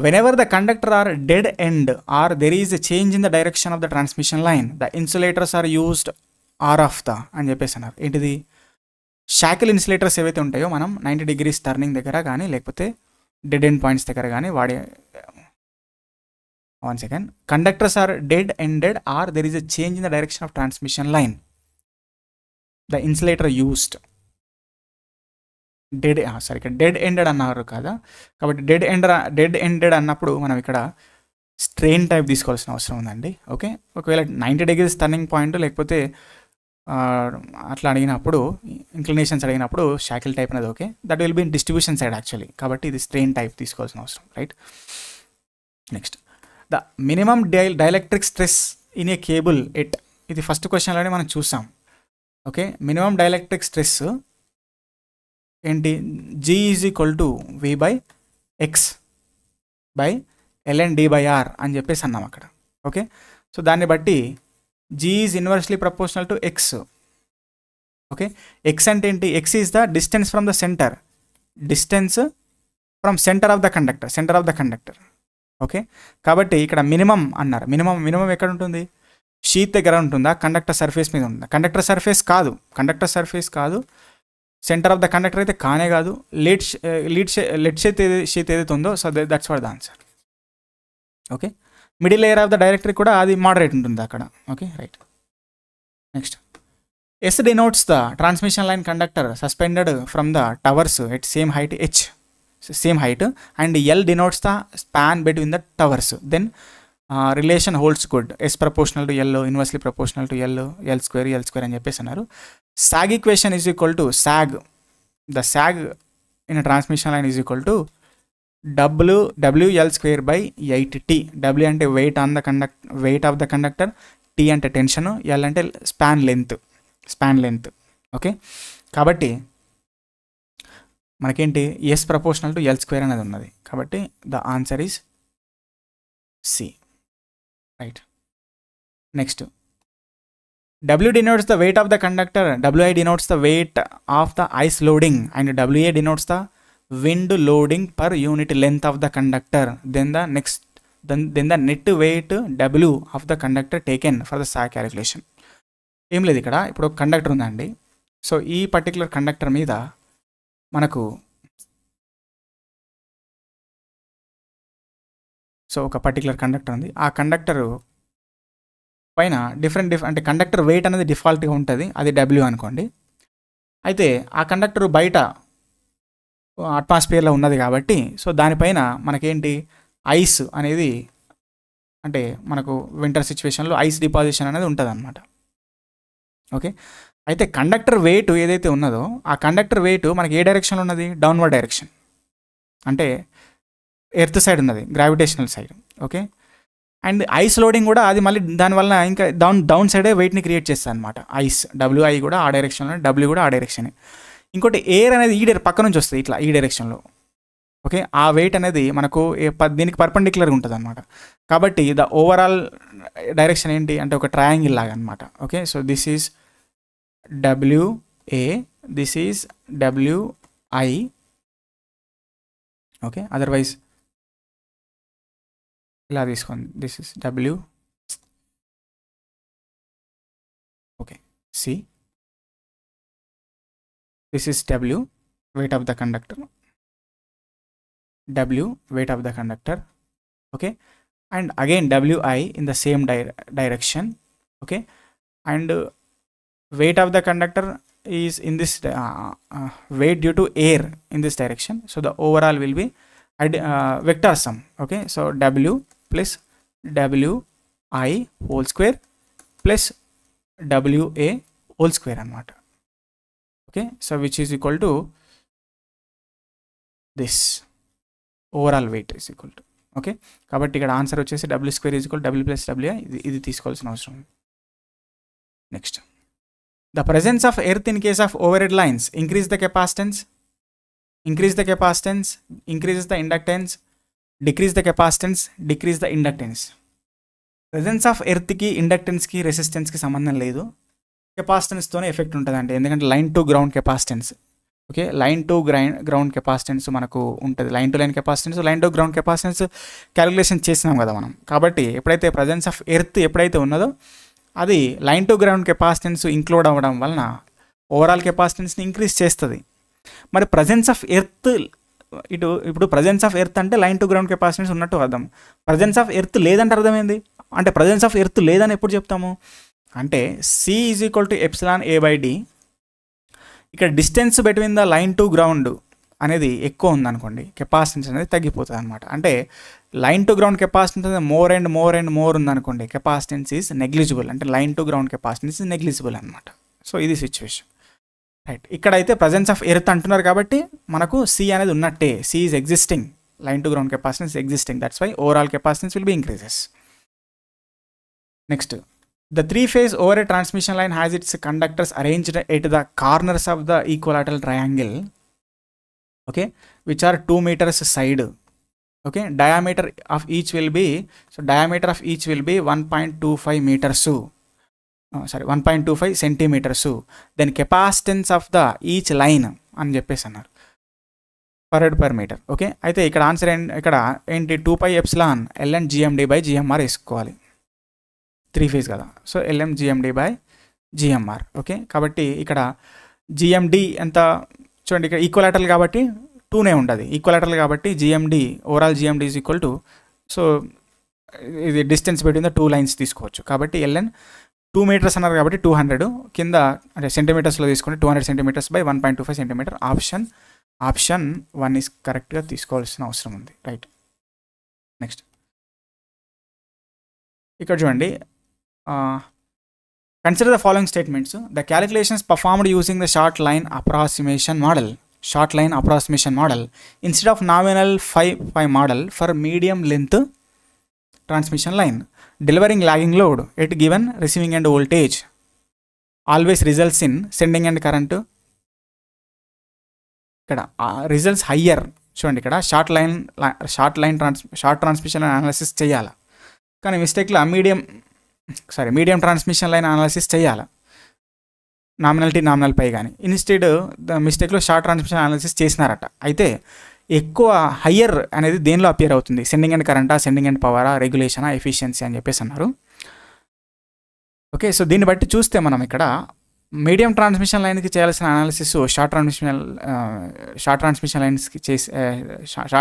Whenever the conductor are dead end or there is a change in the direction of the transmission line, the insulators are used R of the అని చెప్పేసి అన్నారు. ఏంటిది, షాకిల్ ఇన్సులేటర్స్ ఏవైతే ఉంటాయో మనం 90 degrees టర్నింగ్ దగ్గర కానీ లేకపోతే డెడ్ ఎండ్ పాయింట్స్ దగ్గర కానీ వాడే. 1 second, conductors are dead ended or there is a change in the direction of transmission line, the insulator used. ఇక్కడ డెడ్ ఎండెడ్ అన్నారు కదా, కాబట్టి డెడ్ ఎండెడ్ అన్నప్పుడు మనం ఇక్కడ స్ట్రెయిన్ టైప్ తీసుకోవాల్సిన అవసరం ఉందండి. ఓకే, ఒకవేళ 90 degrees టర్నింగ్ పాయింట్ లేకపోతే అట్లా అడిగినప్పుడు, ఇంక్లినేషన్స్ అడిగినప్పుడు షాకిల్ టైప్ అనేది okay, that will be in distribution side actually, కాబట్టి ఇది స్ట్రెయిన్ టైప్ తీసుకోవాల్సిన అవసరం. Right, next, the minimum dielectric stress in a cable at, ఇది ఫస్ట్ క్వశ్చన్లోనే మనం చూసాం. ఓకే, మినిమం డైఎలక్ట్రిక్ స్ట్రెస్ ఏంటి, G is equal to V/X/ln/d/r అని చెప్పేసి అన్నాం అక్కడ. ఓకే, సో దాన్ని బట్టి G is inversely proportional to X. Okay, X అంటే ఏంటి, X is the distance from the centre, distance from centre of the conductor. Okay, కాబట్టి ఇక్కడ మినిమం అన్నారు. మినిమం ఎక్కడ ఉంటుంది, షీట్ దగ్గర ఉంటుందా, కండక్టర్ సర్ఫేస్ మీద ఉంటుందా? కండక్టర్ సర్ఫేస్ కాదు, సెంటర్ ఆఫ్ ద కండక్టర్ అయితే కానే కాదు, లెడ్ షీట్ ఏదైతే ఉందో, so that's for the answer. Okay, middle layer of the directory కూడా అది మోడరేట్ ఉంటుంది అక్కడ. Okay, right. Next, S denotes the transmission line conductor suspended from the towers at same height and L denotes the span between the towers. Then relation holds good, S proportional to L, inversely proportional to L square అని చెప్పేసి అన్నారు. Sag equation is equal to the sag in a transmission line is equal to WL square by 8T. W అంటే weight of the conductor, T అంటే tension, L అంటే span length. Okay, కాబట్టి మనకేంటి, S proportional to L square అనేది ఉన్నది, కాబట్టి the answer is C. Right, next, W denotes the weight of the conductor, WI denotes the weight of the ice loading and WA denotes the wind loading per unit length of the conductor. Then the net weight W of the conductor taken for the sag calculation. ఏం లేదు, ఇక్కడ ఇప్పుడు ఒక conductor ఉందండి. So ఈ particular conductor మీద మనకు ఒక పర్టికులర్ కండక్టర్ ఉంది. ఆ కండక్టర్ పైన డిఫరెంట్ అంటే కండక్టర్ వెయిట్ అనేది డిఫాల్ట్గా ఉంటుంది, అది W అనుకోండి. అయితే ఆ కండక్టర్ బయట అట్మాస్ఫియర్లో ఉన్నది కాబట్టి సో దానిపైన మనకేంటి, ఐస్ అనేది, అంటే మనకు వింటర్ సిచ్యువేషన్లో ఐస్ డిపాజిషన్ అనేది ఉంటుంది అనమాట. ఓకే, అయితే కండక్టర్ వెయిట్ ఏదైతే ఉన్నదో ఆ కండక్టర్ వెయిట్ మనకి ఏ డైరెక్షన్లో ఉన్నది, డౌన్వర్డ్ డైరెక్షన్, అంటే ఎర్త్ సైడ్ ఉన్నది, gravitational side. Okay, and ice loading కూడా అది మళ్ళీ దానివల్ల ఇంకా డౌన్ సైడే వెయిట్ని క్రియేట్ చేస్తుంది అనమాట. ఐస్ WI కూడా ఆ డైరెక్షన్లో, W కూడా ఆ డైరెక్షనే. ఇంకోటి ఎయిర్ అనేది పక్క నుంచి వస్తుంది ఇట్లా ఈ డైరెక్షన్లో. ఓకే, ఆ వెయిట్ అనేది మనకు దీనికి పర్పెండిక్యులర్గా ఉంటుంది అనమాట. కాబట్టి ద ఓవరాల్ డైరెక్షన్ ఏంటి అంటే ఒక ట్రయాంగిల్ లాగా అనమాట. Okay, so this is WA, this is WI. Okay, otherwise ఇలా తీసుకోండి, this is W. Okay, C, this is W, weight of the conductor, W, weight of the conductor. Okay, and again WI in the same direction. Okay, and weight of the conductor is in this weight due to air in this direction, so the overall will be vector sum. Okay, so W plus WI whole square plus WA whole square anamata. Okay, so which is equal to this overall wait is equal to. Okay, కాబట్టి ఇక్కడ answer వచ్చేసి W² is equal W + WI. ఇది తీసుకోవాల్సిన అవసరం ఉంది. Next, the presence of earth in case of overhead lines increase the capacitance, increases the inductance, decrease the capacitance, decrease the inductance. Presence of ఎర్త్కి, ఇండక్టెన్స్కి, రెసిస్టెన్స్కి సంబంధం లేదు, కెపాసిటెన్స్తోనే ఎఫెక్ట్ ఉంటుందండి. ఎందుకంటే line to ground capacitance. Okay, line to ground capacitance మనకు ఉంటుంది. Line to line capacitance, line to ground capacitance calculation చేసినాం కదా మనం. కాబట్టి ఎప్పుడైతే ప్రెజెన్స్ ఆఫ్ ఎర్త్ ఎప్పుడైతే ఉన్నదో అది line to ground capacitance include అవ్వడం వలన ఓవరాల్ కెపాసిటెన్స్ని ఇంక్రీజ్ చేస్తుంది. మరి ప్రెజెన్స్ ఆఫ్ ఎర్త్ ఇప్పుడు ప్రెజెన్స్ ఆఫ్ ఎర్త్ అంటే లైన్ టు గ్రౌండ్ కెపాసిటెన్స్ ఉన్నట్టు అర్థం. ప్రెజెన్స్ ఆఫ్ ఎర్త్ లేదంటే అర్థమైంది. అంటే ప్రెజెన్స్ ఆఫ్ ఎర్త్ లేదని ఎప్పుడు చెప్తాము అంటే C is equal to εA/d. ఇక్కడ distance between the line to ground అనేది ఎక్కువ ఉందనుకోండి, కెపాసిటెన్స్ అనేది తగ్గిపోతుంది అనమాట. అంటే లైన్ టు గ్రౌండ్ కెపాసిటెన్స్ అనేది మోర్ అండ్ మోర్ ఉందనుకోండి, కెపాసిటెన్స్ ఈజ్ నెగ్లిజిబుల్. అంటే line to ground capacitance is negligible అనమాట. సో ఇది సిచ్యువేషన్, రైట్. ఇక్కడైతే ప్రెజెన్స్ ఆఫ్ ఎర్త్ అంటున్నారు కాబట్టి మనకు C అనేది ఉన్నట్టే. C is existing, line to ground capacitance existing. That's why overall capacitance will be increases. Next, the three-phase overhead transmission line has its conductors arranged at the corners of the equilateral triangle, okay, which are 2 meters side. Okay, diameter of each will be 1.25 meters. 1.25 centimeters. Then capacitance of the each line అని చెప్పేసి అన్నారు, per meter. Okay, అయితే ఇక్కడ answer ఇక్కడ ఏంటి, 2πε ln GMD/GMR వేసుకోవాలి. 3 phase కదా, so ln GMD/GMR. Okay, కాబట్టి ఇక్కడ GMD ఎంత చూడండి, ఇక్కడ ఈక్వలాటరల్ కాబట్టి 2నే ఉండదు. ఈక్వలాటరల్ కాబట్టి overall GMD is equal to, so ఇది డిస్టెన్స్ బిట్వీన్ ద 2 లైన్స్ తీసుకోవచ్చు. కాబట్టి ln 2 meters అన్నారు కాబట్టి 200 కింద అంటే సెంటీమీటర్స్లో తీసుకుంటే 200 centimeters by 1.25 centimeter. Option 1 is కరెక్ట్గా తీసుకోవాల్సిన అవసరం ఉంది, రైట్. నెక్స్ట్, ఇక్కడ చూడండి, consider the following statements. The calculations performed using the short line approximation model instead of nominal 5 model for medium length transmission line delivering lagging load at given receiving end voltage always results in sending end current. ఇక్కడ results higher. చూడండి, ఇక్కడ short transmission analysis చేయాలి, కానీ మిస్టేక్లో medium transmission line analysis చేయాలి, nominal pi కానీ. Instead మిస్టేక్లో short transmission analysis చేసినారట. అయితే ఎక్కువ హయ్యర్ అనేది దేనిలో అపియర్ అవుతుంది, సెండింగ్ అండ్ కరెంటా, సెండింగ్ అండ్ పవరా, రెగ్యులేషనా, ఎఫిషియన్సీ అని చెప్పేసి అన్నారు. ఓకే, సో దీన్ని బట్టి చూస్తే మనం ఇక్కడ మీడియం ట్రాన్స్మిషన్ లైన్కి చేయాల్సిన అనాలిసిస్ షార్ట్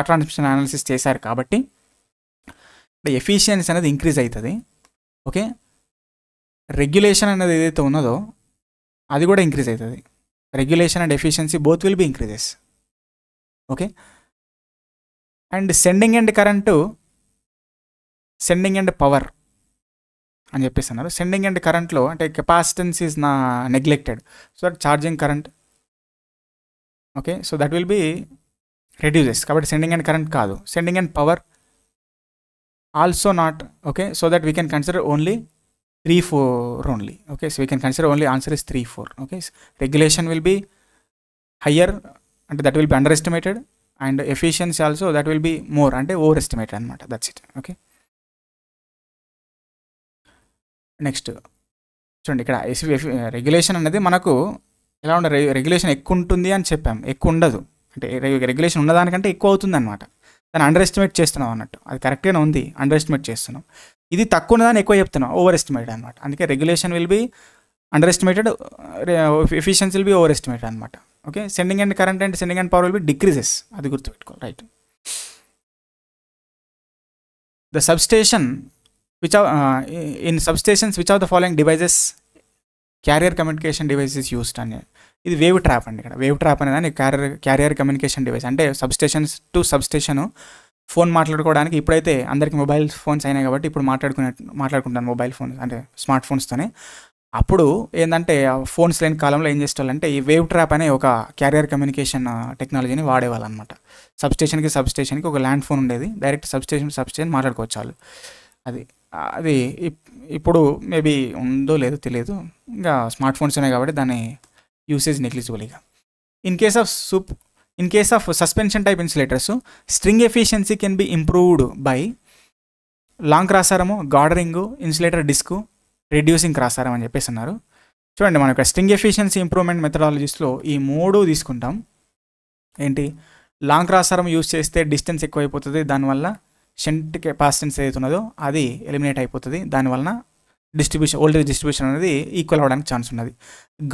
ట్రాన్స్మిషన్ అనాలిసిస్ చేశారు కాబట్టి ఎఫిషియన్సీ అనేది ఇంక్రీజ్ అవుతుంది. ఓకే, రెగ్యులేషన్ అనేది ఏదైతే ఉన్నదో అది కూడా ఇంక్రీజ్ అవుతుంది. Regulation and efficiency both will be increases. Okay, and sending and current, sending and power అని చెప్పేసి అన్నారు. సెండింగ్ అండ్ కరెంట్లో అంటే capacitance is neglected, so that charging current. Okay, so that will B reduces. కాబట్టి sending and current కాదు. Sending and power also not. Okay, so that we can consider only 3-4 only. Okay, so we can consider only answer is 3-4. Okay, so regulation will be higher and that will be underestimated, and efficiency also that will be more and overestimated anamata. That's it. Okay, next చూడండి, ఇక్కడ regulation అనేది మనకు ఎలా ఉండే, regulation ఎక్కువ ఉంటుంది అని చెప్పాం, ఎక్కువ ఉండదు. అంటే రెగ్యులేషన్ ఉన్నదానికంటే ఎక్కువ అవుతుంది అనమాట. దాన్ని అండర్ ఎస్టిమేట్ చేస్తున్నాం అన్నట్టు. అది కరెక్ట్గానే ఉంది, అండర్ ఎస్టిమేట్ చేస్తున్నాం. ఇది తక్కువ ఉన్నదాన్ని ఎక్కువ చెప్తున్నాం, ఓవర్ ఎస్టిమేటెడ్ అనమాట. అందుకే regulation will be under estimated, efficiency will be over estimated అనమాట. Okay, sending and current and sending and power will be decreases. అది గుర్తుపెట్టుకోవాలి, right. The substation in substations which of the following devices carrier communication devices used అని. ఇది wave trap అండి. ఇక్కడ wave trap అనేది carrier communication device. అంటే substations to substation phone మాట్లాడుకోవడానికి. ఇప్పుడైతే అందరికీ మొబైల్ ఫోన్స్ అయినాయి కాబట్టి ఇప్పుడు మాట్లాడుకుంటాను మొబైల్ ఫోన్స్ అంటే స్మార్ట్ ఫోన్స్తోనే. అప్పుడు ఏంటంటే ఫోన్స్ లేని కాలంలో ఏం చేసేవాళ్ళంటే ఈ వేవ్ ట్రాప్ అనే ఒక క్యారియర్ కమ్యూనికేషన్ టెక్నాలజీని వాడేవాళ్ళు అనమాట. సబ్స్టేషన్కి ఒక ల్యాండ్ ఫోన్ ఉండేది, డైరెక్ట్ సబ్స్టేషన్ మాట్లాడుకోవచ్చు వాళ్ళు. అది అది ఇప్పుడు మేబీ ఉందో లేదో తెలియదు, ఇంకా స్మార్ట్ ఫోన్స్ ఉన్నాయి కాబట్టి దాని యూసేజ్ నెగ్లిజిబుల్. ఇక in case of suspension type insulators string efficiency can be improved by long క్రాసారము, గార్డరింగ్, ఇన్సులేటర్ డిస్క్, రెడ్యూసింగ్ క్రాసారం అని చెప్పేసి అన్నారు. చూడండి, మనం ఇక్కడ స్ట్రింగ్ ఎఫిషియన్సీ ఇంప్రూవ్మెంట్ మెథడాలజీస్లో ఈ 3 తీసుకుంటాం. ఏంటి, లాంగ్ క్రాసారం యూజ్ చేస్తే డిస్టెన్స్ ఎక్కువైపోతుంది, దానివల్ల షంట్ కెపాసిటెన్స్ ఏదైతే ఉన్నదో అది ఎలిమినేట్ అయిపోతుంది, దానివల్ల వోల్టేజ్ డిస్ట్రిబ్యూషన్ అనేది ఈక్వల్ అవ్వడానికి ఛాన్స్ ఉన్నది.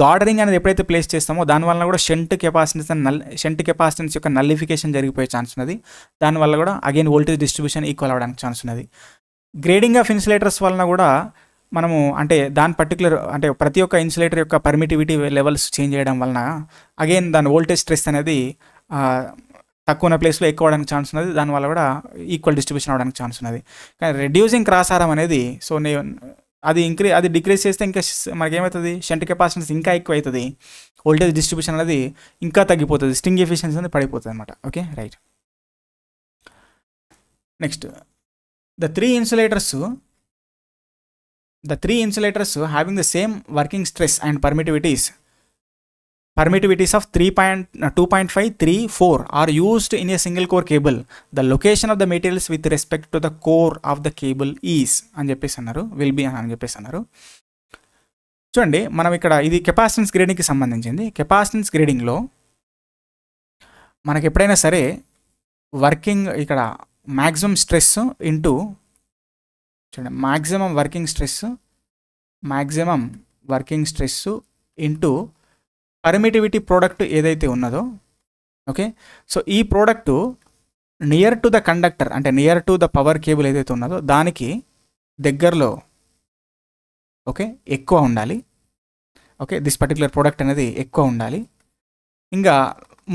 గార్డరింగ్ అనేది ఎప్పుడైతే ప్లేస్ చేస్తామో దానివల్ల కూడా షంట్ కెపాసిటెన్స్ యొక్క నల్లిఫికేషన్ జరిగిపోయే ఛాన్స్ ఉన్నది, దానివల్ల కూడా అగైన్ వోల్టేజ్ డిస్ట్రిబ్యూషన్ ఈక్వల్ అవ్వడానికి ఛాన్స్ ఉన్నది. గ్రేడింగ్ ఆఫ్ ఇన్సులేటర్స్ వలన కూడా మనము అంటే దాని పర్టికులర్ అంటే ప్రతి ఒక్క ఇన్సులేటర్ యొక్క పర్మిటివిటీ లెవెల్స్ చేంజ్ చేయడం వలన అగైన్ దాని వోల్టేజ్ స్ట్రెస్ అనేది తక్కువ ఉన్న ప్లేస్లో ఎక్కువ అవడానికి ఛాన్స్ ఉన్నది, దానివల్ల కూడా ఈక్వల్ డిస్ట్రిబ్యూషన్ అవడానికి ఛాన్స్ ఉన్నది. కానీ రెడ్యూసింగ్ క్రాసారం అనేది అది డిక్రీజ్ చేస్తే ఇంకా మనకేమవుతుంది, షంట్ కెపాసిటెన్స్ ఇంకా ఎక్కువ అవుతుంది, వోల్టేజ్ డిస్ట్రిబ్యూషన్ అనేది ఇంకా తగ్గిపోతుంది, స్ట్రింగ్ ఎఫిషియన్సీ అనేది పడిపోతుంది అనమాట. Okay, right. Next, the three insulators having the same working stress and permittivities of 2.5, 3, 4 are used in a single core cable. The location of the materials with respect to the core of the cable is అని చెప్పేసి అన్నారు, will be అని చెప్పేసి అన్నారు. చూడండి, మనం ఇక్కడ ఇది కెపాసిటెన్స్ గ్రేడింగ్కి సంబంధించింది. కెపాసిటెన్స్ గ్రేడింగ్లో మనకి ఎప్పుడైనా సరే వర్కింగ్ ఇక్కడ మ్యాక్సిమం స్ట్రెస్ ఇంటూ చూడండి maximum working stress into permittivity product ఏదైతే ఉన్నదో, ఓకే, సో ఈ product near to the conductor అంటే near to the power cable ఏదైతే ఉన్నదో దానికి దగ్గరలో ఓకే ఎక్కువ ఉండాలి. ఓకే, దిస్ పర్టికులర్ ప్రోడక్ట్ అనేది ఎక్కువ ఉండాలి. ఇంకా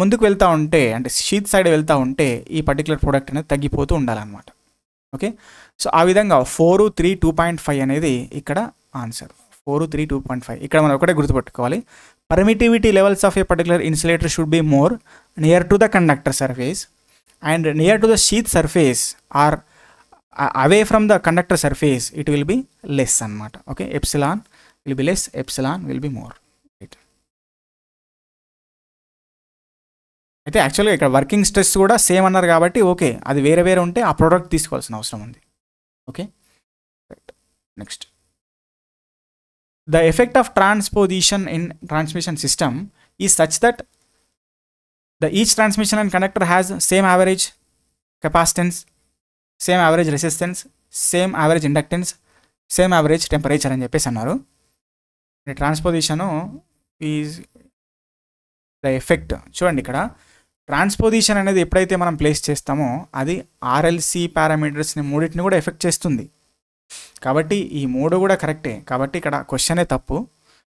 ముందుకు వెళ్తూ ఉంటే అంటే షీత్ సైడ్ వెళ్తూ ఉంటే ఈ పర్టికులర్ ప్రోడక్ట్ అనేది తగ్గిపోతూ ఉండాలన్నమాట. ఓకే, సో ఆ విధంగా 4, 3, 2.5 అనేది ఇక్కడ ఆన్సర్. 4, 3, 2.5. ఇక్కడ మనం ఒకటే గుర్తుపెట్టుకోవాలి, permittivity levels of a particular insulator should be more near to the conductor surface and near to the sheath surface or away from the conductor surface it will be less annamata. Okay, epsilon will be less, epsilon will be more. Right. అయితే యాక్చువల్గా ఇక్కడ working stress కూడా same అన్నారు కాబట్టి okay, అది వేరే వేరే ఉంటే ఆ ప్రోడక్ట్ తీసుకోవాల్సిన అవసరం ఉంది. Okay, right. Next, the effect of transposition in transmission system is such that each transmission and conductor has same average capacitance, same average resistance, same average inductance, same average temperature అని చెప్పేసి అన్నారు. Transposition is the effect. చూడండి, ఇక్కడ transposition అనేది ఎప్పుడైతే మనం place చేస్తామో అది ఆర్ఎల్సి పారామీటర్స్ని మూడింటిని కూడా ఎఫెక్ట్ చేస్తుంది. కాబట్టి ఈ 3 కూడా కరెక్టే. కాబట్టి ఇక్కడ క్వశ్చనే తప్పు.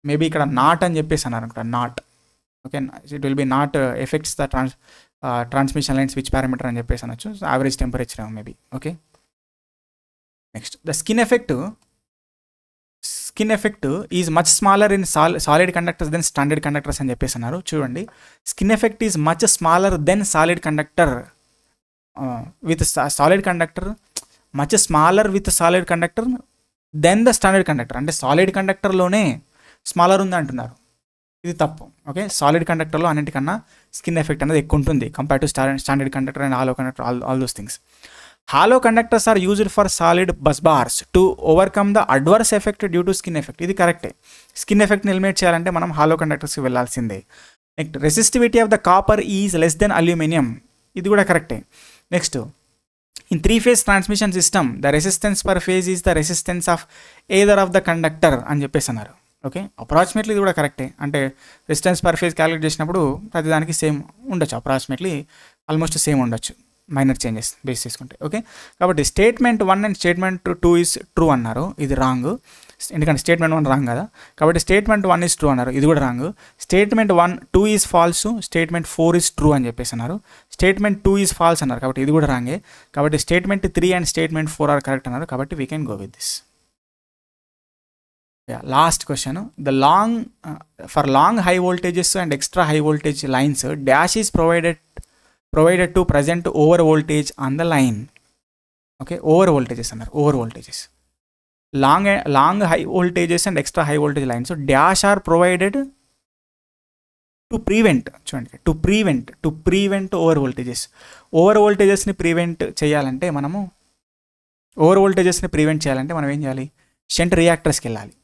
మేబీ ఇక్కడ నాట్ అని చెప్పేసి అన్నారు అనుకుంటా, not. Okay, it will be not effects the transmission line switch parameter అని చెప్పేసి అనొచ్చు. Average temperature maybe. Okay, next, the skin effect is much smaller in solid conductors than standard conductors అని చెప్పేసి అన్నారు. చూడండి, skin effect is much smaller than solid conductor with solid conductor, much smaller with solid conductor than the standard conductor. అంటే సాలిడ్ కండక్టర్లోనే smaller ఉంది అంటున్నారు, ఇది తప్పు. ఓకే, సాలిడ్ కండక్టర్లో అన్నింటికన్నా స్కిన్ ఎఫెక్ట్ అనేది ఎక్కువ ఉంటుంది compare to standard conductor and hollow conductor, all those things. Hollow conductors are used for solid bus bars to overcome the adverse effect due to skin effect. ఇది కరెక్టే. Skin ఎఫెక్ట్ని eliminate చేయాలంటే మనం hollow కండక్టర్స్కి వెళ్ళాల్సిందే. Next, resistivity of the copper is less than aluminium. ఇది కూడా కరెక్టే. Next, in three-phase transmission system the resistance per phase is the resistance of either of the conductor అని చెప్పేసి అన్నారు. ఓకే, అప్రాక్సిమేట్లీ ఇది కూడా కరెక్టే. అంటే రెసిస్టెన్స్ పర్ ఫేజ్ క్యాలిక్యులేట్ చేసినప్పుడు ప్రతిదానికి సేమ్ ఉండొచ్చు, అప్రాక్సిమేట్లీ ఆల్మోస్ట్ సేమ్ ఉండొచ్చు, మైనర్ చేంజెస్ బేస్ చేసుకుంటే. ఓకే, కాబట్టి statement 1 and statement 2 is true అన్నారు, ఇది రాంగ్. ఎందుకంటే స్టేట్మెంట్ 1 రాంగ్ కదా, కాబట్టి స్టేట్మెంట్ 1 ఈజ్ ట్రూ అన్నారు, ఇది కూడా wrong. Statement 2 is false, statement 4 is true అని చెప్పేసి అన్నారు. స్టేట్మెంట్ 2 ఈజ్ ఫాల్స్ అన్నారు, కాబట్టి ఇది కూడా రాంగే. కాబట్టి statement 3 and statement 4 are correct అన్నారు, కాబట్టి we can go with this. Last question. For long high voltages and extra high voltage lines dash is provided to present over voltage on the line. Okay, over voltages అన్నారు, over voltages. Long high voltages and extra high voltage lines dash are provided to prevent, చూడండి, to prevent over voltages. Over వోల్టేజెస్ని prevent చేయాలంటే మనం ఏం చేయాలి? Shunt రియాక్టర్స్కి వెళ్ళాలి.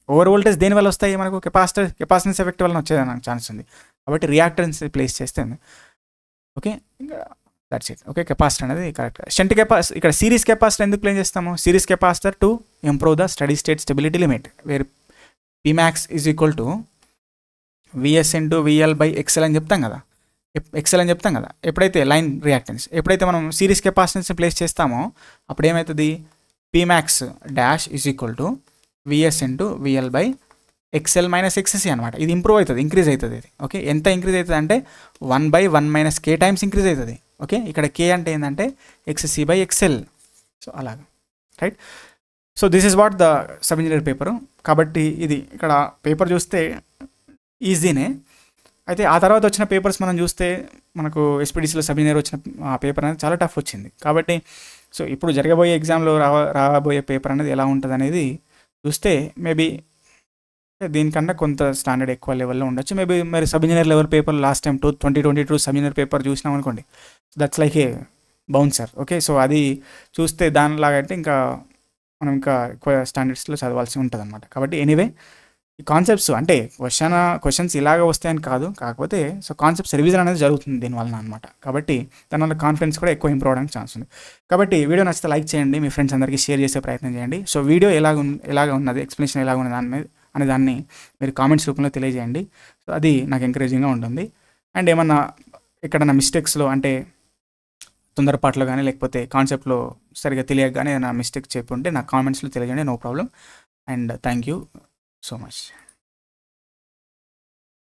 Over voltage దేని వల్ల వస్తాయి? మనకు కెపాసిటెన్స్ ఎఫెక్ట్ వల్ల వచ్చేదానికి ఛాన్స్ ఉంది. కాబట్టి రియాక్టర్స్ ప్లేస్ చేస్తే okay, that's it. Okay, capacitor అనేది కరెక్ట్. షంట్ కెపాసిటర్, ఇక్కడ సిరీస్ కెపాసిటర్ ఎందుకు ప్లేస్ చేస్తాము? Series capacitor to improve the steady state stability limit, where Pmax is equal to VS into VL by XL అని చెప్తాం కదా. ఎప్పుడైతే line reactance, ఎప్పుడైతే మనం సిరీస్ కెపాసిటెన్స్ని ప్లేస్ చేస్తామో అప్పుడు ఏమవుతుంది? Pmax dash is equal to VS into VL by XL minus XC అనమాట. ఇది ఇంప్రూవ్ అవుతుంది, ఇంక్రీజ్ అవుతుంది ఇది. ఓకే, ఎంత ఇంక్రీజ్ అవుతుంది అంటే 1/1 - K టైమ్స్ ఇంక్రీజ్ అవుతుంది. ఓకే, ఇక్కడ K అంటే ఏంటంటే XC/XL. సో అలాగా, right. So this is what the sub engineer paper. కాబట్టి ఇది ఇక్కడ పేపర్ చూస్తే ఈజీనే. అయితే ఆ తర్వాత వచ్చిన పేపర్స్ మనం చూస్తే మనకు ఎస్పీడీసీలో సబ్ ఇంజనీర్ వచ్చిన ఆ పేపర్ అనేది చాలా టఫ్ వచ్చింది. కాబట్టి సో ఇప్పుడు జరగబోయే ఎగ్జామ్లో రాబోయే పేపర్ అనేది ఎలా ఉంటుంది అనేది చూస్తే మేబీ దీనికన్నా కొంత స్టాండర్డ్ ఎక్కువ లెవెల్లో ఉండొచ్చు. మేబీ మరి sub engineer level paper last time 2022 sub engineer paper చూసినాం అనుకోండి, that's like A bouncer. Okay, so అది చూస్తే దానిలాగా అంటే ఇంకా మనం ఇంకా ఎక్కువ స్టాండర్డ్స్లో చదవాల్సి ఉంటుంది అనమాట. కాబట్టి ఎనీవే ఈ కాన్సెప్ట్స్ అంటే క్వశ్చన్స్ ఇలాగ వస్తాయని కాదు, కాకపోతే సో కాన్సెప్ట్స్ రివిజన్ అనేది జరుగుతుంది దీనివల్ల అనమాట. కాబట్టి దానివల్ల కాన్ఫిడెన్స్ కూడా ఎక్కువ ఇంప్రూవ్ అవడానికి ఛాన్స్ ఉంది. కాబట్టి వీడియో నచ్చితే లైక్ చేయండి, మీ ఫ్రెండ్స్ అందరికీ షేర్ చేసే ప్రయత్నం చేయండి. సో వీడియో ఎలాగ ఉన్నది, ఎక్స్ప్లెనేషన్ ఎలాగ ఉన్నది అనే దాన్ని మీరు కామెంట్స్ రూపంలో తెలియజేయండి. సో అది నాకు ఎంకరేజింగ్గా ఉంటుంది. అండ్ ఏమన్నా ఎక్కడన్నా మిస్టేక్స్లో అంటే తొందరపాట్లో కానీ లేకపోతే కాన్సెప్ట్లో సరిగా తెలియక కానీ ఏదైనా మిస్టేక్ చెప్పి ఉంటే నాకు కామెంట్స్లో తెలియజేయండి, no problem. And thank you so much.